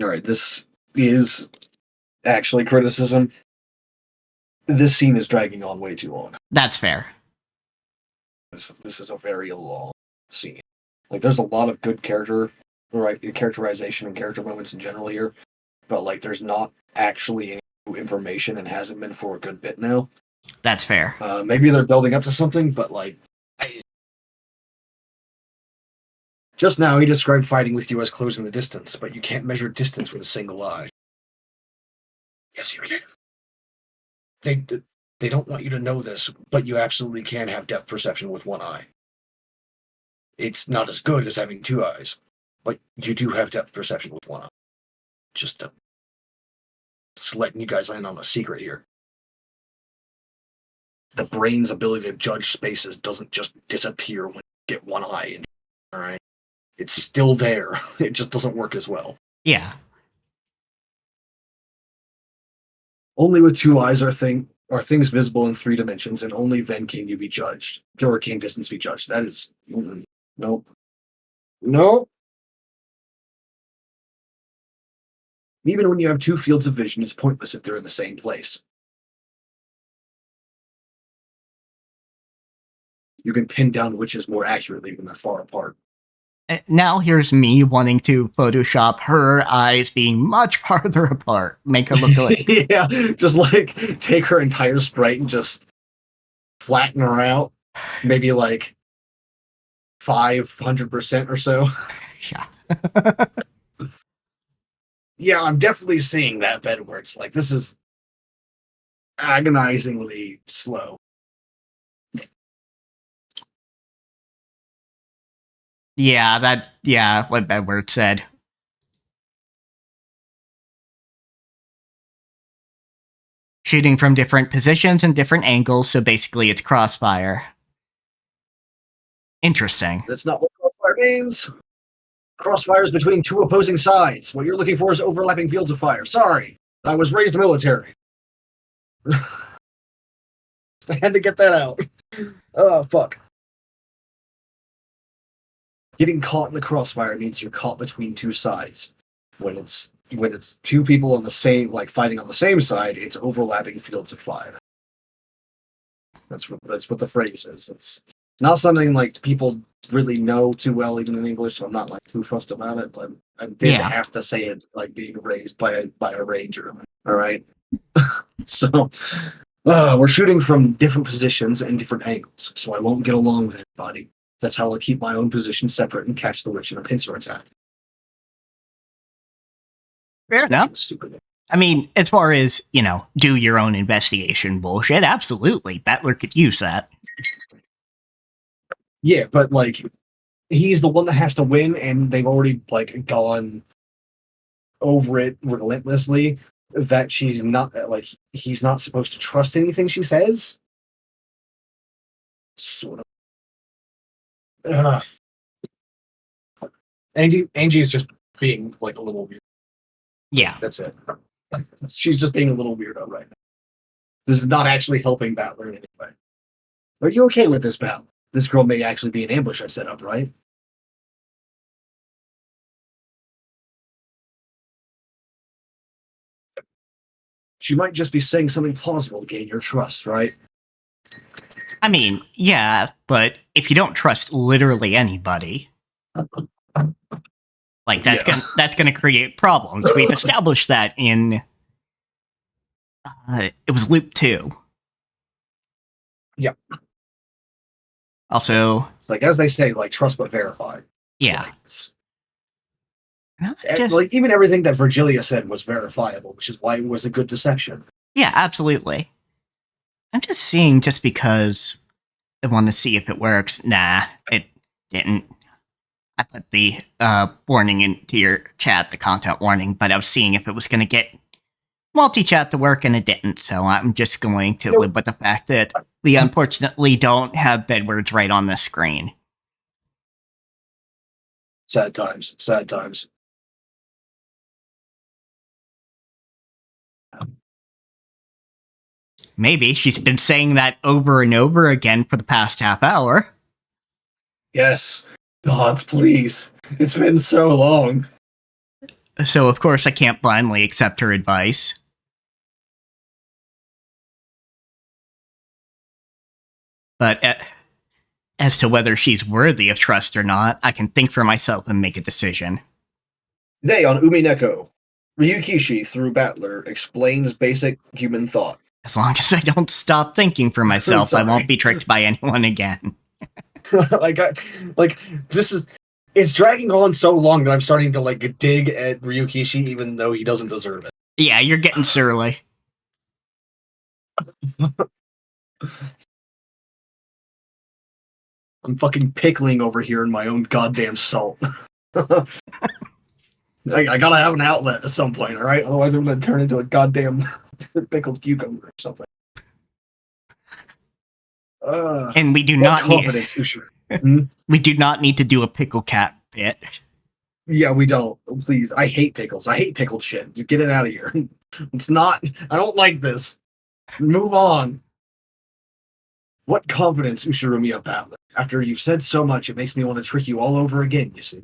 All right, this is actually criticism. This scene is dragging on way too long. That's fair. This is a very long scene. Like, there's a lot of good characterization and character moments in general here, but like, there's not actually any new information and hasn't been for a good bit now. That's fair. Maybe they're building up to something, but like, just now he described fighting with you as closing the distance, but you can't measure distance with a single eye. Yes, you can. They don't want you to know this, but you absolutely can have depth perception with one eye. It's not as good as having two eyes, but you do have depth perception with one eye. Just letting you guys in on a secret here. The brain's ability to judge spaces doesn't just disappear when you get one eye in. All right, it's still there. It just doesn't work as well. Yeah. Only with two eyes are things visible in 3 dimensions, and only then can you be judged, or can distance be judged. That is nope. Nope. Even when you have 2 fields of vision, it's pointless if they're in the same place. You can pin down witches more accurately when they're far apart. Now here's me wanting to Photoshop her eyes being much farther apart. Make her look like... Yeah, just like take her entire sprite and just flatten her out. Maybe like 500% or so. Yeah. Yeah, I'm definitely seeing that bed where it's like, this is agonizingly slow. Yeah, what Bedward said. Shooting from different positions and different angles, so basically it's crossfire. Interesting. That's not what crossfire means. Crossfire is between 2 opposing sides. What you're looking for is overlapping fields of fire. Sorry, I was raised military. I had to get that out. Oh, fuck. Getting caught in the crossfire means you're caught between 2 sides. When it's 2 people on the same, like fighting on the same side, it's overlapping fields of fire. That's what the phrase is. It's not something like people really know too well, even in English. So I'm not like too fussed about it, but I did have to say it, like being raised by a ranger. All right. So we're shooting from different positions and different angles, so I won't get along with anybody. That's how I'll keep my own position separate and catch the witch in a pincer attack. Fair enough. Stupid. I mean, as far as, do your own investigation bullshit, absolutely. Battler could use that. Yeah, but like, he's the one that has to win, and they've already like gone over it relentlessly. That she's not like, he's not supposed to trust anything she says. Sort of. Angie's just being like a little weird. Yeah. That's it. She's just being a little weirdo right now. This is not actually helping Battler in any way. Are you okay with this, Battler? This girl may actually be an ambush I set up, right? She might just be saying something plausible to gain your trust, right? I mean, yeah, but if you don't trust literally anybody, like that's gonna create problems. We've established that in it was Loop 2. Yep. Also, it's like, as they say, like, trust but verify. Yeah. Like, even everything that Virgilia said was verifiable, which is why it was a good deception. Yeah, absolutely. I'm just seeing just because I want to see if it works. Nah, it didn't. I put the warning into your chat, the content warning, but I was seeing if it was going to get multi-chat to work, and it didn't, so I'm just going to live with the fact that we unfortunately don't have bedwords right on the screen. Sad times. Sad times. Maybe she's been saying that over and over again for the past half hour. Yes. God, please. It's been so long. So, of course, I can't blindly accept her advice. But as to whether she's worthy of trust or not, I can think for myself and make a decision. Today on Umineko, Ryukishi, through Battler, explains basic human thought. As long as I don't stop thinking for myself, I won't Sorry. be tricked by anyone again. This is it's dragging on so long that I'm starting to like dig at Ryukishi even though he doesn't deserve it. Yeah, you're getting surly. I'm fucking pickling over here in my own goddamn salt. I gotta have an outlet at some point, all right? Otherwise, I'm gonna turn into a goddamn pickled cucumber or something. And we do What not confidence, Usher? we do not need to do a pickle cat bit. Yeah, we don't. Please, I hate pickles. I hate pickled shit. Just get it out of here. It's not. I don't like this. Move on. What confidence, Ushirumiya Battler? After you've said so much, it makes me want to trick you all over again, you see.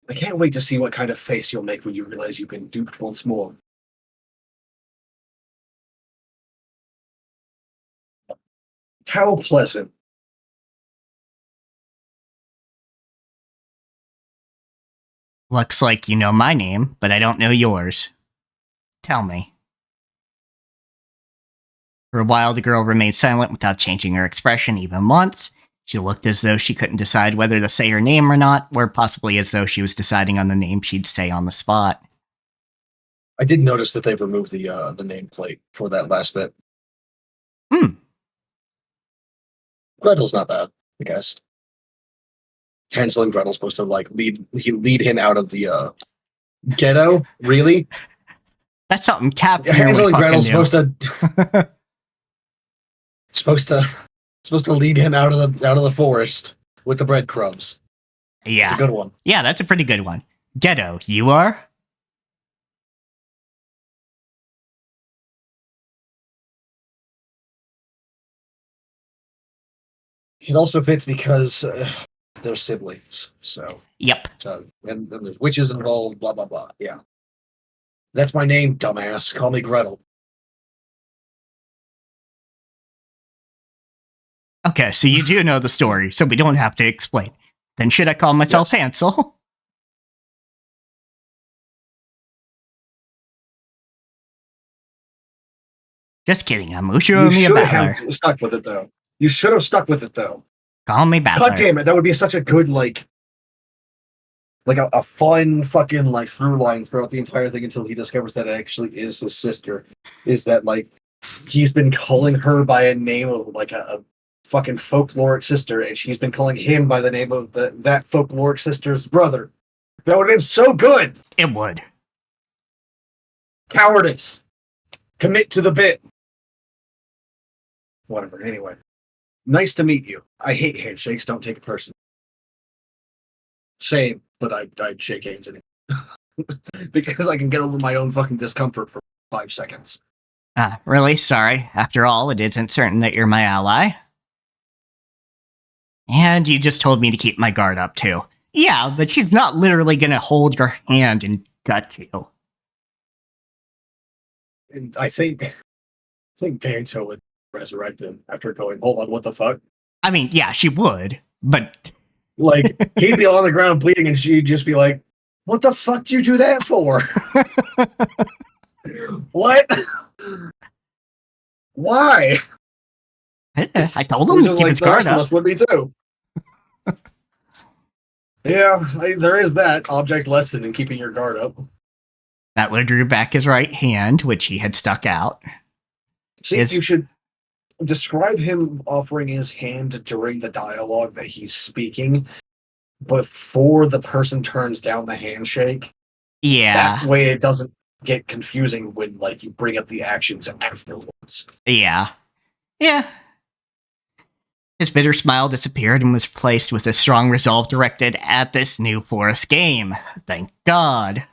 I can't wait to see what kind of face you'll make when you realize you've been duped once more. How pleasant. Looks like you know my name, but I don't know yours. Tell me. For a while, the girl remained silent without changing her expression even once. She looked as though she couldn't decide whether to say her name or not, or possibly as though she was deciding on the name she'd say on the spot. I did notice that they've removed the nameplate for that last bit. Gretel's not bad, I guess. Hansel and Gretel's supposed to like lead him out of the ghetto. Really? That's something Captain Hansel would and Gretel's fucking supposed to lead him out of the forest with the breadcrumbs. do. Yeah. It's a good one. Yeah, that's a pretty good one. Ghetto, you are? It also fits because they're siblings. So Yep. and there's witches involved. Blah blah blah. Yeah, that's my name, dumbass. Call me Gretel. Okay, so you do know the story, so we don't have to explain. Then should I call myself Yes. Hansel? Just kidding, I'm You Ushiromiya should Battler. have stuck with it though. You should have stuck with it though. Call me Battler. God damn it, that would be such a good like a fun fucking like through line throughout the entire thing until he discovers that it actually is his sister. Is that like he's been calling her by a name of like a fucking folkloric sister, and she's been calling him by the name of that folkloric sister's brother. That would have been so good. It would. Cowardice. Commit to the bit. Whatever. Anyway, nice to meet you. I hate handshakes. Don't take it personally. Same, but I'd shake hands anyway. Because I can get over my own fucking discomfort for 5 seconds. Really sorry. After all, it isn't certain that you're my ally. And you just told me to keep my guard up, too. Yeah, but she's not literally gonna hold your hand and gut you. And I think Panto would resurrect him after going, hold on, what the fuck? I mean, yeah, she would, but Like, he'd be on the ground bleeding and she'd just be like, what the fuck did you do that for? What? Why? I told him to keep his the guard rest of up. us would be too. Yeah, there is that object lesson in keeping your guard up. Battler drew back his right hand, which he had stuck out. See, you should describe him offering his hand during the dialogue that he's speaking before the person turns down the handshake. Yeah. That way it doesn't get confusing when like you bring up the actions afterwards. Yeah. Yeah. His bitter smile disappeared and was replaced with a strong resolve directed at this new fourth game. Thank God.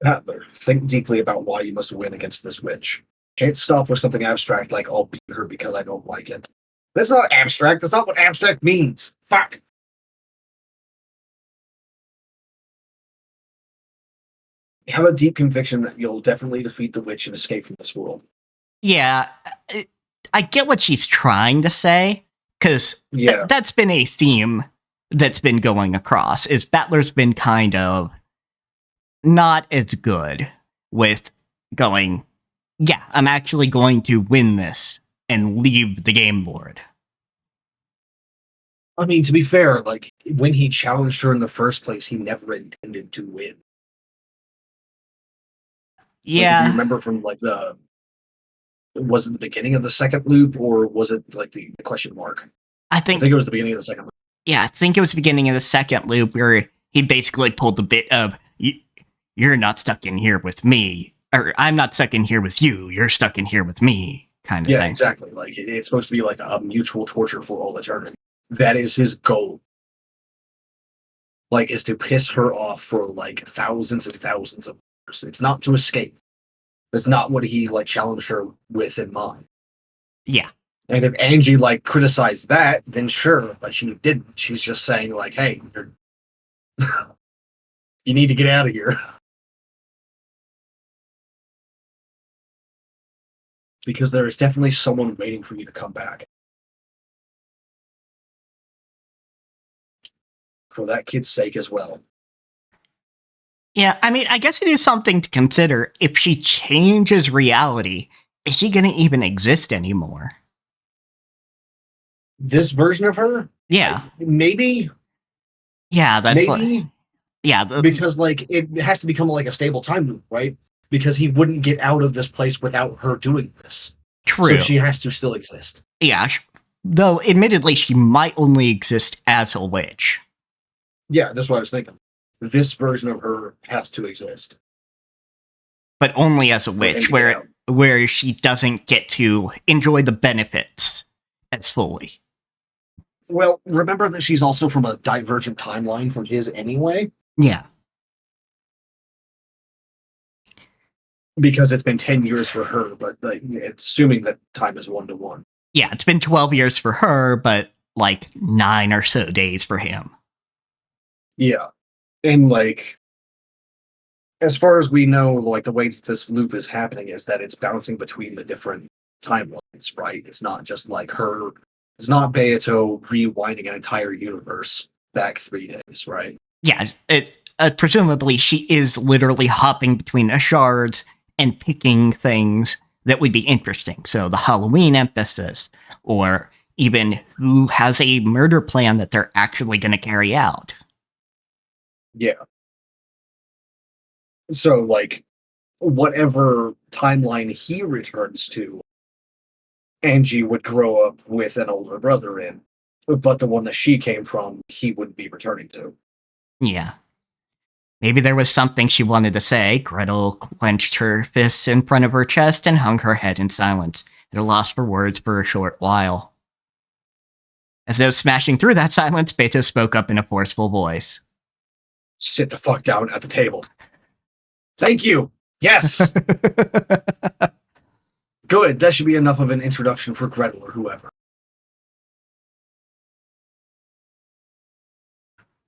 Battler, think deeply about why you must win against this witch. Can't stop with something abstract like I'll beat her because I don't like it. That's not abstract. That's not what abstract means. Fuck. You have a deep conviction that you'll definitely defeat the witch and escape from this world. Yeah, I get what she's trying to say, because Yeah. that's been a theme that's been going across, is Battler's been kind of not as good with going, yeah, I'm actually going to win this and leave the game board. I mean, to be fair, like, when he challenged her in the first place, he never intended to win. Like, if you Yeah, remember from, like, was it the beginning of the second loop, or was it, like, the question mark? I I think think it was the beginning of the second loop. yeah, I think it was the beginning of the second loop where he basically pulled the bit of, you're not stuck in here with me, or I'm not stuck in here with you, you're stuck in here with me, kind of Yeah, thing. exactly. Like, it's supposed to be, like, a mutual torture for all eternity. That is his goal. Like, is to piss her off for, like, thousands and thousands of years. It's not to escape. That's not what he, like, challenged her with in mind. Yeah. And if Angie, like, criticized that, then sure, but she didn't. She's just saying, like, hey, you need to get out of here. Because there is definitely someone waiting for you to come back. For that kid's sake as well. Yeah, I mean, I guess it is something to consider. If she changes reality, is she going to even exist anymore? This version of her? Yeah. Maybe. Yeah, that's Maybe. like, yeah, Because, like, it has to become, like, a stable time loop, right? Because he wouldn't get out of this place without her doing this. true. So she has to still exist. Yeah, though admittedly, she might only exist as a witch. Yeah, that's what I was thinking. This version of her has to exist. But only as a him witch, to get out. where she doesn't get to enjoy the benefits as fully. Well, remember that she's also from a divergent timeline from his anyway, Yeah. because it's been 10 years for her, but, like, assuming that time is 1-to-1. Yeah, it's been 12 years for her, but like 9 or so days for him. Yeah. And, like, as far as we know, like, the way that this loop is happening is that it's bouncing between the different timelines, right? It's not just like her, it's not Beato rewinding an entire universe back 3 days, right? Yeah, presumably she is literally hopping between the shards and picking things that would be interesting. So the Halloween emphasis, or even who has a murder plan that they're actually going to carry out. Yeah. So, like, whatever timeline he returns to, Angie would grow up with an older brother in, but the one that she came from, he wouldn't be returning to. Yeah. Maybe there was something she wanted to say. Gretel clenched her fists in front of her chest and hung her head in silence, at a loss for words for a short while. As though smashing through that silence, Beto spoke up in a forceful voice. Sit the fuck down at the table. Thank you. Yes. Good. That should be enough of an introduction for Gretel or whoever.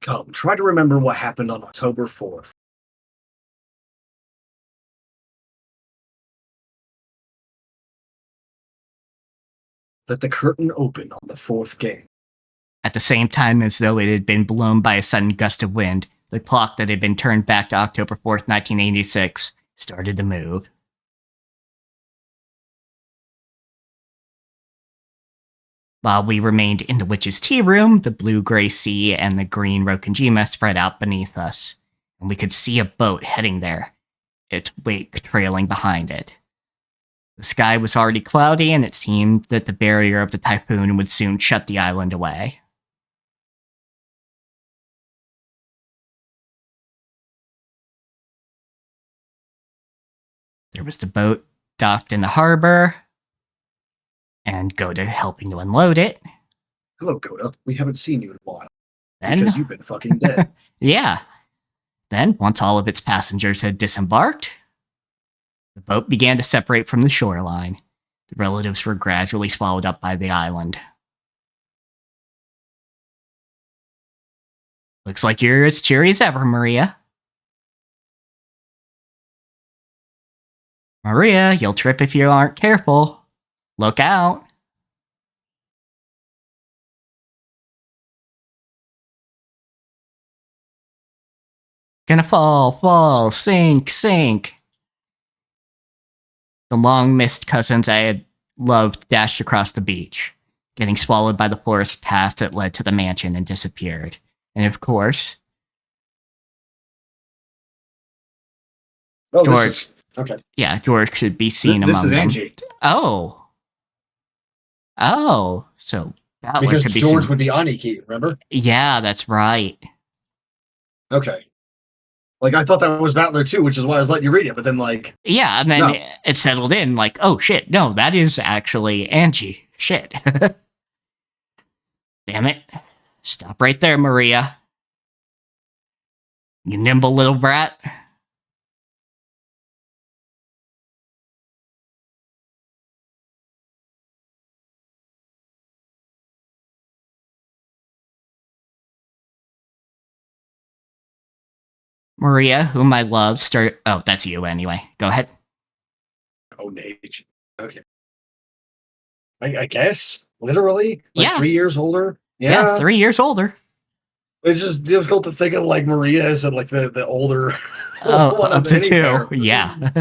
Come, try to remember what happened on October 4th. Let the curtain open on the fourth game. At the same time as though it had been blown by a sudden gust of wind, the clock that had been turned back to October 4th, 1986, started to move. While we remained in the witch's tea room, the blue-gray sea and the green Rokujima spread out beneath us, and we could see a boat heading there, its wake trailing behind it. The sky was already cloudy, and it seemed that the barrier of the typhoon would soon shut the island away. There was the boat docked in the harbor, and Goda helping to unload it. Hello, Goda. We haven't seen you in a while. Then, because you've been fucking dead. yeah. Then, once all of its passengers had disembarked, the boat began to separate from the shoreline. The relatives were gradually swallowed up by the island. Looks like you're as cheery as ever, Maria. Maria, you'll trip if you aren't careful. Look out. Gonna fall, sink, sink. The long-missed cousins I had loved dashed across the beach, getting swallowed by the forest path that led to the mansion and disappeared. And of course, George. Okay. Yeah, George could be seen This among is them. Angie. Oh, so Battler Because could be George seen. would be Aniki, remember? Yeah, that's right. Okay. Like, I thought that was Battler too, which is why I was letting you read it, but then, like... Yeah, and then No. it settled in, like, oh shit, no, that is actually Angie. Shit. Damn it. Stop right there, Maria. You nimble little brat. Maria, whom I love, started. Oh, that's you anyway. Go ahead. Oh, age. Okay. I guess. Literally? Like Yeah. 3 years older? Yeah, 3 years older. It's just difficult to think of, like, Maria as, like, the older Oh, one up of to any 2. pair. Yeah.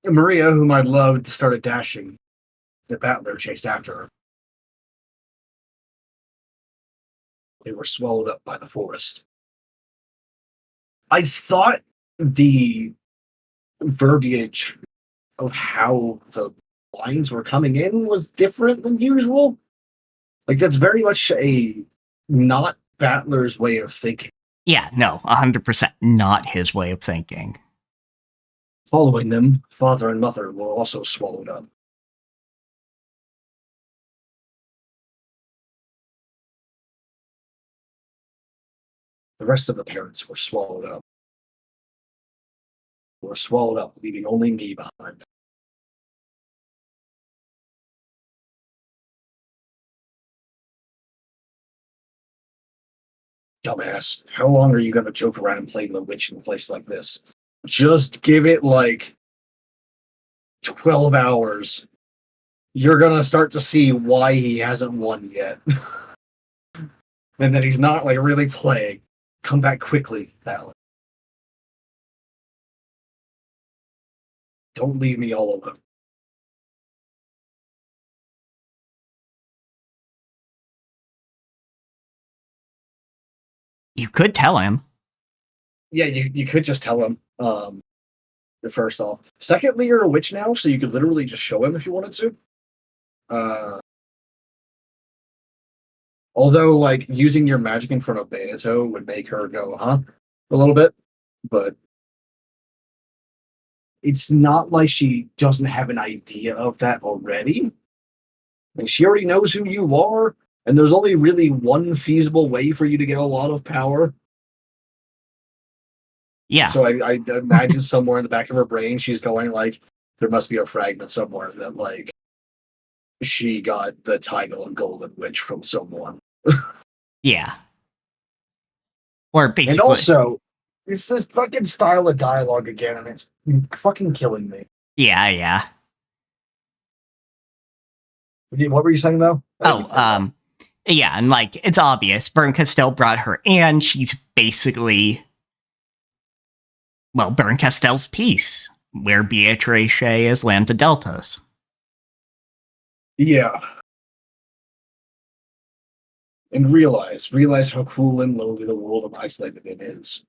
Maria, whom I loved, started dashing. The Battler chased after her. They were swallowed up by the forest. I thought the verbiage of how the lines were coming in was different than usual. Like, that's very much a not Battler's way of thinking. Yeah, no, 100% not his way of thinking. Following them, father and mother were also swallowed up. The rest of the parents were swallowed up. Leaving only me behind. Dumbass, how long are you going to joke around and play the witch in a place like this? Just give it, like, 12 hours. You're going to start to see why he hasn't won yet. And that he's not, like, really playing. Come back quickly, Valen. Don't leave me all alone. You could tell him. Yeah, you could just tell him, first off. Secondly, you're a witch now, so you could literally just show him if you wanted to. Although, like, using your magic in front of Beato would make her go, huh? A little bit. But it's not like she doesn't have an idea of that already. Like, she already knows who you are, and there's only really one feasible way for you to get a lot of power. Yeah. So I imagine somewhere in the back of her brain, she's going, like, there must be a fragment somewhere that, like, she got the title of Golden Witch from someone. Yeah. Or basically. And also, it's this fucking style of dialogue again, and it's fucking killing me. Yeah. What were you saying, though? Yeah, and, like, it's obvious. Bern Castell brought her, and she's basically, well, Bern Castell's piece, where Beatrice is Lambda Deltas. Yeah. And realize how cruel and lonely the world of isolated it is.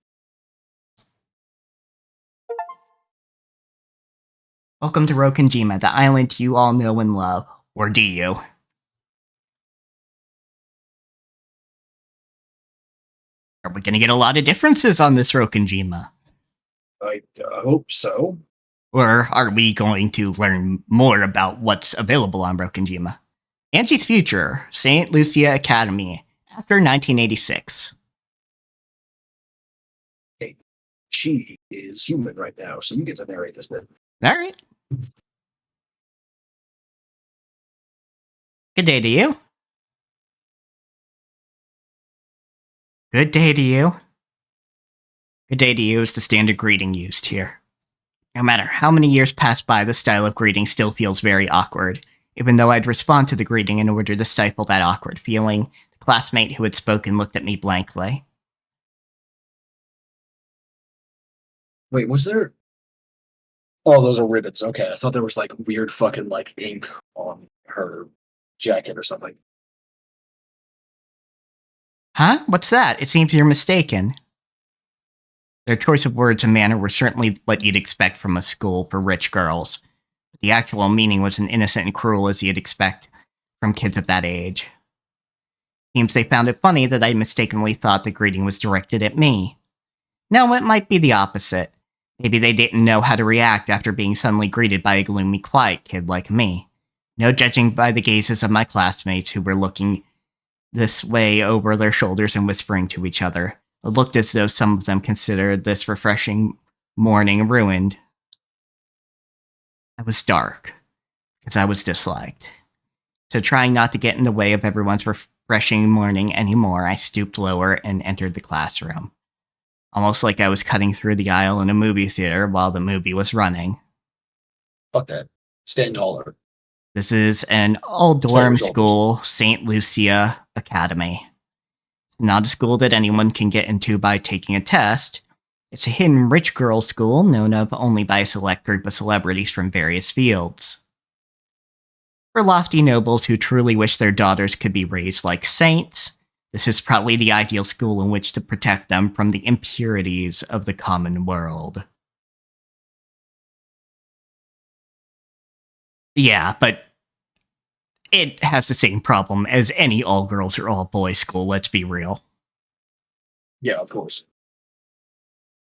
Welcome to Rokenjima, the island you all know and love. Or do you? Are we going to get a lot of differences on this Rokenjima? I hope so. Or are we going to learn more about what's available on Rokenjima? Angie's Future, St. Lucia Academy, after 1986. she is human right now, so you get to narrate this bit. All right. Good day to you. Good day to you. Good day to you is the standard greeting used here. No matter how many years pass by, the style of greeting still feels very awkward. Even though I'd respond to the greeting in order to stifle that awkward feeling, the classmate who had spoken looked at me blankly. Wait, was there? Oh, those are ribbons. Okay, I thought there was like weird fucking like ink on her jacket or something. Huh? What's that? It seems you're mistaken. Their choice of words and manner were certainly what you'd expect from a school for rich girls. But the actual meaning was as innocent and cruel as you'd expect from kids of that age. Seems they found it funny that I mistakenly thought the greeting was directed at me. No, it might be the opposite. Maybe they didn't know how to react after being suddenly greeted by a gloomy, quiet kid like me. No judging by the gazes of my classmates who were looking this way over their shoulders and whispering to each other. It looked as though some of them considered this refreshing morning ruined. I was dark, because I was disliked. So trying not to get in the way of everyone's refreshing morning anymore, I stooped lower and entered the classroom. Almost like I was cutting through the aisle in a movie theater while the movie was running. Fuck that. Stand taller. This is an all-dorm school, St. Lucia Academy. It's not a school that anyone can get into by taking a test. It's a hidden rich girl school known of only by a select group of celebrities from various fields. For lofty nobles who truly wish their daughters could be raised like saints, this is probably the ideal school in which to protect them from the impurities of the common world. Yeah, but it has the same problem as any all-girls or all-boys school, let's be real. Yeah, of course.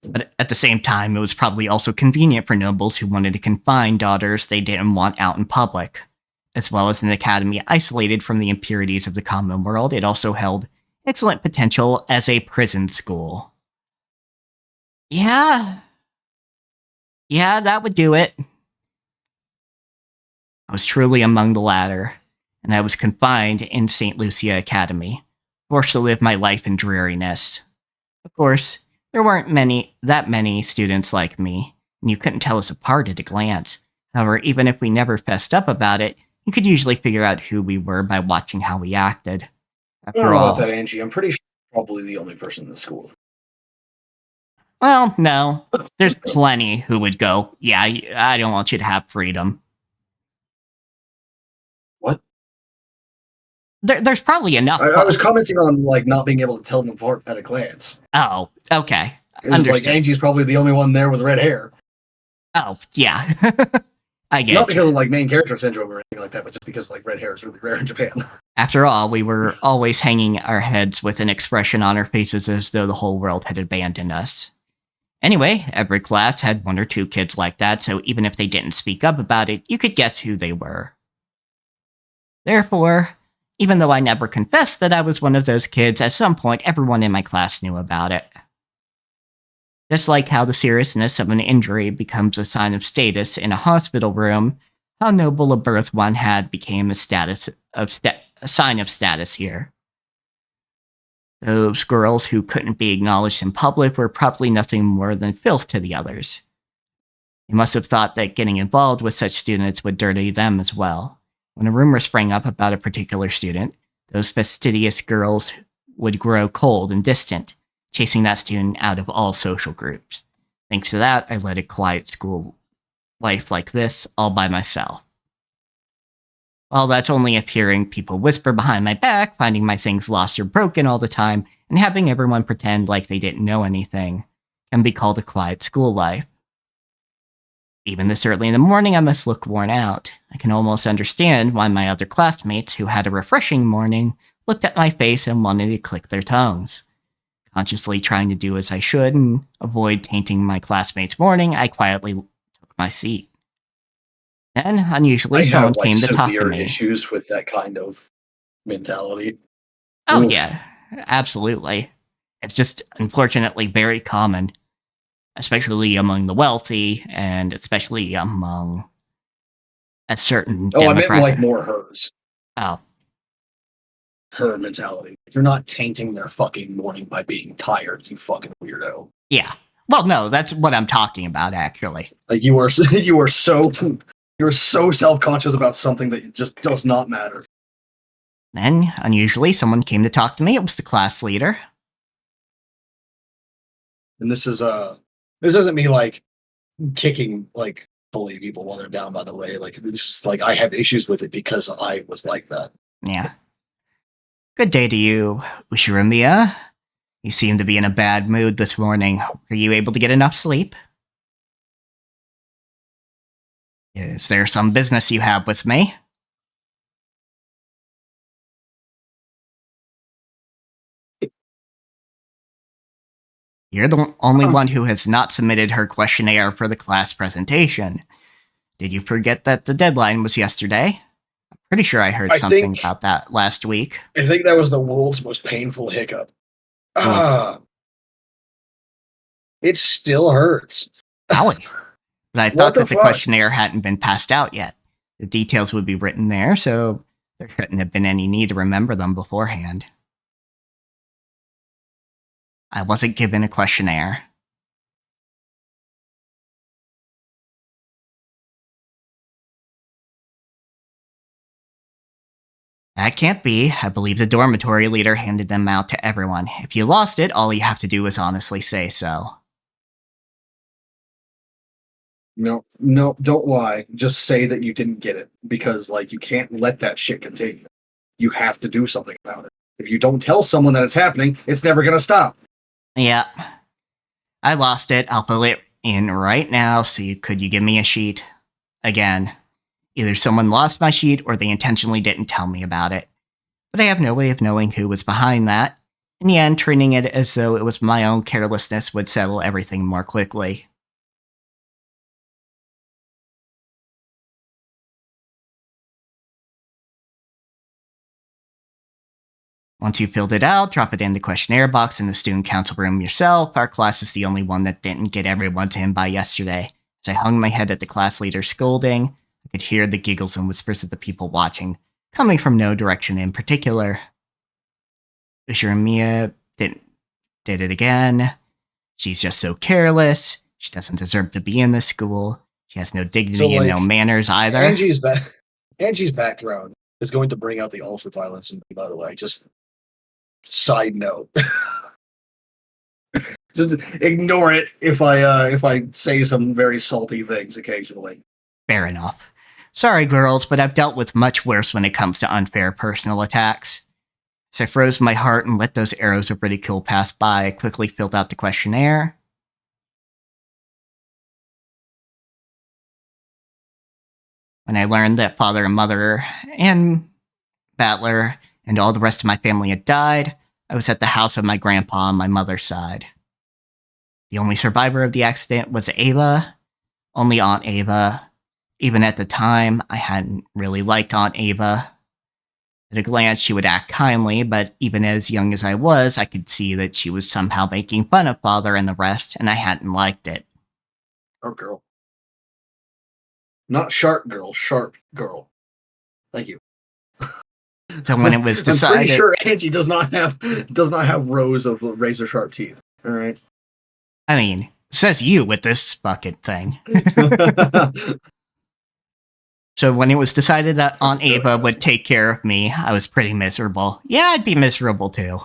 But at the same time, it was probably also convenient for nobles who wanted to confine daughters they didn't want out in public. As well as an academy isolated from the impurities of the common world, it also held excellent potential as a prison school. Yeah, that would do it. I was truly among the latter, and I was confined in St. Lucia Academy, forced to live my life in dreariness. Of course, there weren't that many students like me, and you couldn't tell us apart at a glance. However, even if we never fessed up about it, you could usually figure out who we were by watching how we acted. I don't know about that, Angie. I'm pretty sure I'm probably the only person in the school. Well, no. There's plenty who would go, yeah, I don't want you to have freedom. What? There's probably enough. I was commenting on like not being able to tell them apart at a glance. Oh, okay. It was like Angie's probably the only one there with red hair. Oh, yeah. I get Not because of like main character syndrome or anything like that, but just because like red hair is really rare in Japan. After all, we were always hanging our heads with an expression on our faces as though the whole world had abandoned us. Anyway, every class had one or two kids like that, so even if they didn't speak up about it, you could guess who they were. Therefore, even though I never confessed that I was one of those kids, at some point everyone in my class knew about it. Just like how the seriousness of an injury becomes a sign of status in a hospital room, how noble a birth one had became a sign of status here. Those girls who couldn't be acknowledged in public were probably nothing more than filth to the others. They must have thought that getting involved with such students would dirty them as well. When a rumor sprang up about a particular student, those fastidious girls would grow cold and distant, chasing that student out of all social groups. Thanks to that, I led a quiet school life like this all by myself. Well, that's only if hearing people whisper behind my back, finding my things lost or broken all the time, and having everyone pretend like they didn't know anything can be called a quiet school life. Even this early in the morning, I must look worn out. I can almost understand why my other classmates, who had a refreshing morning, looked at my face and wanted to click their tongues. Consciously trying to do as I should and avoid tainting my classmates' morning, I quietly took my seat. Then, unusually, someone came to talk to me. I have issues with that kind of mentality. Oh, yeah, absolutely. It's just, unfortunately, very common. especially among the wealthy, and especially among a certain Oh, I meant like demographic. more hers. Oh, Her mentality. You're not tainting their fucking morning by being tired, you fucking weirdo. yeah. Well, no, that's what I'm talking about, actually. Like you are you're so self-conscious about something that just does not matter. Then, unusually, someone came to talk to me. It was the class leader. And this isn't me like kicking like bully people while they're down, by the way. Like this is like I have issues with it because I was like that. Yeah. Good day to you, Ushirimiya. You seem to be in a bad mood this morning. Were you able to get enough sleep? Is there some business you have with me? You're the only one who has not submitted her questionnaire for the class presentation. Did you forget that the deadline was yesterday? I'm pretty sure I heard something about that last week. I think that was the world's most painful hiccup. It still hurts. Owie. But I What thought the that the fuck? questionnaire hadn't been passed out yet. The details would be written there, so there shouldn't have been any need to remember them beforehand. I wasn't given a questionnaire. That can't be. I believe the dormitory leader handed them out to everyone. If you lost it, all you have to do is honestly say so. No, don't lie. Just say that you didn't get it because, like, you can't let that shit continue. You have to do something about it. If you don't tell someone that it's happening, it's never gonna stop. Yeah. I lost it. I'll fill it in right now, so could you give me a sheet? Again, either someone lost my sheet or they intentionally didn't tell me about it. But I have no way of knowing who was behind that. In the end, treating it as though it was my own carelessness would settle everything more quickly. Once you filled it out, drop it in the questionnaire box in the student council room yourself. Our class is the only one that didn't get everyone's in by yesterday. As I hung my head at the class leader's scolding, I could hear the giggles and whispers of the people watching, coming from no direction in particular. Ushirimiya did it again. She's just so careless. She doesn't deserve to be in this school. She has no dignity and no manners either. Angie's background is going to bring out the ultra violence in me, by the way. Just side note. Just ignore it if I say some very salty things occasionally. Fair enough. Sorry, girls, but I've dealt with much worse when it comes to unfair personal attacks. As I froze my heart and let those arrows of ridicule pass by, I quickly filled out the questionnaire. When I learned that father and mother and Battler and all the rest of my family had died, I was at the house of my grandpa on my mother's side. The only survivor of the accident was Ava, only Aunt Ava. Even at the time, I hadn't really liked Aunt Ava. At a glance, she would act kindly, but even as young as I was, I could see that she was somehow making fun of Father and the rest, and I hadn't liked it. Sharp girl. Not sharp girl, sharp girl. Thank you. So when it was decided, I'm pretty sure Angie does not have rows of razor sharp teeth. All right. I mean, says you with this fucking thing. So when it was decided that Aunt Ava would take care of me, I was pretty miserable. Yeah, I'd be miserable too.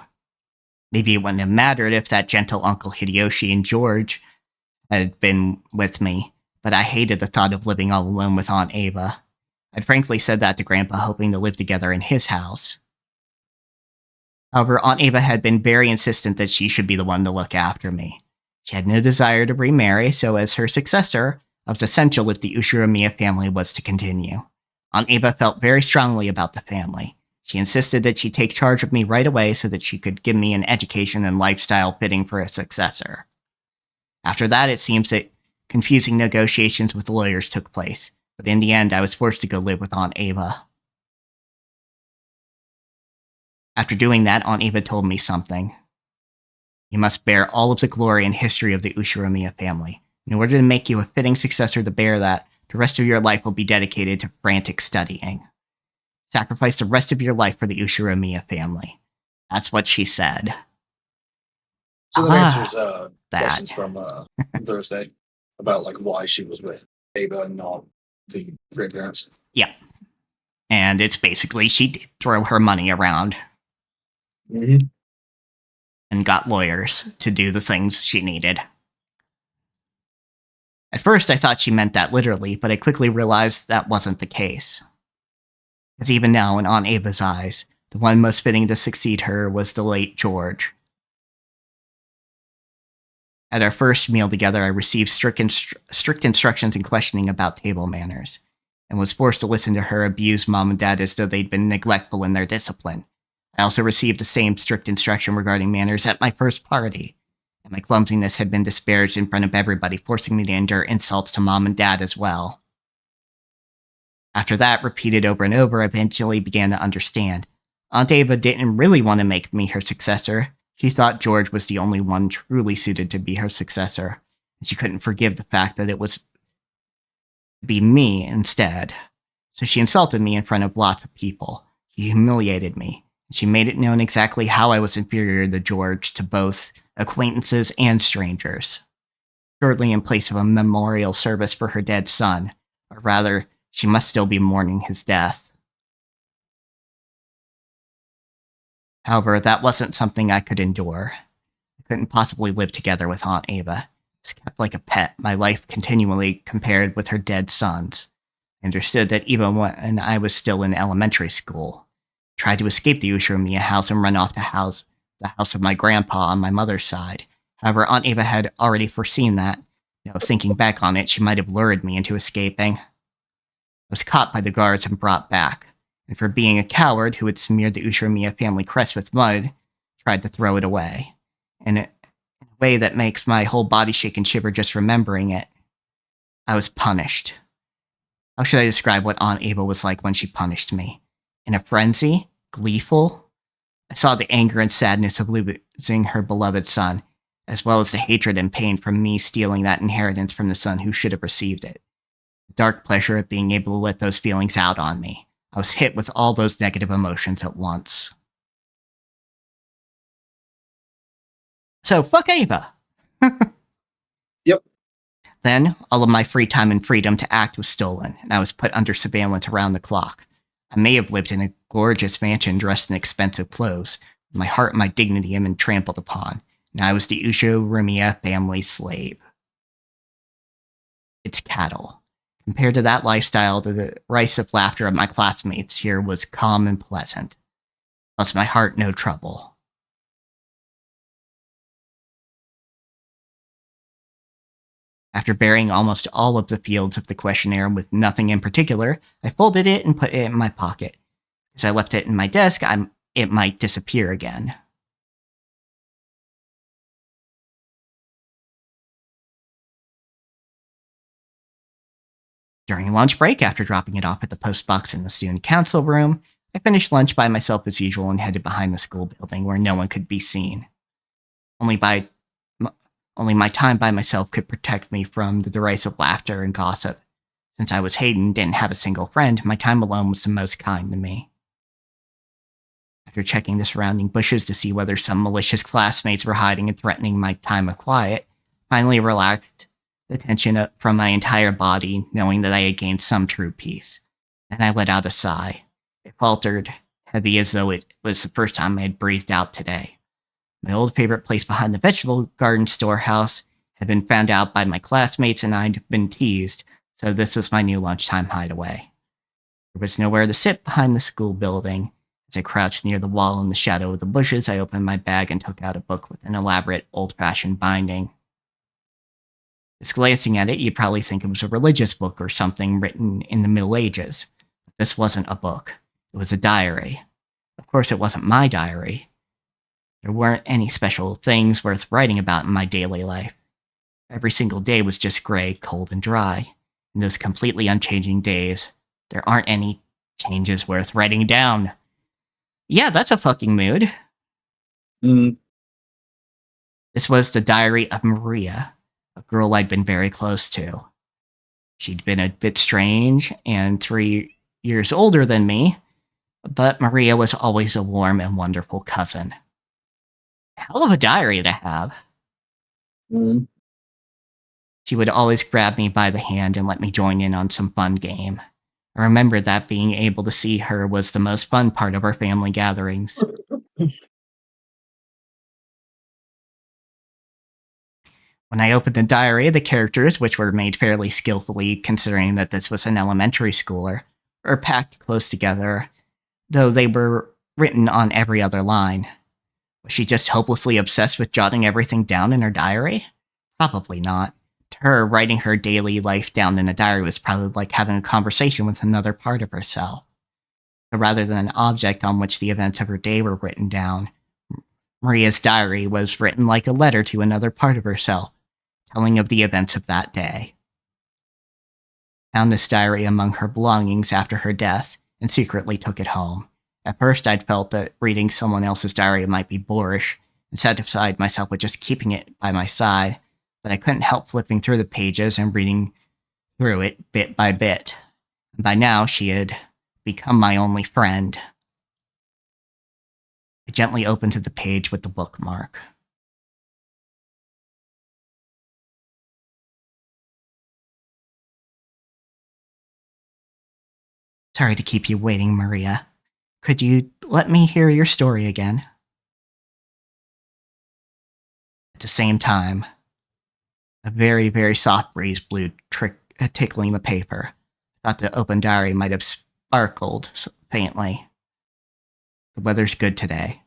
Maybe it wouldn't have mattered if that gentle Uncle Hideyoshi and George had been with me, but I hated the thought of living all alone with Aunt Ava. I'd frankly said that to Grandpa, hoping to live together in his house. However, Aunt Ava had been very insistent that she should be the one to look after me. She had no desire to remarry, so as her successor, it was essential if the Ushirimiya family was to continue. Aunt Ava felt very strongly about the family. She insisted that she take charge of me right away so that she could give me an education and lifestyle fitting for a successor. After that, it seems that confusing negotiations with lawyers took place, but in the end, I was forced to go live with Aunt Ava. After doing that, Aunt Ava told me something. You must bear all of the glory and history of the Ushiromiya family. In order to make you a fitting successor to bear that, the rest of your life will be dedicated to frantic studying. Sacrifice the rest of your life for the Ushiromiya family. That's what she said. So that answers That. questions from Thursday about like why she was with Ava and not the grandparents. Yeah. And it's basically she did throw her money around Mm-hmm. and got lawyers to do the things she needed. At first, I thought she meant that literally, but I quickly realized that wasn't the case. Because even now, in Aunt Ava's eyes, the one most fitting to succeed her was the late George. At our first meal together, I received strict instructions and questioning about table manners, and was forced to listen to her abuse Mom and Dad as though they'd been neglectful in their discipline. I also received the same strict instruction regarding manners at my first party, and my clumsiness had been disparaged in front of everybody, forcing me to endure insults to Mom and Dad as well. After that, repeated over and over, I eventually began to understand. Aunt Ava didn't really want to make me her successor. She thought George was the only one truly suited to be her successor, and she couldn't forgive the fact that it was to be me instead. So she insulted me in front of lots of people. She humiliated me, and she made it known exactly how I was inferior to George to both acquaintances and strangers. Shortly in place of a memorial service for her dead son, or rather, she must still be mourning his death. However, that wasn't something I could endure. I couldn't possibly live together with Aunt Ava. I was kept like a pet, my life continually compared with her dead son's. I understood that even when I was still in elementary school, I tried to escape the Ushiromiya house and run off to the house of my grandpa on my mother's side. However, Aunt Ava had already foreseen that. Thinking back on it, she might have lured me into escaping. I was caught by the guards and brought back, and for being a coward who had smeared the Ushiromiya family crest with mud, tried to throw it away. In a way that makes my whole body shake and shiver just remembering it. I was punished. How should I describe what Aunt Ava was like when she punished me? In a frenzy? Gleeful? I saw the anger and sadness of losing her beloved son, as well as the hatred and pain from me stealing that inheritance from the son who should have received it. The dark pleasure of being able to let those feelings out on me. I was hit with all those negative emotions at once. So, fuck Ava! Yep. Then, all of my free time and freedom to act was stolen, and I was put under surveillance around the clock. I may have lived in a gorgeous mansion dressed in expensive clothes, but my heart and my dignity had been trampled upon, and I was the Ushiromiya family slave. It's cattle. Compared to that lifestyle, the rice of laughter of my classmates here was calm and pleasant. Plus my heart no trouble. After burying almost all of the fields of the questionnaire with nothing in particular, I folded it and put it in my pocket. As I left it in my desk, it might disappear again. During lunch break, after dropping it off at the post box in the student council room, I finished lunch by myself as usual and headed behind the school building where no one could be seen. Only my time by myself could protect me from the derisive laughter and gossip. Since I was Hayden and didn't have a single friend, my time alone was the most kind to me. After checking the surrounding bushes to see whether some malicious classmates were hiding and threatening my time of quiet, finally relaxed the tension from my entire body, knowing that I had gained some true peace. Then I let out a sigh. It faltered, heavy as though it was the first time I had breathed out today. My old favorite place behind the vegetable garden storehouse had been found out by my classmates and I'd been teased, so this was my new lunchtime hideaway. There was nowhere to sit behind the school building. As I crouched near the wall in the shadow of the bushes, I opened my bag and took out a book with an elaborate, old-fashioned binding. Just glancing at it, you'd probably think it was a religious book or something written in the Middle Ages. But this wasn't a book. It was a diary. Of course, it wasn't my diary. There weren't any special things worth writing about in my daily life. Every single day was just gray, cold, and dry. In those completely unchanging days, there aren't any changes worth writing down. Yeah, that's a fucking mood. Mm. This was the diary of Maria, a girl I'd been very close to. She'd been a bit strange and 3 years older than me, but Maria was always a warm and wonderful cousin. Hell of a diary to have. Mm. She would always grab me by the hand and let me join in on some fun game. I remember that being able to see her was the most fun part of our family gatherings. When I opened the diary, the characters, which were made fairly skillfully considering that this was an elementary schooler, were packed close together, though they were written on every other line. Was she just hopelessly obsessed with jotting everything down in her diary? Probably not. To her, writing her daily life down in a diary was probably like having a conversation with another part of herself. So rather than an object on which the events of her day were written down, Maria's diary was written like a letter to another part of herself, telling of the events of that day. I found this diary among her belongings after her death and secretly took it home. At first, I'd felt that reading someone else's diary might be boorish and satisfied myself with just keeping it by my side, but I couldn't help flipping through the pages and reading through it bit by bit. And by now, she had become my only friend. I gently opened to the page with the bookmark. Sorry to keep you waiting, Maria. Could you let me hear your story again? At the same time, a very, very soft breeze blew, tickling the paper. I thought the open diary might have sparkled faintly. The weather's good today.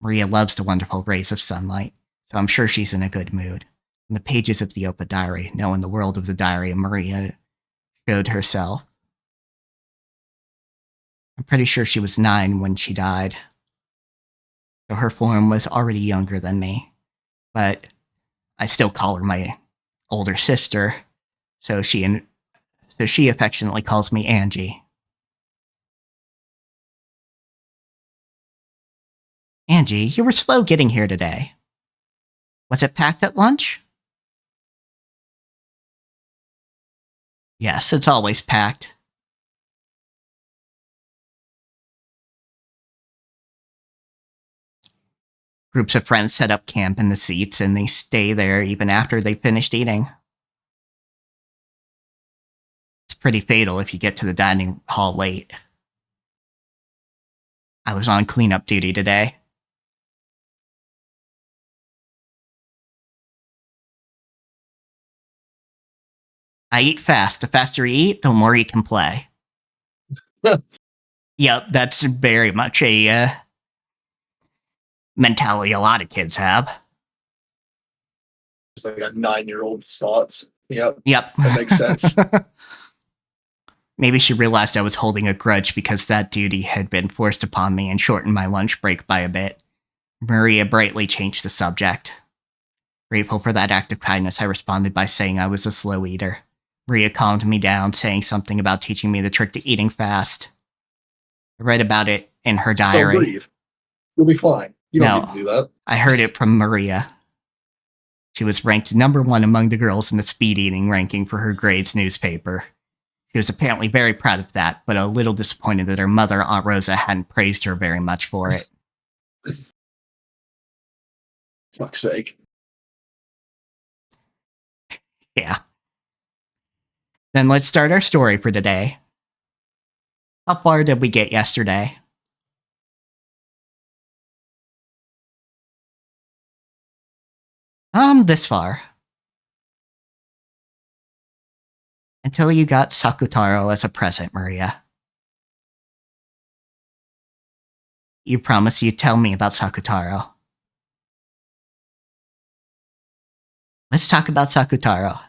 Maria loves the wonderful rays of sunlight, so I'm sure she's in a good mood. In the pages of the open diary, knowing the world of the diary, Maria showed herself. I'm pretty sure she was 9 when she died, so her form was already younger than me, but I still call her my older sister, so she affectionately calls me Angie. Angie, you were slow getting here today. Was it packed at lunch? Yes, it's always packed. Groups of friends set up camp in the seats and they stay there even after they finished eating. It's pretty fatal if you get to the dining hall late. I was on cleanup duty today. I eat fast. The faster you eat, the more you can play. Yep, that's very much a mentality a lot of kids have. Just like a 9-year-old's thoughts. Yep. Yep. That makes sense. Maybe she realized I was holding a grudge because that duty had been forced upon me and shortened my lunch break by a bit. Maria brightly changed the subject. Grateful for that act of kindness, I responded by saying I was a slow eater. Maria calmed me down, saying something about teaching me the trick to eating fast. I read about it in her Just diary. don't breathe. You'll be fine. You don't No, need to do that. I heard it from Maria. She was ranked #1 among the girls in the speed eating ranking for her grades newspaper. She was apparently very proud of that, but a little disappointed that her mother, Aunt Rosa, hadn't praised her very much for it. Fuck's sake. Yeah. Then let's start our story for today. How far did we get yesterday? This far. Until you got Sakutaro as a present, Maria. You promised you'd tell me about Sakutaro. Let's talk about Sakutaro.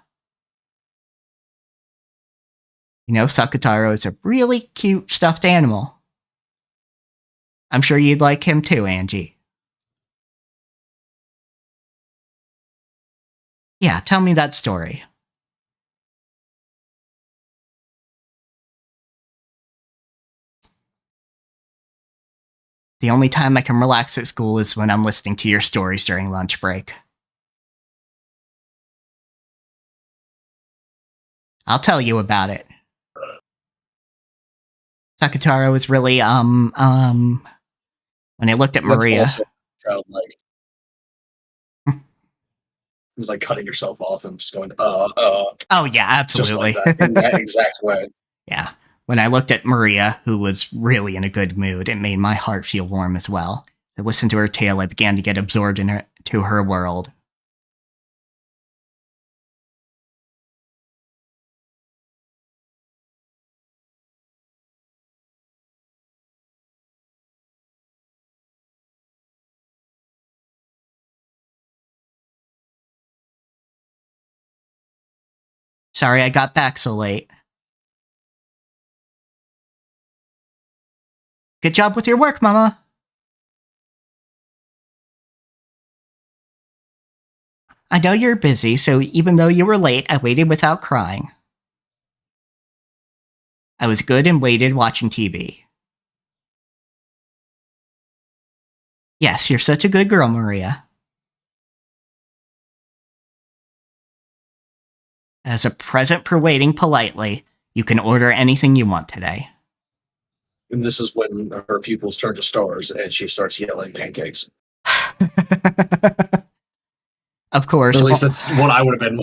You know, Sakutaro is a really cute stuffed animal. I'm sure you'd like him too, Angie. Yeah, tell me that story. The only time I can relax at school is when I'm listening to your stories during lunch break. I'll tell you about it. Sakataro was really when I looked at That's Maria. also childlike. It was like cutting yourself off and just going, Oh yeah, just like absolutely. that in that exact way. Yeah. When I looked at Maria, who was really in a good mood, it made my heart feel warm as well. I listened to her tale, I began to get absorbed into her world. Sorry I got back so late. Good job with your work, Mama. I know you're busy, so even though you were late, I waited without crying. I was good and waited watching TV. Yes, you're such a good girl, Maria. As a present for waiting politely, you can order anything you want today. And this is when her pupils turn to stars and she starts yelling pancakes. Of course. Or at least that's what I would have been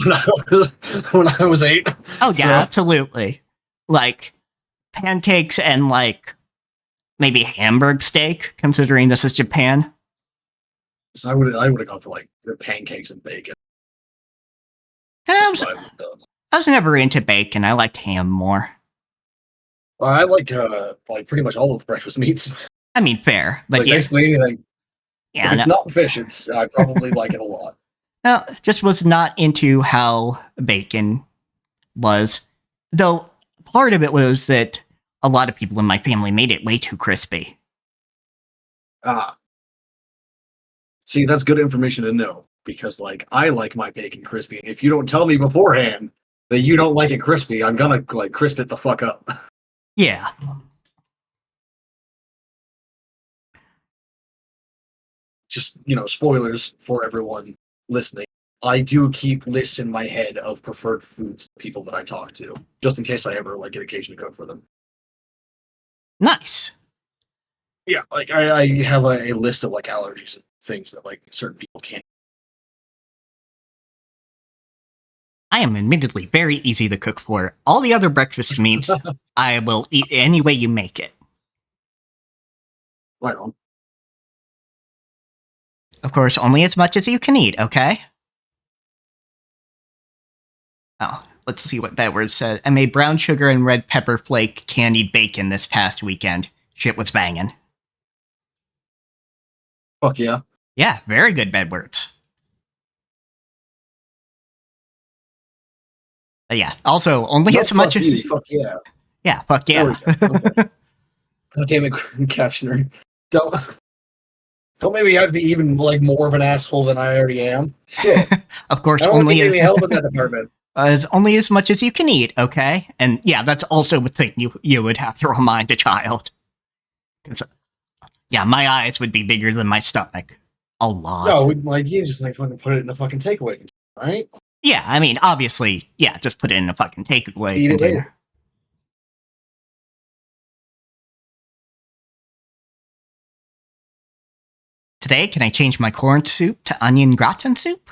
when I was 8. Oh yeah, So, absolutely. Like pancakes and like maybe Hamburg steak, considering this is Japan. so I would have gone for like the pancakes and bacon. I That's was, what I would have done. I was never into bacon. I liked ham more. Well, I like pretty much all of the breakfast meats. I mean, fair, but Like yeah, basically anything. yeah. If it's No, not fish, it's I probably like it a lot. no, just was not into how bacon was. Though part of it was that a lot of people in my family made it way too crispy. Ah, see, that's good information to know because like I like my bacon crispy. And if you don't tell me beforehand that you don't like it crispy, I'm gonna like crisp it the fuck up. Yeah. Just spoilers for everyone listening. I do keep lists in my head of preferred foods people that I talk to, just in case I ever like get occasion to cook for them. Nice. Yeah, like I have a list of like allergies and things that like certain people can't. I am admittedly very easy to cook for. All the other breakfast meats, I will eat any way you make it. Right on. Of course, only as much as you can eat, okay? Oh, let's see what that word said. I made brown sugar and red pepper flake candied bacon this past weekend. Shit was banging. Fuck yeah. Yeah, very good bed words. But yeah, also, only No, as much fuck as... you. Fuck yeah. Yeah, fuck yeah. Okay. God damn it, captioner. Don't make me have to be even like more of an asshole than I already am. Shit. Of course, I don't want to only... give any help in that department. It's only as much as you can eat, okay? And yeah, that's also a thing you would have to remind a child. Yeah, my eyes would be bigger than my stomach. A lot. No, like you just like fucking put it in a fucking takeaway, right? Yeah, I mean, obviously, yeah, just put it in a fucking takeaway Eat it container. later. Today, can I change my corn soup to onion gratin soup?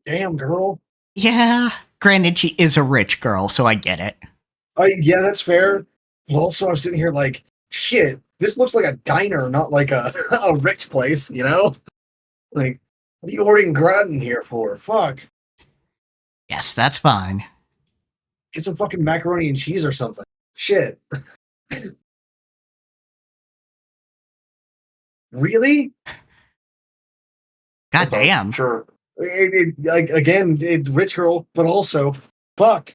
Damn, girl. Yeah, granted, she is a rich girl, so I get it. Yeah, that's fair. But also, I'm sitting here like, shit. This looks like a diner, not like a a rich place. Like, what are you ordering gratin here for? Fuck. Yes, that's fine. Get some fucking macaroni and cheese or something. Shit. Really? God Okay, damn. sure. Again, rich girl, but also, fuck.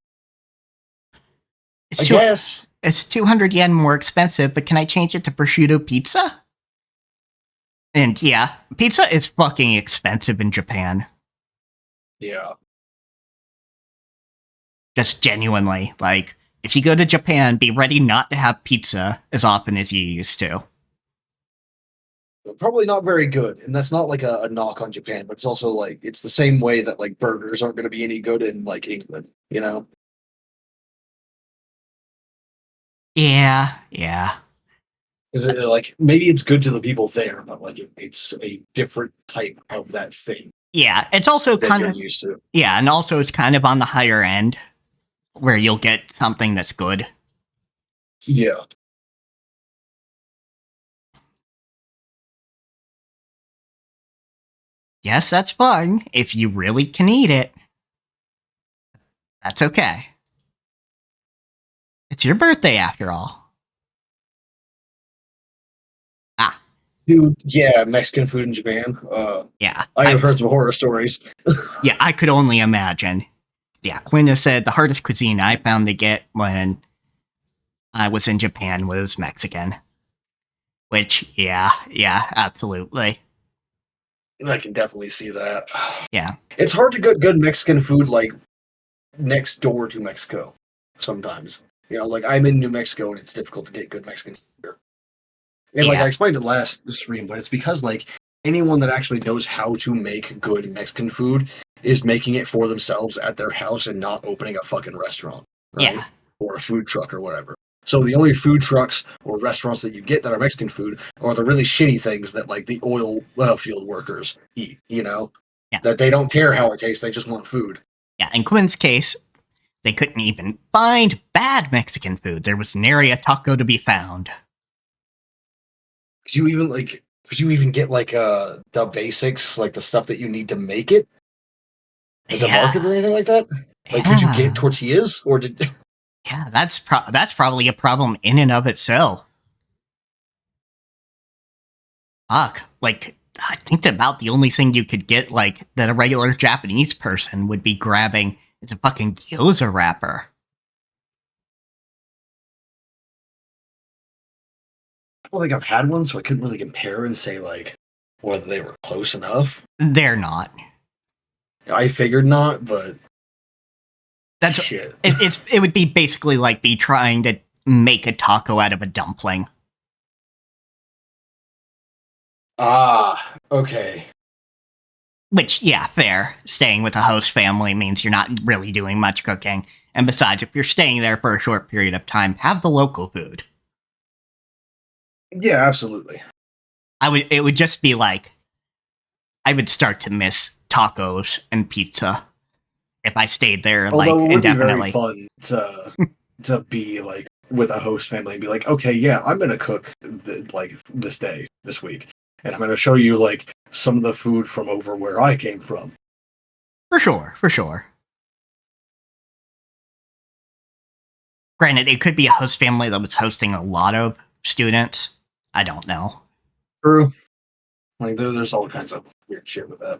I guess. It's 200 yen more expensive, but can I change it to prosciutto pizza? And yeah, pizza is fucking expensive in Japan. Yeah. Just genuinely. Like, if you go to Japan, be ready not to have pizza as often as you used to. Probably not very good, and that's not like a knock on Japan, but it's also like it's the same way that like burgers aren't going to be any good in like England, you know? Yeah, yeah. Is it like maybe it's good to the people there, but like it's a different type of that thing Yeah, it's also that kind you're of used to. yeah, and also it's kind of on the higher end where you'll get something that's good. Yeah. Yes, that's fun if you really can eat it. That's okay. It's your birthday after all. Ah, Dude, yeah, Mexican food in Japan. yeah. I have heard some horror stories. Yeah, I could only imagine. Yeah, Quinn has said the hardest cuisine I found to get when I was in Japan was Mexican. Which, yeah, absolutely. I can definitely see that. Yeah. It's hard to get good Mexican food like next door to Mexico sometimes. You know, like I'm in New Mexico and it's difficult to get good Mexican here. And like I Yeah. explained it last stream, but it's because like anyone that actually knows how to make good Mexican food is making it for themselves at their house and not opening a fucking restaurant, right? Yeah. Or a food truck or whatever. So the only food trucks or restaurants that you get that are Mexican food are the really shitty things that like the oil field workers eat, you know? Yeah. That they don't care how it tastes, they just want food. Yeah, in Quinn's case, they couldn't even find bad Mexican food. There was nary a taco to be found. Could you even get like the basics, like the stuff that you need to make it at the market or anything like that? Like could you get tortillas or did Yeah, that's probably a problem in and of itself. Fuck, like I think about the only thing you could get like that a regular Japanese person would be grabbing is a fucking gyoza wrapper. I don't think I've had one, so I couldn't really compare and say like whether they were close enough. They're not. I figured not, but That's shit. it would be basically like me trying to make a taco out of a dumpling. Ah, okay. Which, yeah, fair. Staying with a host family means you're not really doing much cooking. And besides, if you're staying there for a short period of time, have the local food. Yeah, absolutely. It would just be like, I would start to miss tacos and pizza if I stayed there, Although like, it would indefinitely. be very fun to be like with a host family and be like, okay, yeah, I'm gonna cook like this day, this week, and I'm gonna show you like some of the food from over where I came from. For sure. Granted, it could be a host family that was hosting a lot of students. I don't know. True. Like there's all kinds of weird shit with that.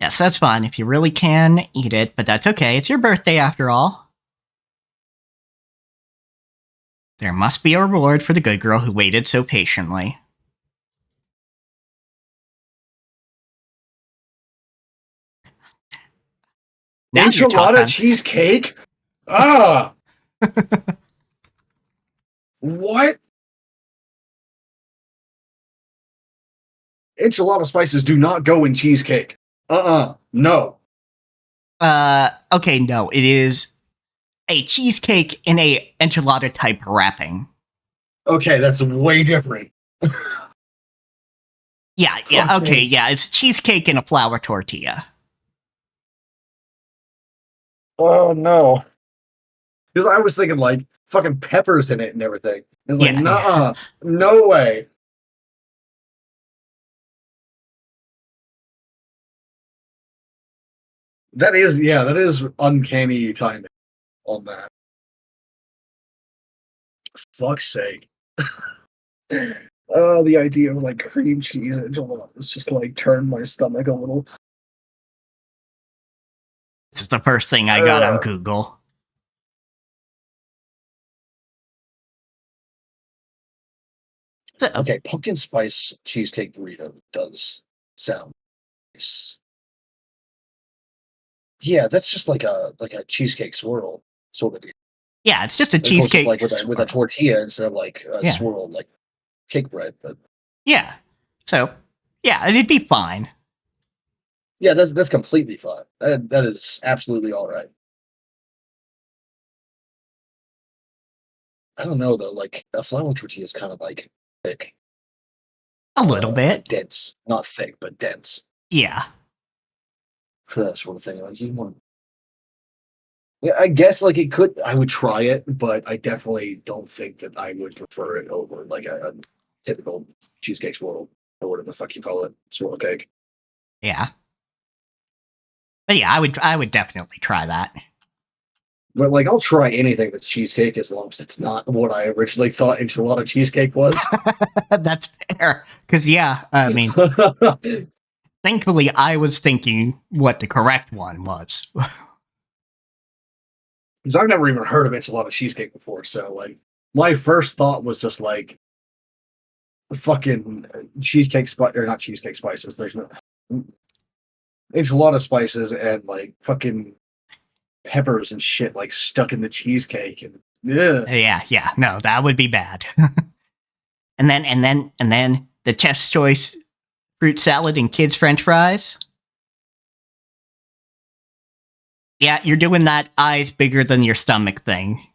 Yes, that's fine. If you really can, eat it, but that's okay. It's your birthday after all. There must be a reward for the good girl who waited so patiently. Now you're Enchilada talking. cheesecake? Ah! What? Enchilada spices do not go in cheesecake. No. Okay, no, it is a cheesecake in a enchilada type wrapping. Okay, that's way different. Yeah, okay, yeah, it's cheesecake in a flour tortilla. Oh no. Because I was thinking like fucking peppers in it and everything. It's like, Yeah, nah, no way. That is uncanny timing on that. For fuck's sake. Oh, the idea of like cream cheese enchiladas just like turned my stomach a little. It's the first thing I got on Google. So, Okay, pumpkin spice cheesecake burrito does sound nice. Yeah, that's just like a cheesecake swirl sort of. yeah, it's just a Of course, it's cheesecake like with a tortilla instead of like a Yeah. swirl like cake bread. But Yeah, So, yeah, it'd be fine. Yeah, that's completely fine. That is absolutely all right. I don't know though. Like a flour tortilla is kind of like thick, A little like bit. dense, not thick, but dense Yeah. for that sort of thing. Like you want. Yeah, I guess like it could. I would try it, but I definitely don't think that I would prefer it over like a typical cheesecake swirl or whatever the fuck you call it, swirl cake. Yeah. But yeah, I would definitely try that. But like, I'll try anything that's cheesecake as long as it's not what I originally thought enchilada cheesecake was. That's fair. Because, yeah, I mean, thankfully, I was thinking what the correct one was. Because I've never even heard of enchilada cheesecake before. So like, my first thought was just like fucking cheesecake spice or not cheesecake spices. There's no enchilada spices and like fucking peppers and shit like stuck in the cheesecake and yeah. Yeah, no, that would be bad. and then the chef's choice fruit salad and kids' French fries. Yeah, you're doing that eyes bigger than your stomach thing.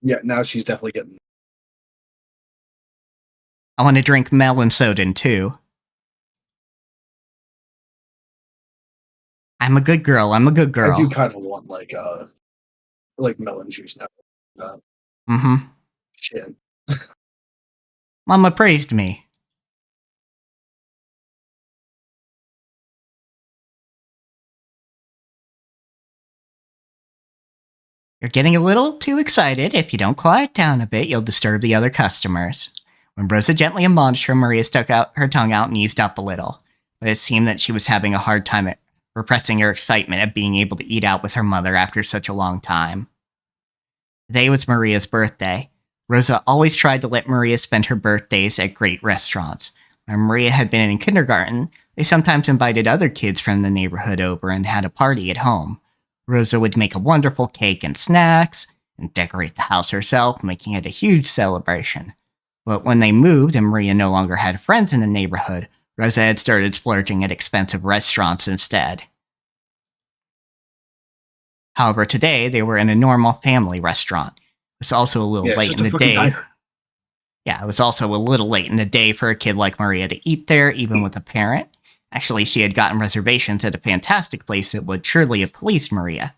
Yeah, now she's definitely getting. I want to drink melon soda too. I'm a good girl. I'm a good I do girl. kind of want like melon juice now. Uh, Mm-hmm. shit. Mama praised me. You're getting a little too excited. If you don't quiet down a bit, you'll disturb the other customers. When Rosa gently admonished her, Maria stuck out her tongue out and eased up a little. But it seemed that she was having a hard time at repressing her excitement at being able to eat out with her mother after such a long time. Today was Maria's birthday. Rosa always tried to let Maria spend her birthdays at great restaurants. When Maria had been in kindergarten, they sometimes invited other kids from the neighborhood over and had a party at home. Rosa would make a wonderful cake and snacks, and decorate the house herself, making it a huge celebration. But when they moved and Maria no longer had friends in the neighborhood, Rosa had started splurging at expensive restaurants instead. However, today they were in a normal family restaurant. It was also a little Yeah, it's late just in a the fucking day. diner. Yeah, it was also a little late in the day for a kid like Maria to eat there, even with a parent. Actually, she had gotten reservations at a fantastic place that would surely have pleased Maria.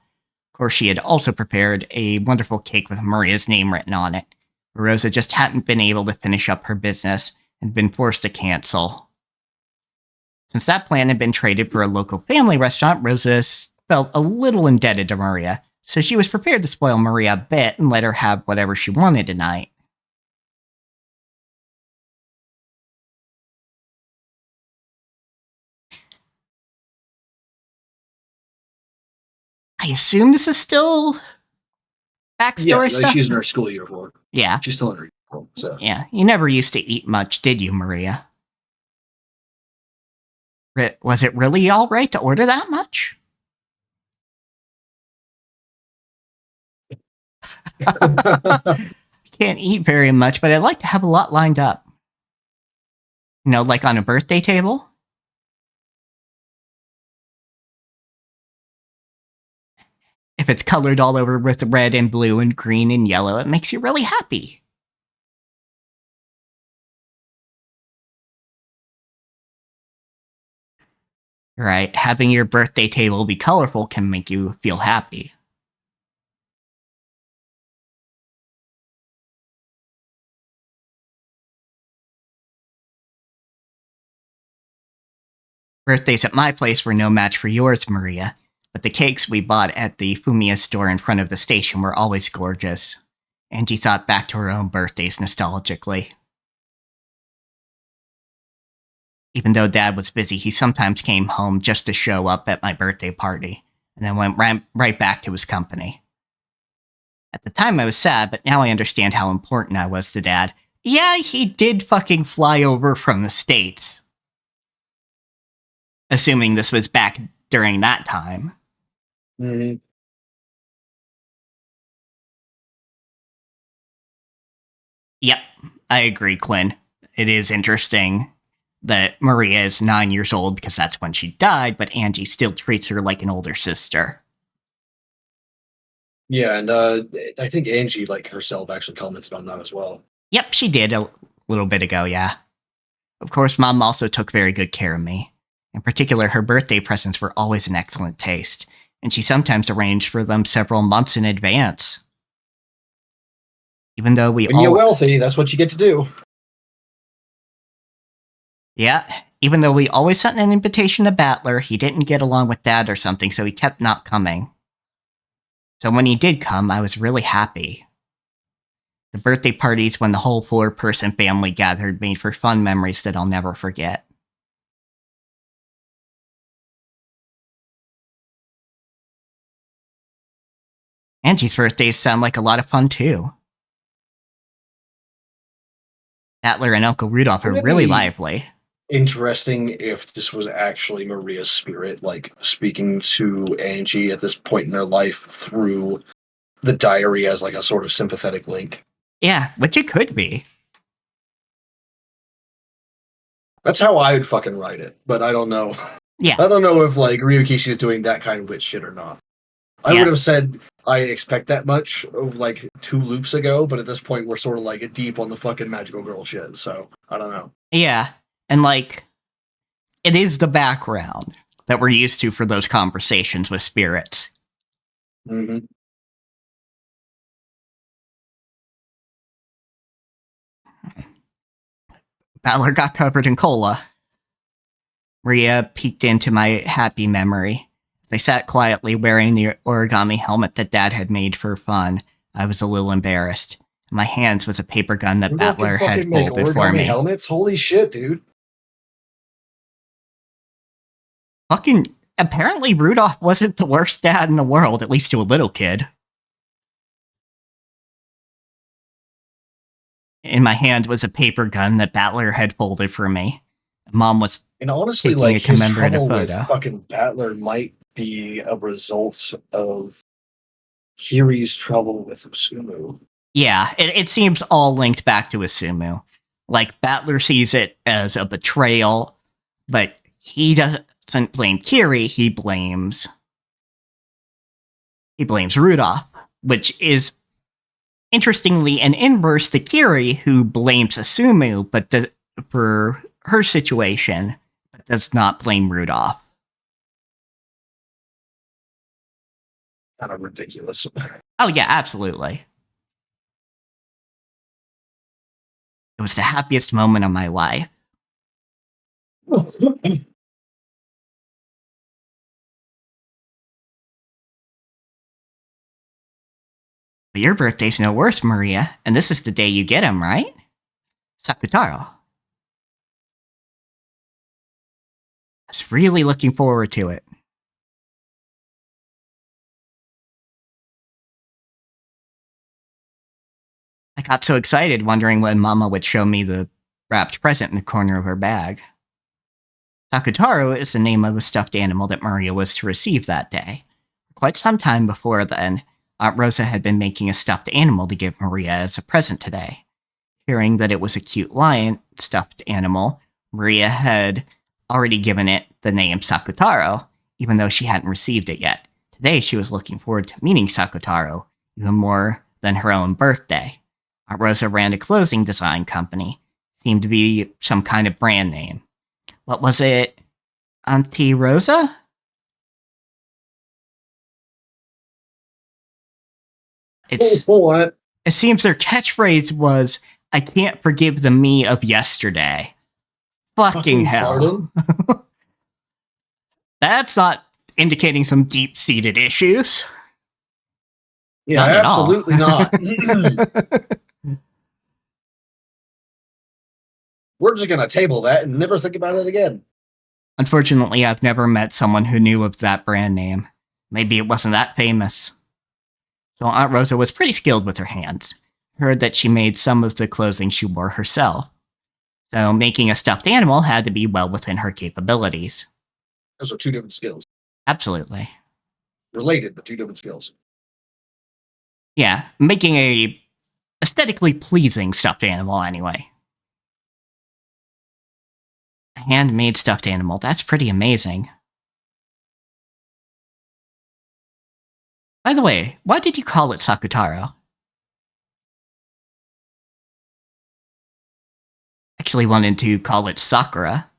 Of course, she had also prepared a wonderful cake with Maria's name written on it. Rosa just hadn't been able to finish up her business and been forced to cancel. Since that plan had been traded for a local family restaurant, Rosa felt a little indebted to Maria, so she was prepared to spoil Maria a bit and let her have whatever she wanted tonight. I assume this is still Yeah, backstory like stuff? she's in her school uniform. Yeah, She's still in her uniform. So yeah. You never used to eat much, did you, Maria? Was it really all right to order that much? Can't eat very much, but I'd like to have a lot lined up. You know, like on a birthday table? If it's colored all over with red and blue and green and yellow, it makes you really happy. Right, having your birthday table be colorful can make you feel happy. Birthdays at my place were no match for yours, Maria, but the cakes we bought at the Fumiya store in front of the station were always gorgeous. Angie thought back to her own birthdays nostalgically. Even though Dad was busy, he sometimes came home just to show up at my birthday party, and then went right back to his company. At the time, I was sad, but now I understand how important I was to Dad. Yeah, he did fucking fly over from the States. Assuming this was back during that time. mhm. Yep, I agree, Quinn. It is interesting that Maria is 9 years old because that's when she died, but Angie still treats her like an older sister. Yeah, and I think Angie, like herself, actually commented on that as well. Yep, she did a little bit ago, yeah. Of course, Mom also took very good care of me. In particular, her birthday presents were always in excellent taste, and she sometimes arranged for them several months in advance. Even though we When you're wealthy, that's what you get to do. Yeah, even though we always sent an invitation to Battler, he didn't get along with Dad or something, so he kept not coming. So when he did come, I was really happy. The birthday parties when the whole 4-person family gathered made for fun memories that I'll never forget. Angie's birthdays sound like a lot of fun, too. Battler and Uncle Rudolph are Wouldn't it really be lively. interesting if this was actually Maria's spirit, like speaking to Angie at this point in their life through the diary as like a sort of sympathetic link. Yeah, which it could be. That's how I would fucking write it, but I don't know. Yeah. I don't know if like Ryukishi's doing that kind of witch shit or not. I would have said I expect that much of like 2 loops ago, but at this point we're sort of like deep on the fucking magical girl shit, so I don't know. Yeah, and like, it is the background that we're used to for those conversations with spirits. Mm-hmm. Battler got covered in cola. Maria peeked into my happy memory. I sat quietly wearing the origami helmet that Dad had made for fun. I was a little embarrassed. In my hands was a paper gun that Battler had make folded for origami me. helmets? Holy shit, dude. Fucking, apparently Rudolph wasn't the worst dad in the world, at least to a little kid. In my hand was a paper gun that Battler had folded for me. Mom was And honestly, taking like a his commemorative trouble with photo. fucking Battler might be a result of Kiri's trouble with Usumu. Yeah, it seems all linked back to Isumu. Like, Battler sees it as a betrayal, but he doesn't blame Kiri, he blames Rudolph, which is interestingly an inverse to Kiri, who blames Asumu, but for her situation, but does not blame Rudolph. Kind of ridiculous. Oh yeah, absolutely. It was the happiest moment of my life. But your birthday's no worse, Maria, and this is the day you get him, right? Sakutaro. I was really looking forward to it. I got so excited wondering when Mama would show me the wrapped present in the corner of her bag. Sakutaro is the name of a stuffed animal that Maria was to receive that day. For quite some time before then, Aunt Rosa had been making a stuffed animal to give Maria as a present today. Hearing that it was a cute lion stuffed animal, Maria had already given it the name Sakutaro, even though she hadn't received it yet. Today she was looking forward to meeting Sakutaro, even more than her own birthday. Aunt Rosa ran a clothing design company. Seemed to be some kind of brand name. What was it? Auntie Rosa? It seems their catchphrase was, "I can't forgive the me of yesterday." Fucking hell. That's not indicating some deep-seated issues. Yeah, Not absolutely not. We're just gonna table that and never think about it again. Unfortunately, I've never met someone who knew of that brand name. Maybe it wasn't that famous. So Aunt Rosa was pretty skilled with her hands. Heard that she made some of the clothing she wore herself. So making a stuffed animal had to be well within her capabilities. Those are 2 different skills. Absolutely. Related, but 2 different skills. Yeah, making a aesthetically pleasing stuffed animal anyway. Handmade stuffed animal. That's pretty amazing. By the way, why did you call it Sakutaro? Actually wanted to call it Sakura.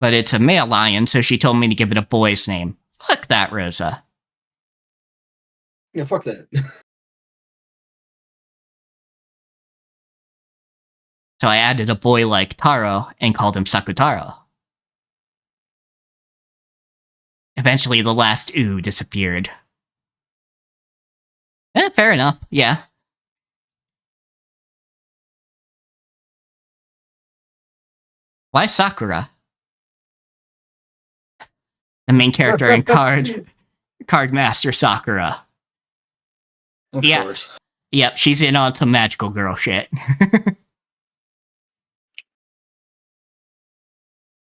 But it's a male lion, so she told me to give it a boy's name. Fuck that, Rosa. Yeah, fuck that. So I added a boy like Taro and called him Sakutaro. Eventually, the last ooh disappeared. Fair enough, yeah. Why Sakura? The main character in Card Master Sakura. Of Yeah. course. Yep, she's in on some magical girl shit.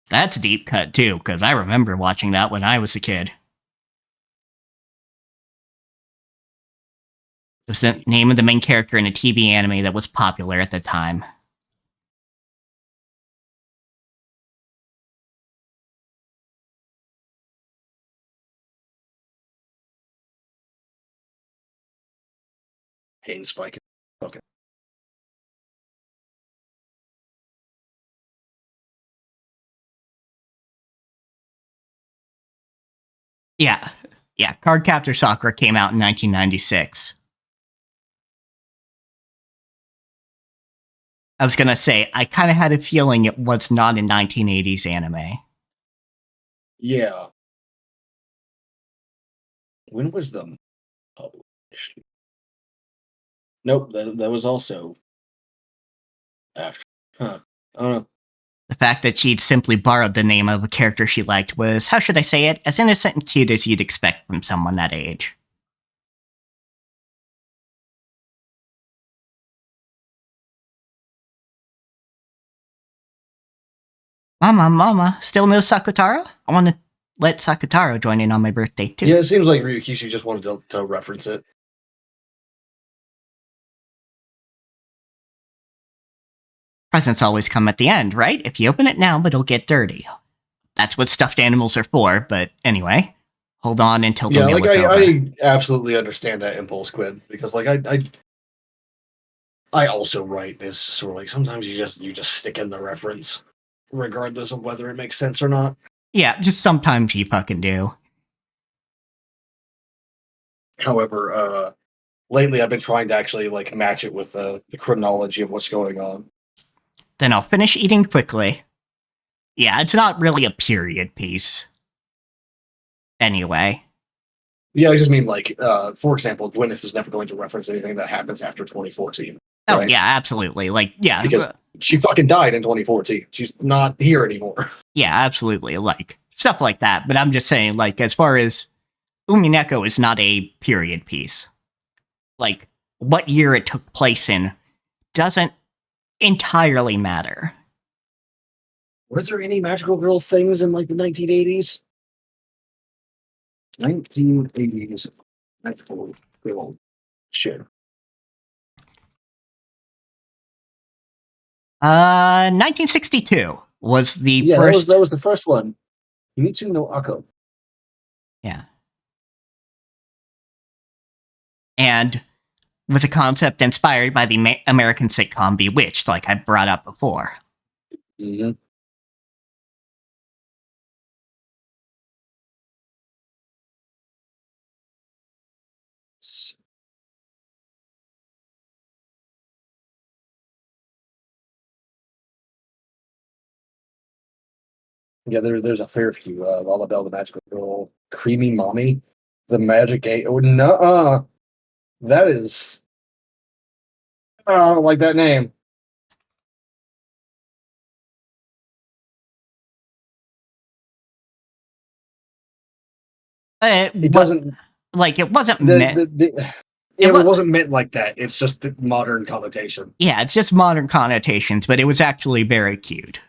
That's a deep cut too, because I remember watching that when I was a kid. It was the name of the main character in a TV anime that was popular at the time. Pain spike. Okay. Yeah. Yeah, Cardcaptor Sakura came out in 1996. I was gonna say, I kind of had a feeling it was not a 1980s anime. Yeah. When was the published? Nope, that was also after. Huh. I don't know. The fact that she'd simply borrowed the name of a character she liked was, how should I say it, as innocent and cute as you'd expect from someone that age. Mama, still no Sakutaro? I want to let Sakutaro join in on my birthday too. Yeah, it seems like Ryukishi just wanted to reference it. Presents always come at the end, right? If you open it now, but it'll get dirty. That's what stuffed animals are for, but anyway. Hold on until the meal is over. I absolutely understand that impulse, Quinn, because like I also write this sort of like sometimes you just stick in the reference, regardless of whether it makes sense or not. Yeah, just sometimes you fucking do. However, lately I've been trying to actually like match it with the chronology of what's going on. Then I'll finish eating quickly. Yeah, it's not really a period piece. Anyway. Yeah, I just mean like, for example, Gwyneth is never going to reference anything that happens after 2014. Oh, right? yeah, absolutely. Like, yeah. Because she fucking died in 2014. She's not here anymore. Yeah, absolutely. Like, stuff like that. But I'm just saying, like, as far as Umineko is not a period piece. Like, what year it took place in doesn't entirely matter. Were there any magical girl things in like the 1980s? 1980s magical girl shit. 1962 was the first. That was the first one. Mitsu no Ako. Yeah. And with a concept inspired by the American sitcom Bewitched, like I brought up before. Mm-hmm. Yeah, there's a fair few. Lullabelle, the Magical Girl, Creamy Mommy, the Magic Eight. Oh, no, that is. Oh, I don't like that name. It doesn't. Like, it wasn't meant. It wa- wasn't meant like that. It's just the modern connotation. Yeah, it's just modern connotations, but it was actually very cute.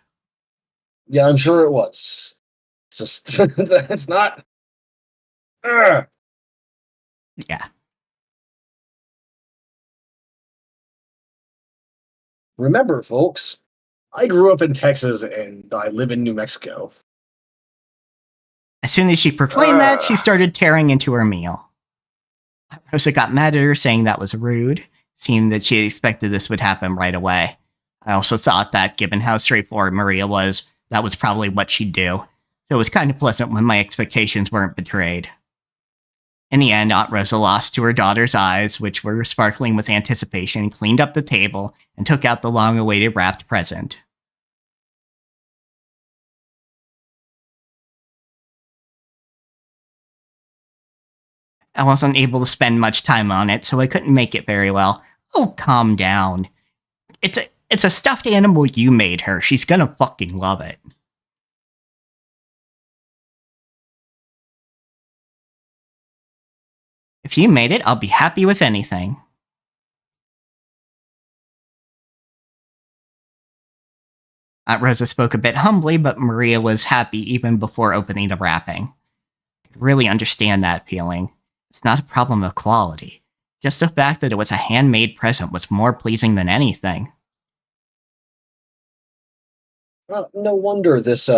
Yeah, I'm sure it was. Just it's not. Ugh. Yeah. Remember, folks, I grew up in Texas and I live in New Mexico. As soon as she proclaimed that, she started tearing into her meal. Rosa got mad at her, saying that was rude, seeing that she expected this would happen right away. I also thought that, given how straightforward Maria was, that was probably what she'd do. So it was kind of pleasant when my expectations weren't betrayed. In the end, Aunt Rosa lost to her daughter's eyes, which were sparkling with anticipation, cleaned up the table, and took out the long-awaited wrapped present. I wasn't able to spend much time on it, so I couldn't make it very well. Oh, calm down. It's a stuffed animal you made her. She's gonna fucking love it. If you made it, I'll be happy with anything. Aunt Rosa spoke a bit humbly, but Maria was happy even before opening the wrapping. I could really understand that feeling. It's not a problem of quality. Just the fact that it was a handmade present was more pleasing than anything. No wonder this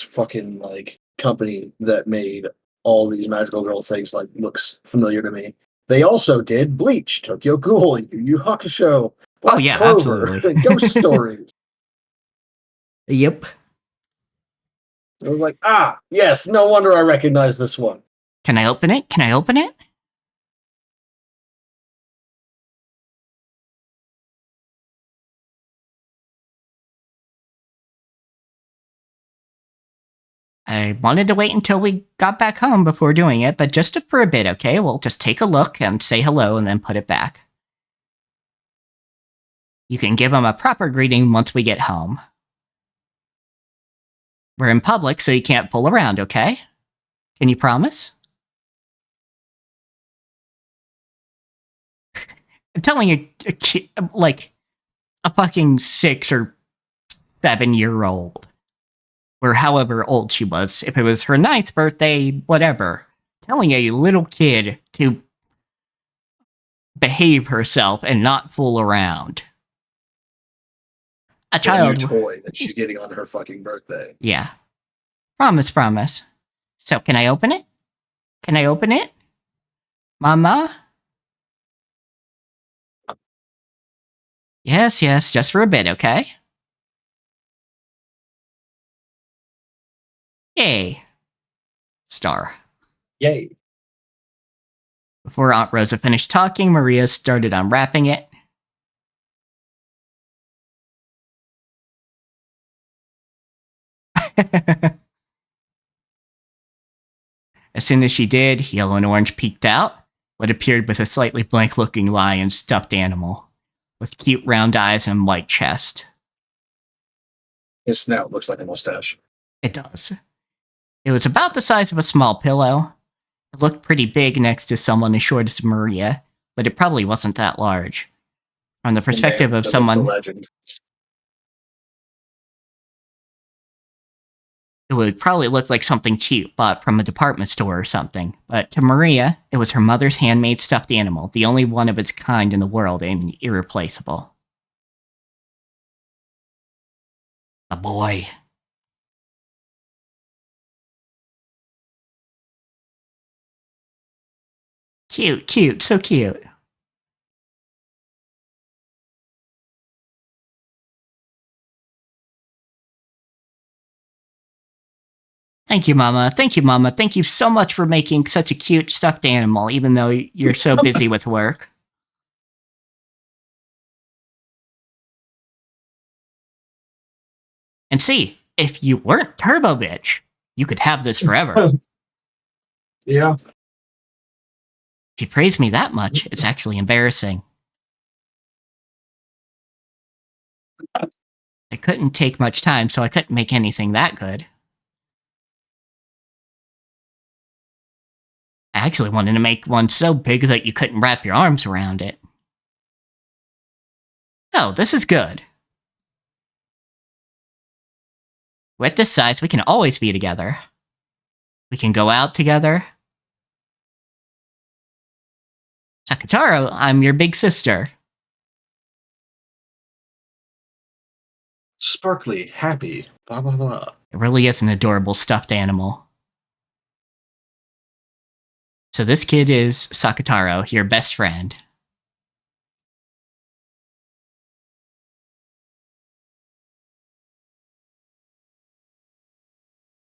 fucking like company that made all these magical girl things like looks familiar to me. They also did Bleach, Tokyo Ghoul, Yu Yu Hakusho, Black Yeah, Clover, absolutely. Ghost Stories. Yep. I was like, yes, no wonder I recognize this one. Can I open it? Can I open it? I wanted to wait until we got back home before doing it, but just for a bit, okay? We'll just take a look and say hello and then put it back. You can give him a proper greeting once we get home. We're in public, so you can't pull around, okay? Can you promise? I'm telling a kid, like, a fucking 6 or 7-year-old, or however old she was, if it was her 9th birthday, whatever, telling a little kid to behave herself and not fool around. A The child. new toy that she's getting on her fucking birthday. Yeah. Promise, promise. So, can I open it? Can I open it? Mama? Yes, yes, just for a bit, okay? Yay. Star. Yay. Before Aunt Rosa finished talking, Maria started unwrapping it. As soon as she did, Yellow and Orange peeked out, what appeared with a slightly blank-looking lion stuffed animal, with cute round eyes and white chest. His snout looks like a mustache. It does. It was about the size of a small pillow. It looked pretty big next to someone as short as Maria, but it probably wasn't that large. From the perspective of someone, The legend. it would probably look like something cheap bought from a department store or something. But to Maria, it was her mother's handmade stuffed animal, the only one of its kind in the world and irreplaceable. A boy. Cute, cute, so cute. Thank you, Mama. Thank you, Mama. Thank you so much for making such a cute stuffed animal, even though you're so busy with work. And see, if you weren't Turbo Bitch, you could have this forever. Yeah. She praised me that much, it's actually embarrassing. I couldn't take much time, so I couldn't make anything that good. I actually wanted to make one so big that you couldn't wrap your arms around it. Oh, this is good. With this size, we can always be together. We can go out together. Sakataro, I'm your big sister. sparkly, happy, blah, blah, blah. It really is an adorable stuffed animal. So this kid is Sakataro, your best friend.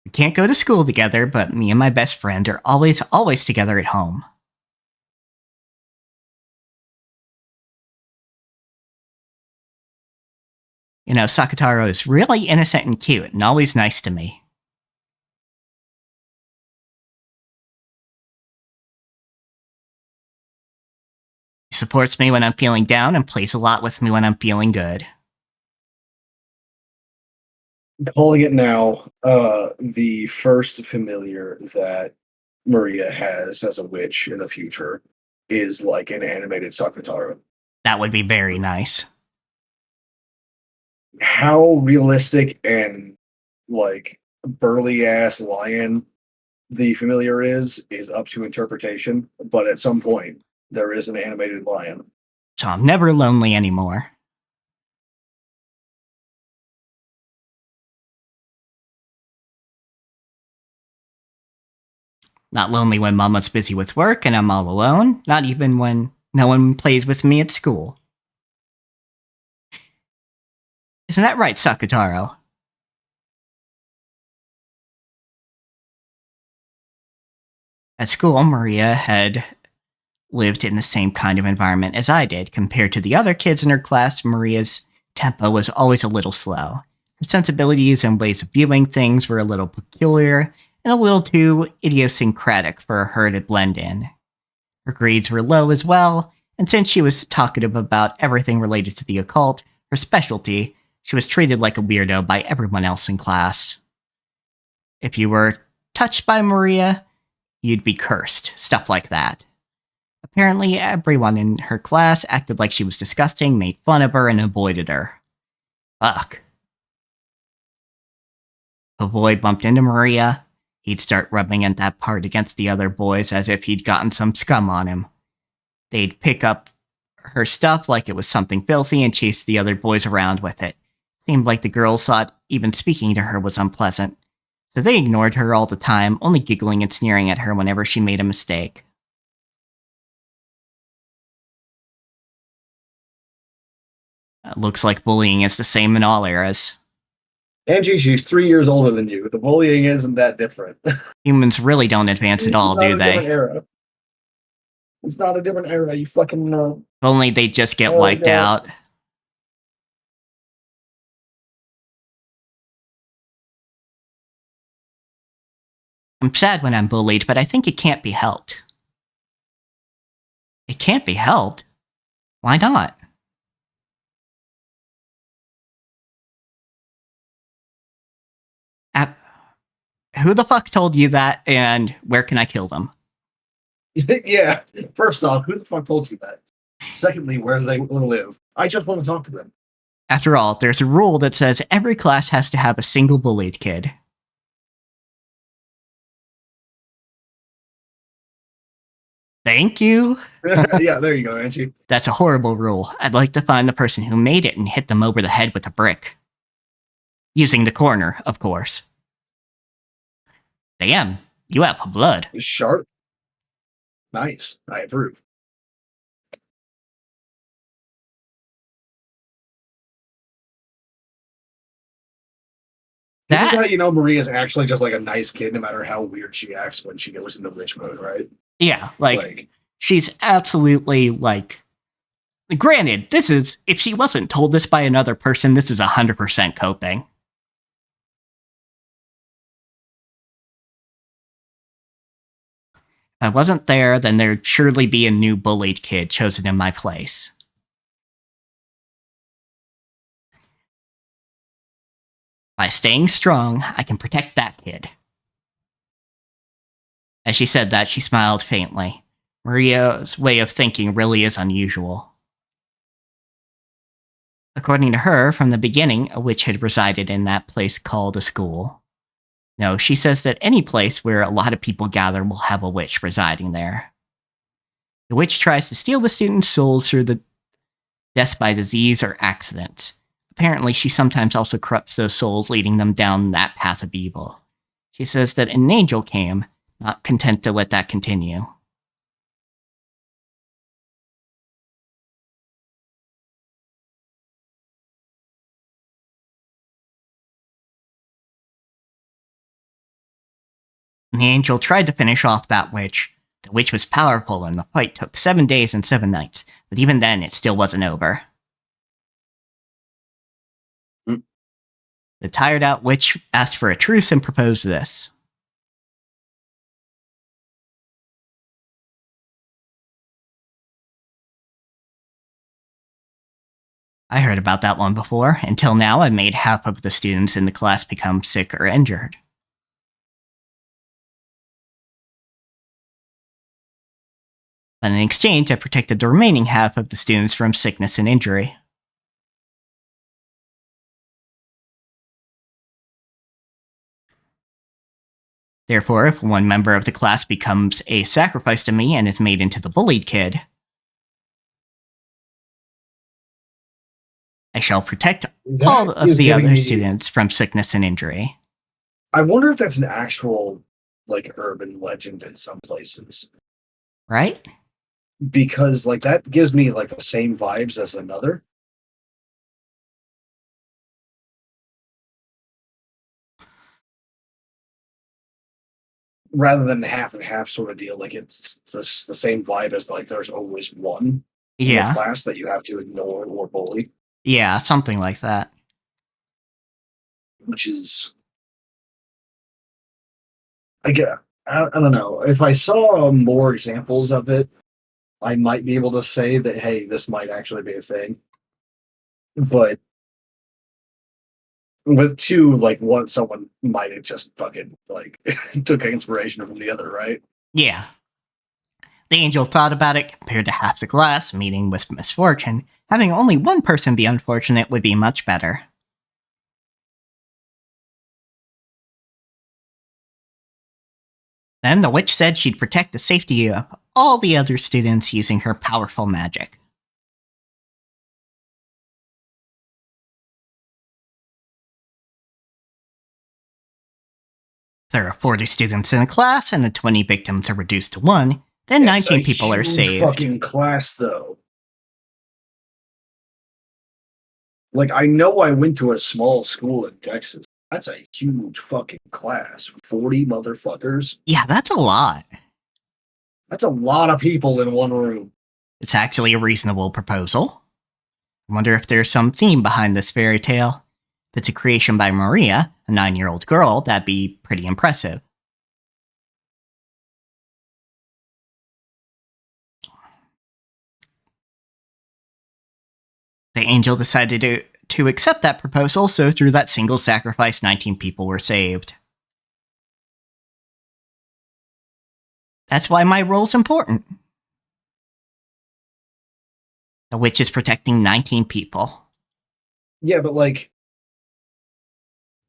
We can't go to school together, but me and my best friend are always together at home. You know, Sakataro is really innocent and cute and always nice to me. He supports me when I'm feeling down and plays a lot with me when I'm feeling good. Calling it now, the first familiar that Maria has as a witch in the future is like an animated Sakataro. That would be very nice. How realistic and like burly ass lion the familiar is up to interpretation, but at some point there is an animated lion. So I'm never lonely anymore. Not lonely when Mama's busy with work and I'm all alone, not even when no one plays with me at school. Isn't that right, Sakataro? At school, Maria had lived in the same kind of environment as I did. Compared to the other kids in her class, Maria's tempo was always a little slow. Her sensibilities and ways of viewing things were a little peculiar and a little too idiosyncratic for her to blend in. Her grades were low as well, and since she was talkative about everything related to the occult, her specialty, she was treated like a weirdo by everyone else in class. If you were touched by Maria, you'd be cursed, stuff like that. Apparently, everyone in her class acted like she was disgusting, made fun of her, and avoided her. Fuck. If a boy bumped into Maria, he'd start rubbing at that part against the other boys as if he'd gotten some scum on him. They'd pick up her stuff like it was something filthy and chase the other boys around with it. Seemed like the girls thought even speaking to her was unpleasant, so they ignored her all the time, only giggling and sneering at her whenever she made a mistake. Looks like bullying is the same in all eras. Angie, she's 3 years older than you. The bullying isn't that different. Humans really don't advance at all, do they? Era. It's not a different era, you fucking know. If only they just get wiped out. I'm sad when I'm bullied, but I think it can't be helped. It can't be helped? Why not? Who the fuck told you that, and where can I kill them? Yeah, first off, who the fuck told you that? Secondly, where do they live? I just want to talk to them. After all, there's a rule that says every class has to have a single bullied kid. Thank you. Yeah, there you go, Angie. That's a horrible rule. I'd like to find the person who made it and hit them over the head with a brick. Using the corner, of course. Damn, you have blood. Sharp. Nice. I approve. This is how you know Maria's actually just like a nice kid, no matter how weird she acts when she goes into witch mode, right? Yeah, like she's absolutely like. Granted, this is, if she wasn't told this by another person, this is 100% coping. If I wasn't there, then there'd surely be a new bullied kid chosen in my place. By staying strong, I can protect that kid. As she said that, she smiled faintly. Maria's way of thinking really is unusual. According to her, from the beginning, a witch had resided in that place called a school. No, she says that any place where a lot of people gather will have a witch residing there. The witch tries to steal the students' souls through the death by disease or accident. Apparently, she sometimes also corrupts those souls, leading them down that path of evil. She says that an angel came, not content to let that continue. And the angel tried to finish off that witch. The witch was powerful, and the fight took 7 days and 7 nights, but even then, it still wasn't over. Mm. The tired out witch asked for a truce and proposed this. I heard about that one before. Until now, I made half of the students in the class become sick or injured. But in exchange, I protected the remaining half of the students from sickness and injury. Therefore, if one member of the class becomes a sacrifice to me and is made into the bullied kid, I shall protect all of the other students from sickness and injury. I wonder if that's an actual, like, urban legend in some places. Right? Because, like, that gives me, like, the same vibes as another. Rather than half and half sort of deal, like, it's the same vibe as, like, there's always one in the Yeah. class that you have to ignore or bully. Yeah, something like that. Which is, I don't know. If I saw more examples of it, I might be able to say that, hey, this might actually be a thing. But with two, like, one, someone might have just fucking, like, took inspiration from the other, right? Yeah. The angel thought about it, compared to half the class meeting with misfortune. Having only one person be unfortunate would be much better. Then the witch said she'd protect the safety of all the other students using her powerful magic. There are 40 students in a class, and the 20 victims are reduced to 1. Then 19 people are saved. Fucking class, though. Like, I know I went to a small school in Texas. That's a huge fucking class. 40 motherfuckers. Yeah, that's a lot. That's a lot of people in one room. It's actually a reasonable proposal. I wonder if there's some theme behind this fairy tale. If it's a creation by Maria, a 9-year-old girl, that'd be pretty impressive. The angel decided to accept that proposal, so through that single sacrifice, 19 people were saved. That's why my role's important. The witch is protecting 19 people. Yeah, but, like,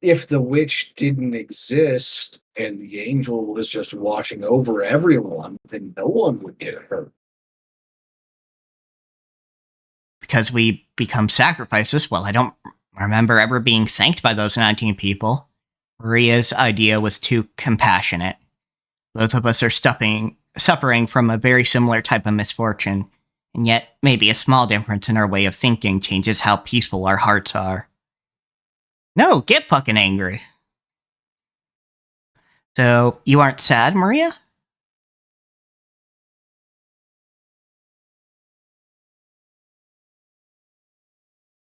if the witch didn't exist and the angel was just watching over everyone, then no one would get hurt. Because we become sacrifices, well, I don't remember ever being thanked by those 19 people. Maria's idea was too compassionate. Both of us are suffering from a very similar type of misfortune, and yet maybe a small difference in our way of thinking changes how peaceful our hearts are. No, get fucking angry. So, you aren't sad, Maria?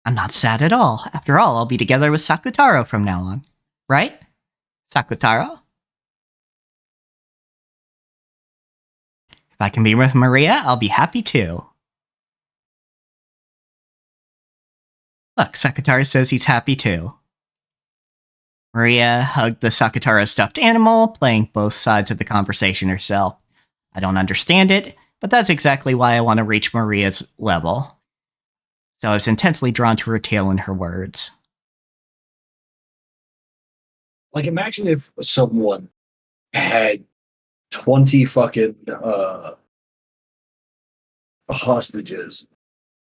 I'm not sad at all. After all, I'll be together with Sakutaro from now on. Right? Sakutaro? If I can be with Maria, I'll be happy too. Look, Sakutaro says he's happy too. Maria hugged the Sakutaro stuffed animal, playing both sides of the conversation herself. I don't understand it, but that's exactly why I want to reach Maria's level. So I was intensely drawn to her tale and her words. Like, imagine if someone had 20 fucking hostages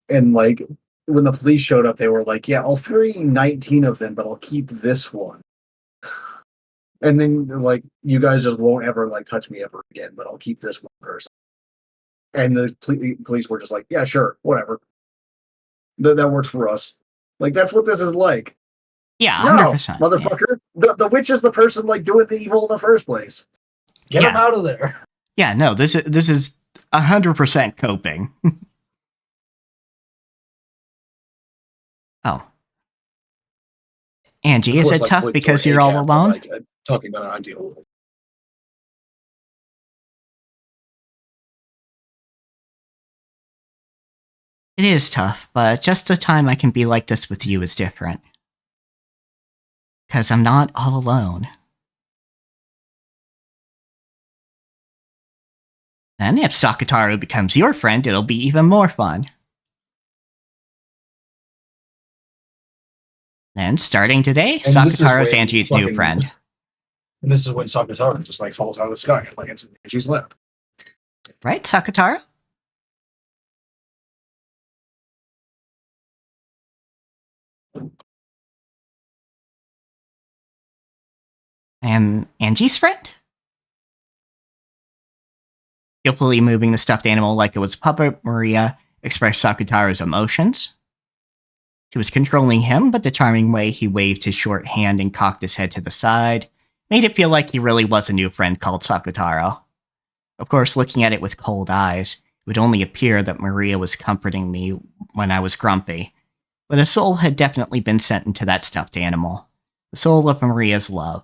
and, like, when the police showed up, they were like, "Yeah, I'll free 19 of them, but I'll keep this one." And then like, you guys just won't ever like touch me ever again, but I'll keep this one person. And the police were just like, "Yeah, sure, whatever. That works for us." Like that's what this is like. Yeah, No, 100%. motherfucker. The witch is the person like doing the evil in the first place. Get him out of there. Yeah, no, this is 100% coping. Oh. Angie, is it tough because you're all alone? Like, talking about an ideal world. It is tough, but just the time I can be like this with you is different. Because I'm not all alone. And if Sakataru becomes your friend, it'll be even more fun. And starting today, Sakataru's Angie's new friend. And this is when Sakataru just like falls out of the sky, like it's in Angie's lap. Right, Sakataru? And Angie's friend? Skillfully moving the stuffed animal like it was a puppet, Maria expressed Sakataru's emotions. She was controlling him, but the charming way he waved his short hand and cocked his head to the side made it feel like he really was a new friend called Sakataru. Of course, looking at it with cold eyes, it would only appear that Maria was comforting me when I was grumpy, but a soul had definitely been sent into that stuffed animal. The soul of Maria's love.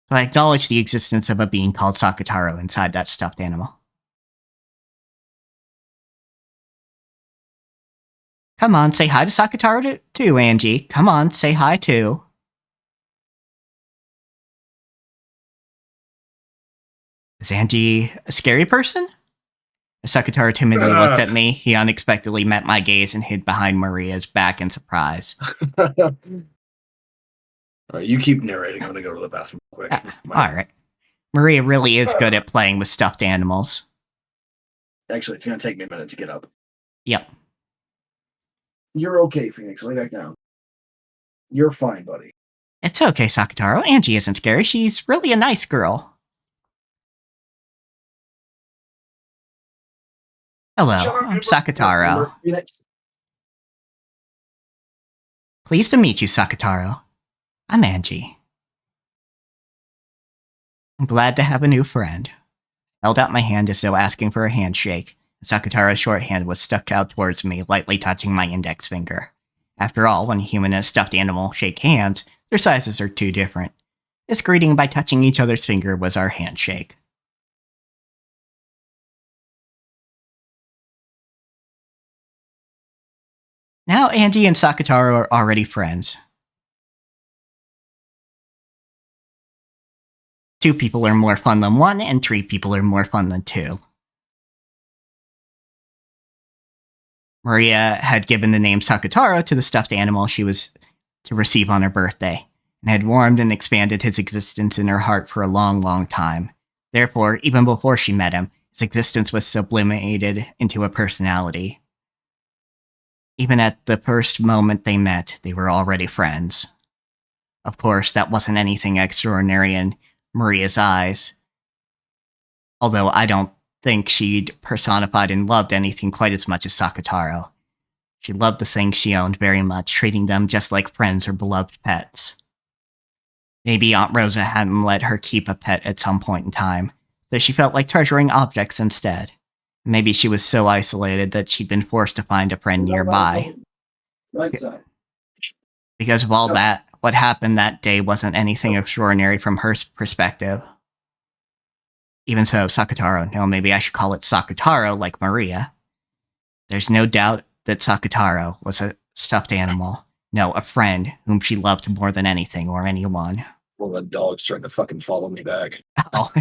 So I acknowledged the existence of a being called Sakataru inside that stuffed animal. Come on, say hi to Sakataru too, Angie. Come on, say hi too. Is Angie a scary person? As Sakataru timidly looked at me, he unexpectedly met my gaze and hid behind Maria's back in surprise. Alright, you keep narrating. I'm gonna go to the bathroom quick. Alright. Maria really is good at playing with stuffed animals. Actually, it's gonna take me a minute to get up. Yep. You're okay, Phoenix. Lay back down. You're fine, buddy. It's okay, Sakataru. Angie isn't scary. She's really a nice girl. Hello, I'm Sakataru. Pleased to meet you, Sakataru. I'm Angie. I'm glad to have a new friend. I held out my hand as though asking for a handshake. Sakataru's short hand was stuck out towards me, lightly touching my index finger. After all, when a human and a stuffed animal shake hands, their sizes are too different. This greeting by touching each other's finger was our handshake. Now Angie and Sakataru are already friends. Two people are more fun than one, and three people are more fun than two. Maria had given the name Sakataru to the stuffed animal she was to receive on her birthday, and had warmed and expanded his existence in her heart for a long, long time. Therefore, even before she met him, his existence was sublimated into a personality. Even at the first moment they met, they were already friends. Of course, that wasn't anything extraordinary in Maria's eyes, although I don't think she'd personified and loved anything quite as much as Sakataru. She loved the things she owned very much, treating them just like friends or beloved pets. Maybe Aunt Rosa hadn't let her keep a pet at some point in time, so she felt like treasuring objects instead. Maybe she was so isolated that she'd been forced to find a friend nearby. Because of all that, what happened that day wasn't anything extraordinary from her perspective. Even so, Sakataru, no, maybe I should call it Sakataru like Maria. There's no doubt that Sakataru was a stuffed animal. No, a friend whom she loved more than anything or anyone. Well, the dog's trying to fucking follow me back. Oh.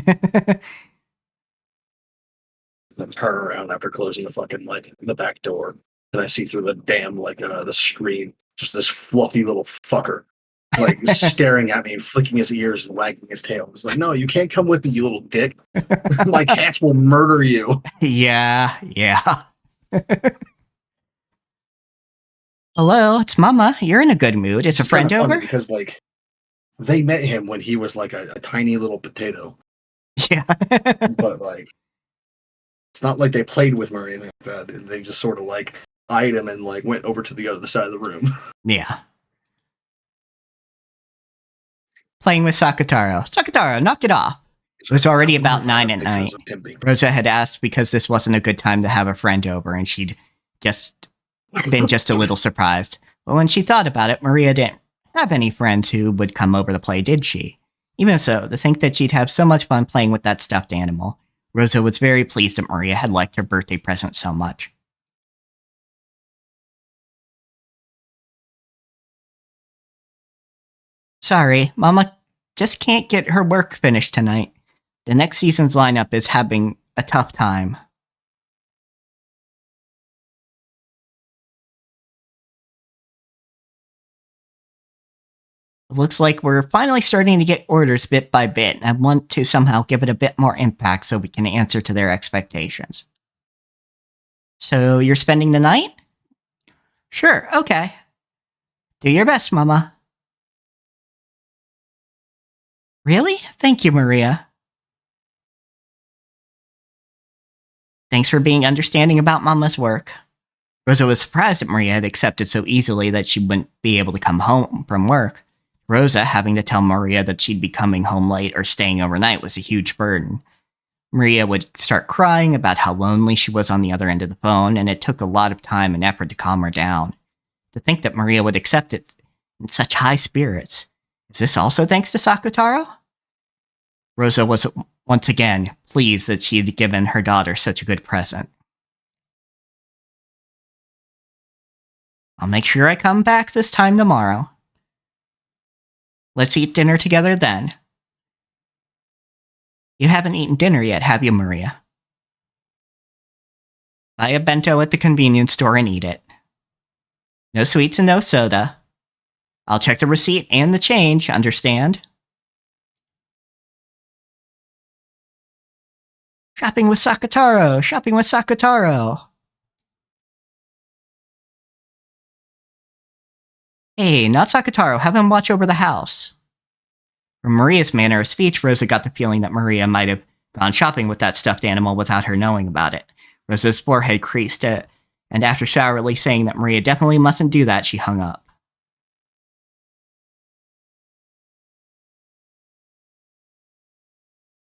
I turn around after closing the fucking, like, the back door. And I see through the damn, like, the screen, just this fluffy little fucker, like, staring at me and flicking his ears and wagging his tail. It's like, no, you can't come with me, you little dick. My cats will murder you. Yeah. Hello, it's Mama. You're in a good mood. Is a It's kinda friend funny over? because like they met him when he was like a tiny little potato, Yeah. but like it's not like they played with him or anything like that, and they just sort of like eyed him and like went over to the other side of the room. Yeah. Playing with Sakataro. Sakataro, knock it off. It was already about 9 at Pictures night. of him being- Rosa had asked because this wasn't a good time to have a friend over, and she'd just been just a little surprised. But when she thought about it, Maria didn't have any friends who would come over to play, did she? Even so, to think that she'd have so much fun playing with that stuffed animal, Rosa was very pleased that Maria had liked her birthday present so much. Sorry, Mama just can't get her work finished tonight. The next season's lineup is having a tough time. It looks like we're finally starting to get orders bit by bit, and I want to somehow give it a bit more impact so we can answer to their expectations. So you're spending the night? Sure, okay. Do your best, Mama. Really? Thank you, Maria. Thanks for being understanding about Mama's work. Rosa was surprised that Maria had accepted so easily that she wouldn't be able to come home from work. Rosa having to tell Maria that she'd be coming home late or staying overnight was a huge burden. Maria would start crying about how lonely she was on the other end of the phone, and it took a lot of time and effort to calm her down. To think that Maria would accept it in such high spirits. Is this also thanks to Sakutaro? Rosa was once again pleased that she had given her daughter such a good present. I'll make sure I come back this time tomorrow. Let's eat dinner together then. You haven't eaten dinner yet, have you, Maria? Buy a bento at the convenience store and eat it. No sweets and no soda. I'll check the receipt and the change, understand? Shopping with Sakutaro! Shopping with Sakutaro! Hey, not Sakutaro, have him watch over the house. From Maria's manner of speech, Rosa got the feeling that Maria might have gone shopping with that stuffed animal without her knowing about it. Rosa's forehead creased, and after sourly saying that Maria definitely mustn't do that, she hung up.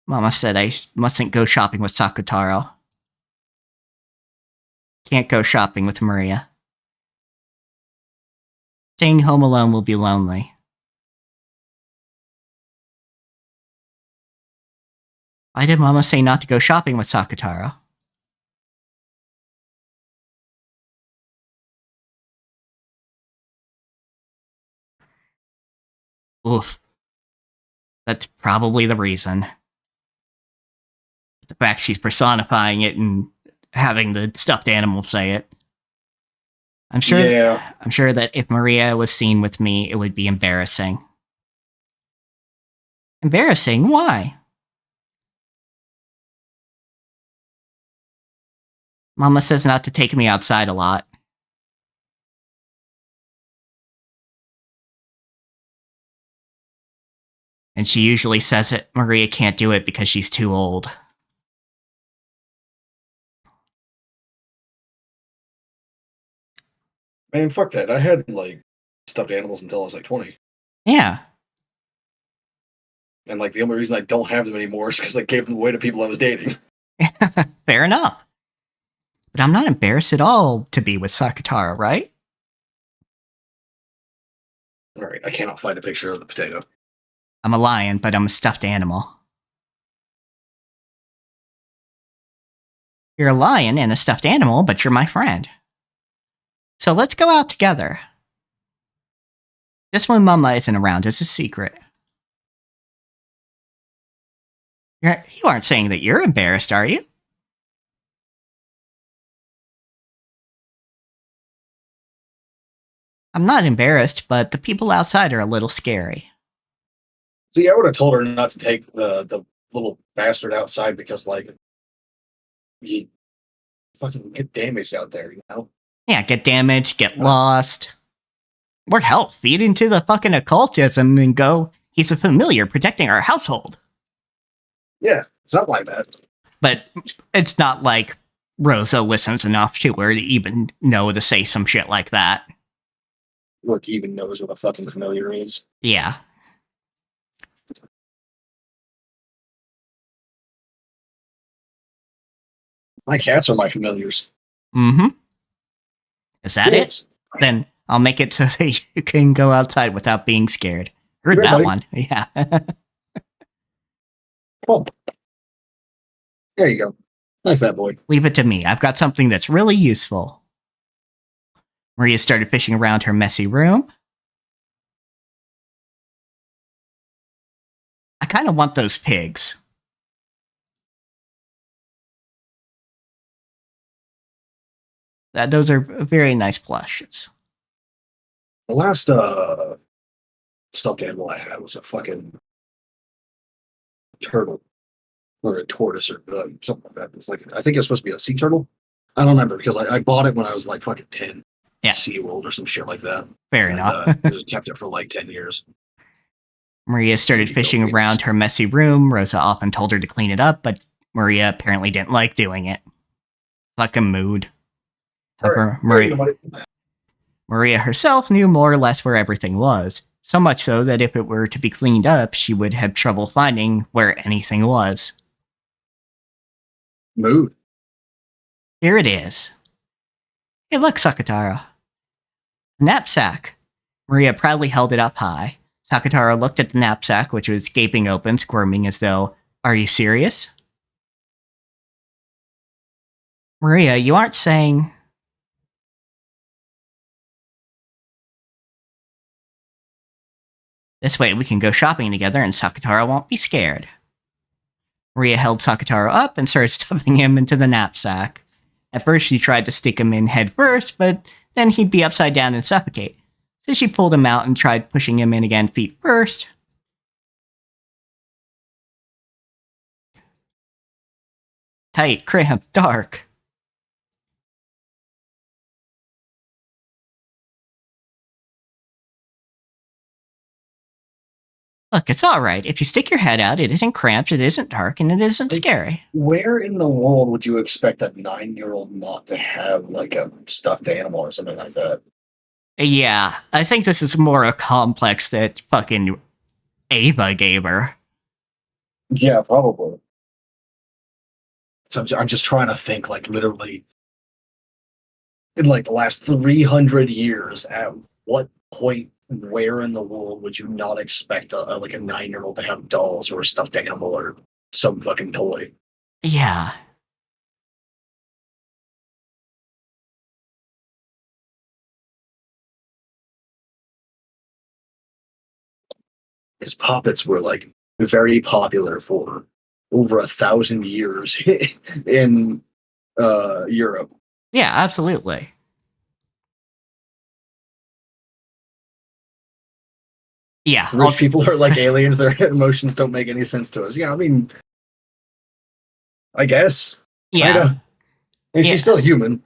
Mama said I mustn't go shopping with Sakutaro. Can't go shopping with Maria. Staying home alone will be lonely. Why did Mama say not to go shopping with Sakutaro? Oof. That's probably the reason. The fact she's personifying it and having the stuffed animal say it. I'm sure that if Maria was seen with me, it would be embarrassing. Embarrassing? Why? Mama says not to take me outside a lot. And she usually says that Maria can't do it because she's too old. Man, fuck that. I had like stuffed animals until I was like 20. Yeah. And like the only reason I don't have them anymore is because I gave them away to people I was dating. Fair enough. But I'm not embarrassed at all to be with Sakutaro, right? Alright, I cannot find a picture of the potato. I'm a lion, but I'm a stuffed animal. You're a lion and a stuffed animal, but you're my friend. So let's go out together. Just when Mama isn't around, it's a secret. You aren't saying that you're embarrassed, are you? I'm not embarrassed, but the people outside are a little scary. See, I would have told her not to take the little bastard outside because like he fucking get damaged out there, you know? Yeah, get damaged, get lost. Or hell, feed into the fucking occultism and go, he's a familiar protecting our household. Yeah, something like that. But it's not like Rosa listens enough to her to even know to say some shit like that. Look, even knows what a fucking familiar is. Yeah. My cats are my familiars. Mm-hmm. Is that it? Yes. Then I'll make it so that you can go outside without being scared. Heard Sure, that buddy. one. Yeah. Oh. There you go. Hi, fat boy. Leave it to me. I've got something that's really useful. Maria started fishing around her messy room. I kind of want those pigs. Those are very nice plushes. The last stuffed animal I had was a fucking turtle or a tortoise or something like that. It's like I think it was supposed to be a sea turtle. I don't remember because I bought it when I was like fucking 10. Yeah. SeaWorld or some shit like that. Fair And, enough. I just kept it for like 10 years. Maria started Maybe go fishing figures. around her messy room. Rosa often told her to clean it up, but Maria apparently didn't like doing it. Like a mood. However, Maria herself knew more or less where everything was. So much so that if it were to be cleaned up, she would have trouble finding where anything was. Mood. Here it is. Hey, look, Sakatara. Knapsack. Maria proudly held it up high. Sakatara looked at the knapsack, which was gaping open, squirming as though, "Are you serious?" Maria, you aren't saying... This way we can go shopping together and Sakatara won't be scared. Maria held Sakatara up and started stuffing him into the knapsack. At first she tried to stick him in head first, but then he'd be upside down and suffocate. So she pulled him out and tried pushing him in again feet first. Tight, cramped, dark. Look, it's alright. If you stick your head out, it isn't cramped, it isn't dark, and it isn't scary. Where in the world would you expect a 9-year-old not to have like a stuffed animal or something like that? Yeah, I think this is more a complex that fucking Ava gave her. Yeah, probably. So I'm just trying to think, like, literally, in like the last 300 years, at what point, where in the world would you not expect like a 9-year-old to have dolls or a stuffed animal or some fucking toy? Yeah. His puppets were like very popular for over 1,000 years in Europe. Yeah, absolutely. Yeah. Rich people are like aliens. Their emotions don't make any sense to us. Yeah, I mean, I guess. Yeah. Kinda. And she's still human.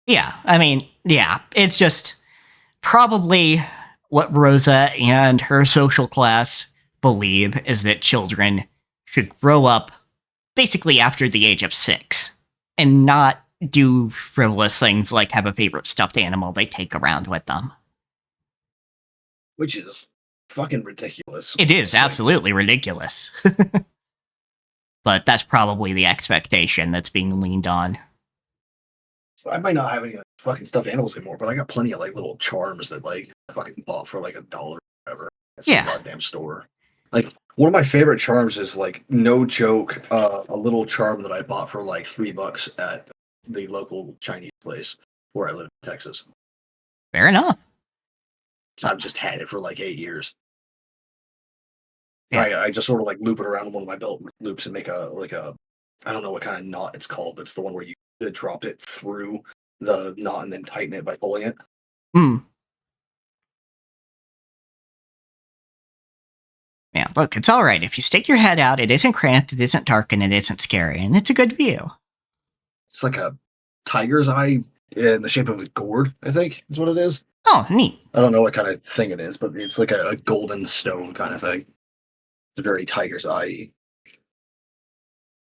Yeah, I mean, yeah, it's just probably what Rosa and her social class believe is that children should grow up basically after the age of 6 and not do frivolous things like have a favorite stuffed animal they take around with them. Which is fucking ridiculous. It is absolutely ridiculous. But that's probably the expectation that's being leaned on. So I might not have any fucking stuffed animals anymore, but I got plenty of like little charms that like I fucking bought for like $1 or whatever at some goddamn store. Like one of my favorite charms is like no joke, a little charm that I bought for like $3 at the local Chinese place where I live in Texas. Fair enough. So I've just had it for like 8 years. Yeah. I just sort of like loop it around one of my belt loops and make a I don't know what kind of knot it's called, but it's the one where you drop it through the knot and then tighten it by pulling it. Yeah, look, it's alright. If you stick your head out, it isn't cramped, it isn't dark, and it isn't scary, and it's a good view. It's like a tiger's eye in the shape of a gourd, I think is what it is. Oh, neat. I don't know what kind of thing it is, but it's like a golden stone kind of thing. It's very tiger's eye.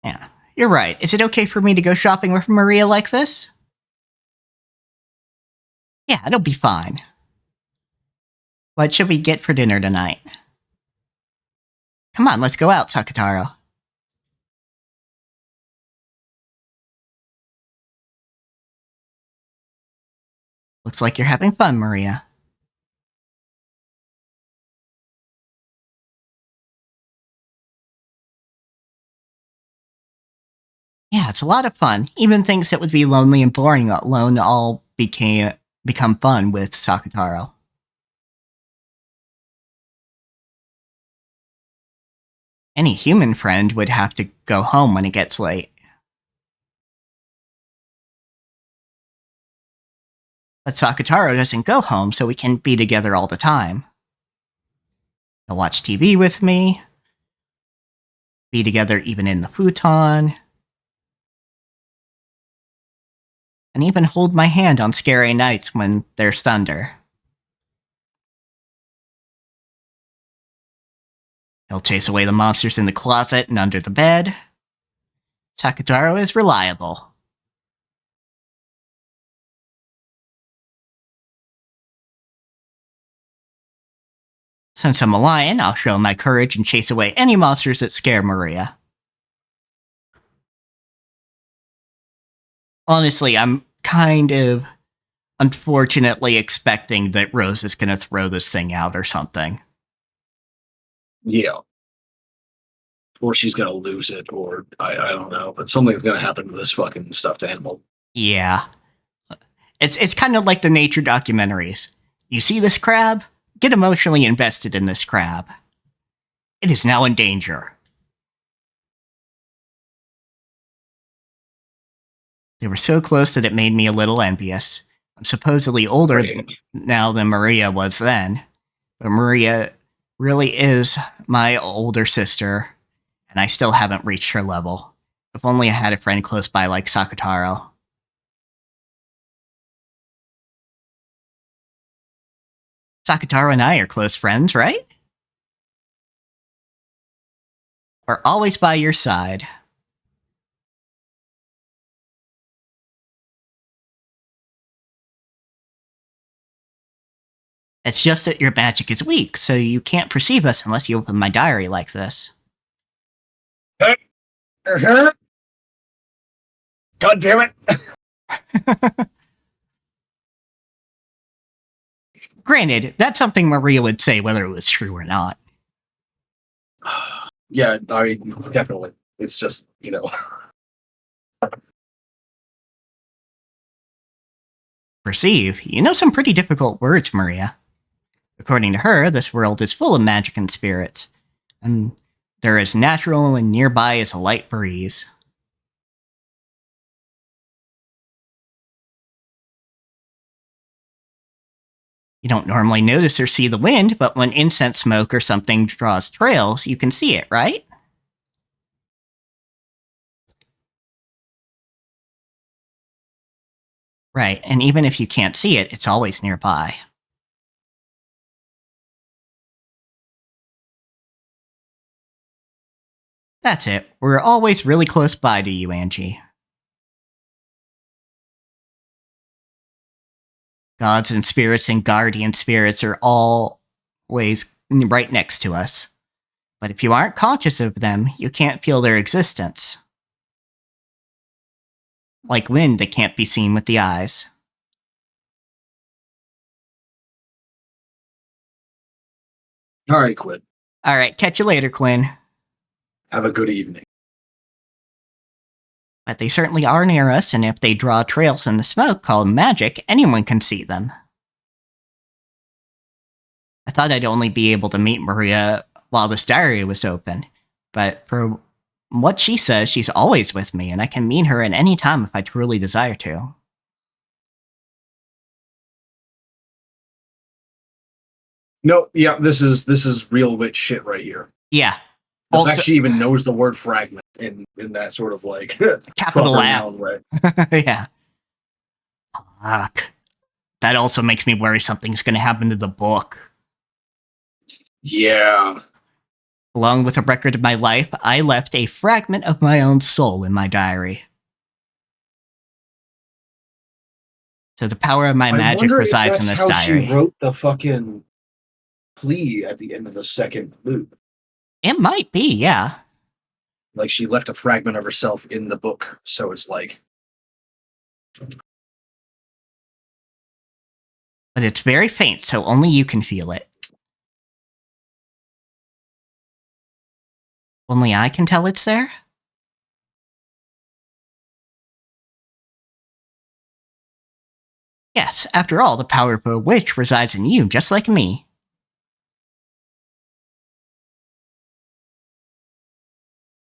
Yeah, you're right. Is it okay for me to go shopping with Maria like this? Yeah, it'll be fine. What should we get for dinner tonight? Come on, let's go out, Sakataro. Looks like you're having fun, Maria. Yeah, it's a lot of fun. Even things that would be lonely and boring alone all become fun with Sakataro. Any human friend would have to go home when it gets late. But Sakataro doesn't go home, so we can be together all the time. He'll watch TV with me, be together even in the futon, and even hold my hand on scary nights when there's thunder. He'll chase away the monsters in the closet and under the bed. Sakataro is reliable. Since I'm a lion, I'll show my courage and chase away any monsters that scare Maria. Honestly, I'm kind of unfortunately expecting that Rose is going to throw this thing out or something. Yeah. Or she's gonna lose it, or I don't know, but something's gonna happen to this fucking stuffed animal. Yeah. It's kind of like the nature documentaries. You see this crab? Get emotionally invested in this crab. It is now in danger. They were so close that it made me a little envious. I'm supposedly older now than Maria was then, but Maria really is my older sister, and I still haven't reached her level. If only I had a friend close by like Sakataro. Sakataro and I are close friends, right? We're always by your side. It's just that your magic is weak, so you can't perceive us unless you open my diary like this. Uh-huh. God damn it! Granted, that's something Maria would say whether it was true or not. Yeah, I mean, definitely. It's just, Perceive? You know some pretty difficult words, Maria. According to her, this world is full of magic and spirits, and they're as natural and nearby as a light breeze. You don't normally notice or see the wind, but when incense smoke or something draws trails, you can see it, right? Right, and even if you can't see it, it's always nearby. That's it. We're always really close by to you, Angie. Gods and spirits and guardian spirits are always right next to us. But if you aren't conscious of them, you can't feel their existence. Like wind that can't be seen with the eyes. All right, quit. Alright, catch you later, Quinn. have a good evening. But they certainly are near us, and if they draw trails in the smoke called magic, anyone can see them. I thought I'd only be able to meet Maria while this diary was open, but for what she says, she's always with me, and I can meet her at any time if I truly desire to. No, yeah, this is real witch shit right here. Yeah. The Also, fact she even knows the word fragment in that sort of like capital proper F. noun way. Yeah. Fuck. That also makes me worry something's going to happen to the book. Yeah. Along with a record of my life, I left a fragment of my own soul in my diary. So the power of my I magic wonder if resides that's in this how diary. she wrote the fucking plea at the end of the second loop. It might be, yeah. Like she left a fragment of herself in the book, so it's like. But it's very faint, so only you can feel it. Only I can tell it's there? Yes, after all, the power of a witch resides in you, just like me.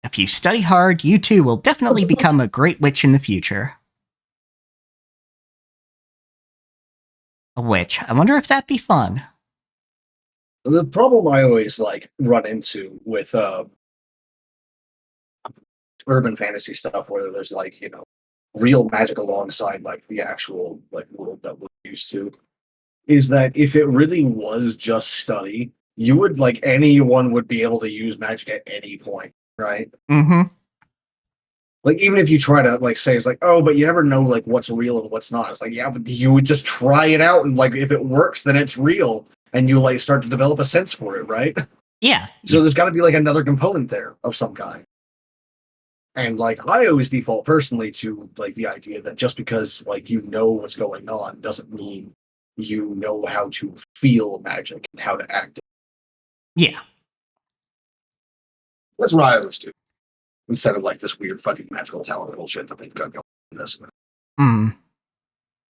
If you study hard, you too will definitely become a great witch in the future. A witch. I wonder if that'd be fun. The problem I always like run into with urban fantasy stuff, where there's like real magic alongside like the actual like world that we're used to, is that if it really was just study, you would like anyone would be able to use magic at any point, right? Mm-hmm. Like even if you try to like say it's like, oh, but you never know like what's real and what's not. It's like, yeah, but you would just try it out, and like if it works, then it's real, and you like start to develop a sense for it, right? Yeah. So there's got to be like another component there of some kind. And like I always default personally to like the idea that just because like you know what's going on doesn't mean you know how to feel magic and how to act it. Yeah. That's what I always do. Instead of like this weird fucking magical talent bullshit that they've got going in this. Mm.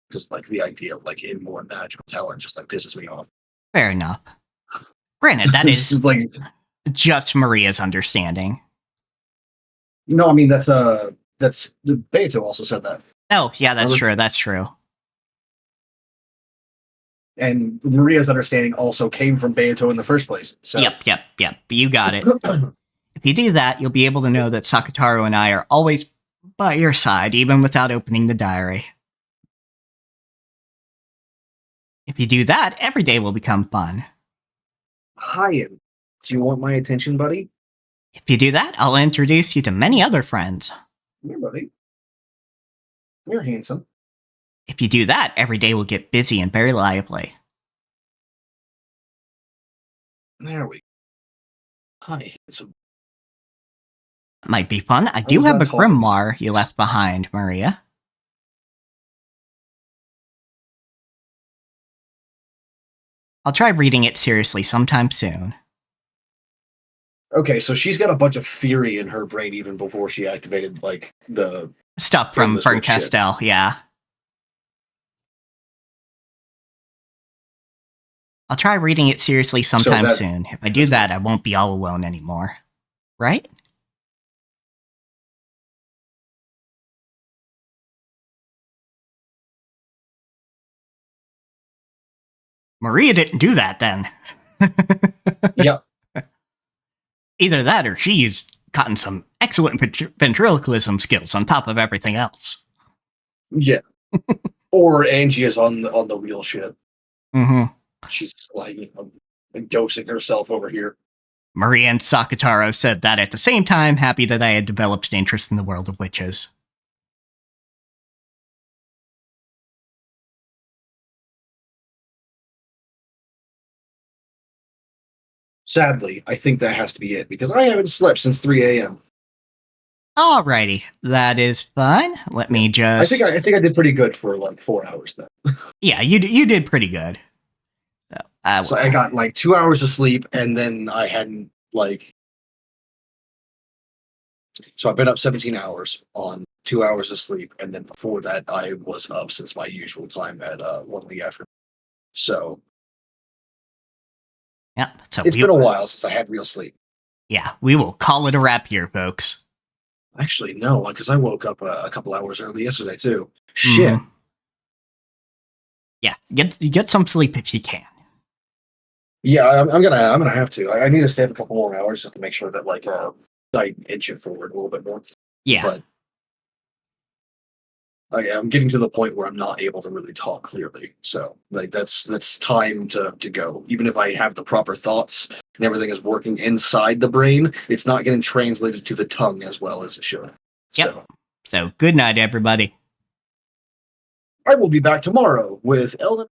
Because like the idea of like in more magical talent just like pisses me off. Fair enough. Granted, that It's is like just Maria's understanding. no, I mean that's the Beto also said that. Oh, yeah, that's true. That's true. And Maria's understanding also came from Beto in the first place. So Yep. You got it. If you do that, you'll be able to know that Sakataro and I are always by your side, even without opening the diary. If you do that, every day will become fun. Hyan, do you want my attention, buddy? If you do that, I'll introduce you to many other friends. Yeah, buddy. You're handsome. If you do that, every day will get busy and very lively. There we go. Hi, handsome. Might be fun. I do was have not a talking. grimoire you left behind, Maria. I'll try reading it seriously sometime soon. Okay, so she's got a bunch of theory in her brain even before she activated like the Stuff from Endless Burnt Witch shit. Castell, yeah. I'll try reading it seriously sometime soon. If I do that, I won't be all alone anymore. Right? Maria didn't do that then. Yep. Either that or she's gotten some excellent ventriloquism skills on top of everything else. Yeah. Or Angie is on the real shit. Mm-hmm. She's like dosing herself over here. Maria and Sakataro said that at the same time, happy that I had developed an interest in the world of witches. Sadly, I think that has to be it because I haven't slept since 3 a.m. Alrighty, that is fine. Let me just. I think I did pretty good for like 4 hours then. Yeah, you did pretty good. So I got like 2 hours of sleep, and then I hadn't like. So I've been up 17 hours on 2 hours of sleep, and then before that I was up since my usual time at 1 in the afternoon. So yeah, so it's been a while since I had real sleep. Yeah, we will call it a wrap here, folks. Actually, no, because I woke up a couple hours early yesterday too. Shit. Mm-hmm. Yeah, get some sleep if you can. Yeah, I'm gonna have to. I need to stay up a couple more hours just to make sure that like I inch it forward a little bit more. Yeah. But I'm getting to the point where I'm not able to really talk clearly. So like that's time to go. Even if I have the proper thoughts and everything is working inside the brain, it's not getting translated to the tongue as well as it should. Yep. So So good night, everybody. I will be back tomorrow with Elden